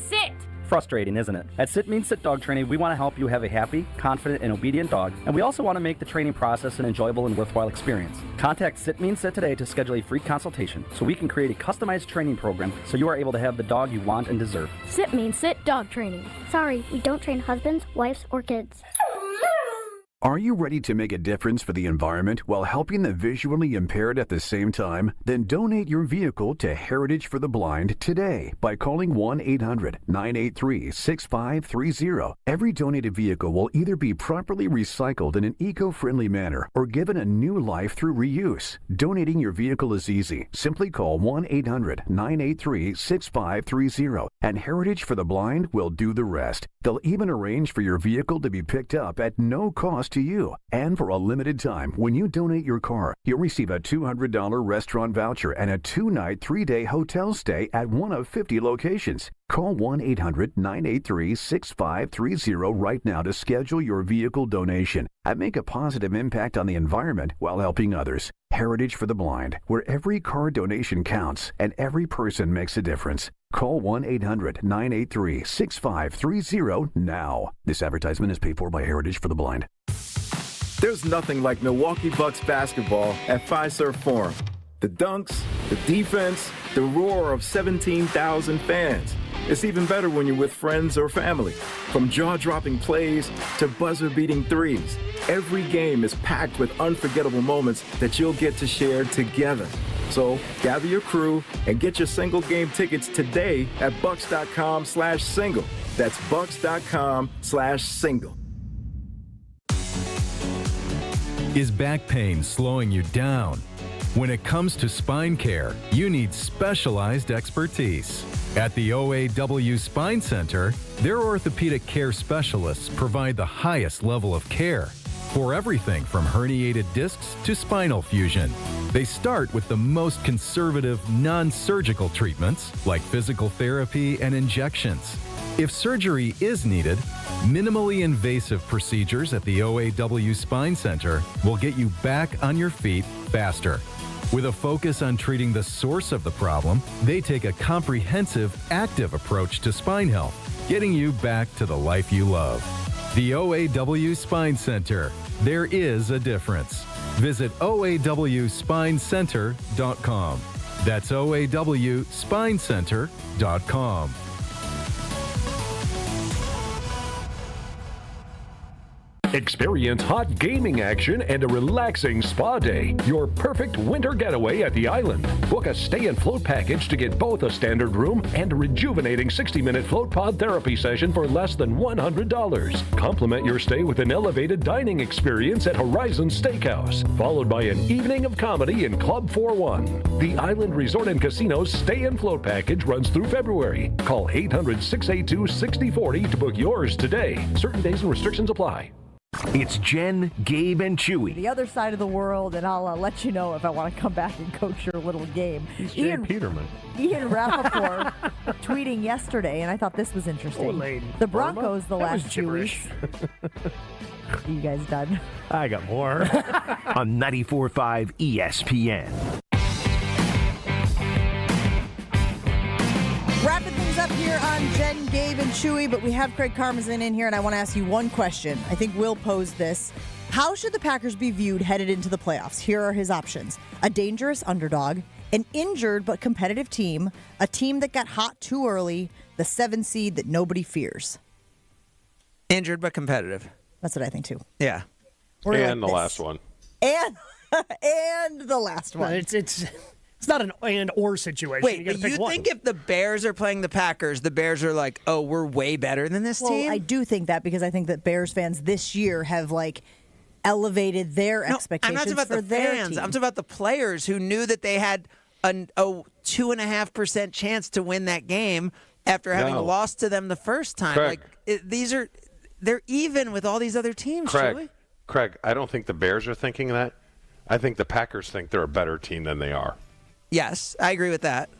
Sit! Frustrating, isn't it? At Sit Means Sit Dog Training, we want to help you have a happy, confident, and obedient dog, and we also want to make the training process an enjoyable and worthwhile experience. Contact Sit Means Sit today to schedule a free consultation so we can create a customized training program so you are able to have the dog you want and deserve. Sit Means Sit Dog Training. Sorry, we don't train husbands, wives, or kids. Are you ready to make a difference for the environment while helping the visually impaired at the same time? Then donate your vehicle to Heritage for the Blind today by calling 1-800-983-6530. Every donated vehicle will either be properly recycled in an eco-friendly manner or given a new life through reuse. Donating your vehicle is easy. Simply call 1-800-983-6530 and Heritage for the Blind will do the rest. They'll even arrange for your vehicle to be picked up at no cost to you. And for a limited time, when you donate your car, you'll receive a $200 restaurant voucher and a 2-night, 3-day hotel stay at one of 50 locations. Call 1-800-983-6530 right now to schedule your vehicle donation and make a positive impact on the environment while helping others. Heritage for the Blind, where every car donation counts and every person makes a difference. Call 1-800-983-6530 now. This advertisement is paid for by Heritage for the Blind. There's nothing like Milwaukee Bucks basketball at Fiserv Forum. The dunks, the defense, the roar of 17,000 fans. It's even better when you're with friends or family. From jaw-dropping plays to buzzer-beating threes, every game is packed with unforgettable moments that you'll get to share together. So gather your crew and get your single game tickets today at bucks.com/single. That's bucks.com/single. Is back pain slowing you down? When it comes to spine care, you need specialized expertise. At the OAW Spine Center, their orthopedic care specialists provide the highest level of care for everything from herniated discs to spinal fusion. They start with the most conservative, non-surgical treatments like physical therapy and injections. If surgery is needed, minimally invasive procedures at the OAW Spine Center will get you back on your feet faster. With a focus on treating the source of the problem, they take a comprehensive, active approach to spine health, getting you back to the life you love. The OAW Spine Center. There is a difference. Visit OAWspinecenter.com. That's OAWspinecenter.com. Experience hot gaming action and a relaxing spa day. Your perfect winter getaway at the island. Book a stay and float package to get both a standard room and a rejuvenating 60-minute float pod therapy session for less than $100. Complement your stay with an elevated dining experience at Horizon Steakhouse, followed by an evening of comedy in Club 41. The Island Resort and Casino's stay and float package runs through February. Call 800-682-6040 to book yours today. Certain days and restrictions apply. It's Jen, Gabe, and Chewy. The other side of the world, and I'll let you know if I want to come back and coach your little game. Jay Peterman. Ian Rappaport tweeting yesterday, and I thought this was interesting. Oh, lady. The Broncos the That was last 2 gibberish. weeks. You guys done? I got more. On 94.5 ESPN. Wrapping things up here on Jen, Gabe, and Chewy, but we have Craig Karmazin in here, and I want to ask you one question. I think Will posed this. How should the Packers be viewed headed into the playoffs? Here are his options. A dangerous underdog, an injured but competitive team, a team that got hot too early, the 7 seed that nobody fears. Injured but competitive. That's what I think, too. Yeah. And the last one. And the last one. It's not an and/or situation. Wait, you but gotta pick you one. think if the Bears are playing the Packers, the Bears are like, oh, we're way better than this team? I do think that because I think that Bears fans this year have elevated their expectations. I'm not talking about for the their fans. team. I'm talking about the players who knew that they had a 2.5% chance to win that game after having lost to them the first time. Craig. They're even with all these other teams. Craig, I don't think the Bears are thinking that. I think the Packers think they're a better team than they are. Yes, I agree with that.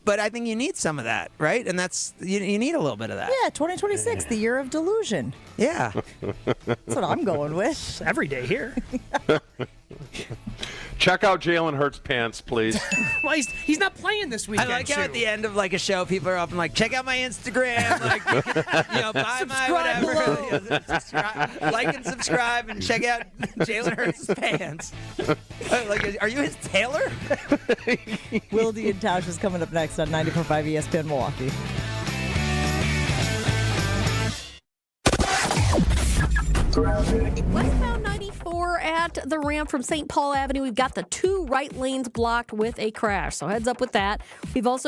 But I think you need some of that, right? And that's you need a little bit of that. Yeah, 2026, the year of delusion. Yeah. That's what I'm going with. Every day here. Check out Jalen Hurts' pants, please. Well, he's not playing this I weekend. like how at the end of a show, people are often like, check out my Instagram, buy my whatever. Like and subscribe and check out Jalen Hurts' pants. Are you his tailor? Wilde and Tausch is coming up next on 94.5 ESPN Milwaukee. Westbound 94 at the ramp from St. Paul Avenue. We've got the 2 right lanes blocked with a crash. So heads up with that. We've also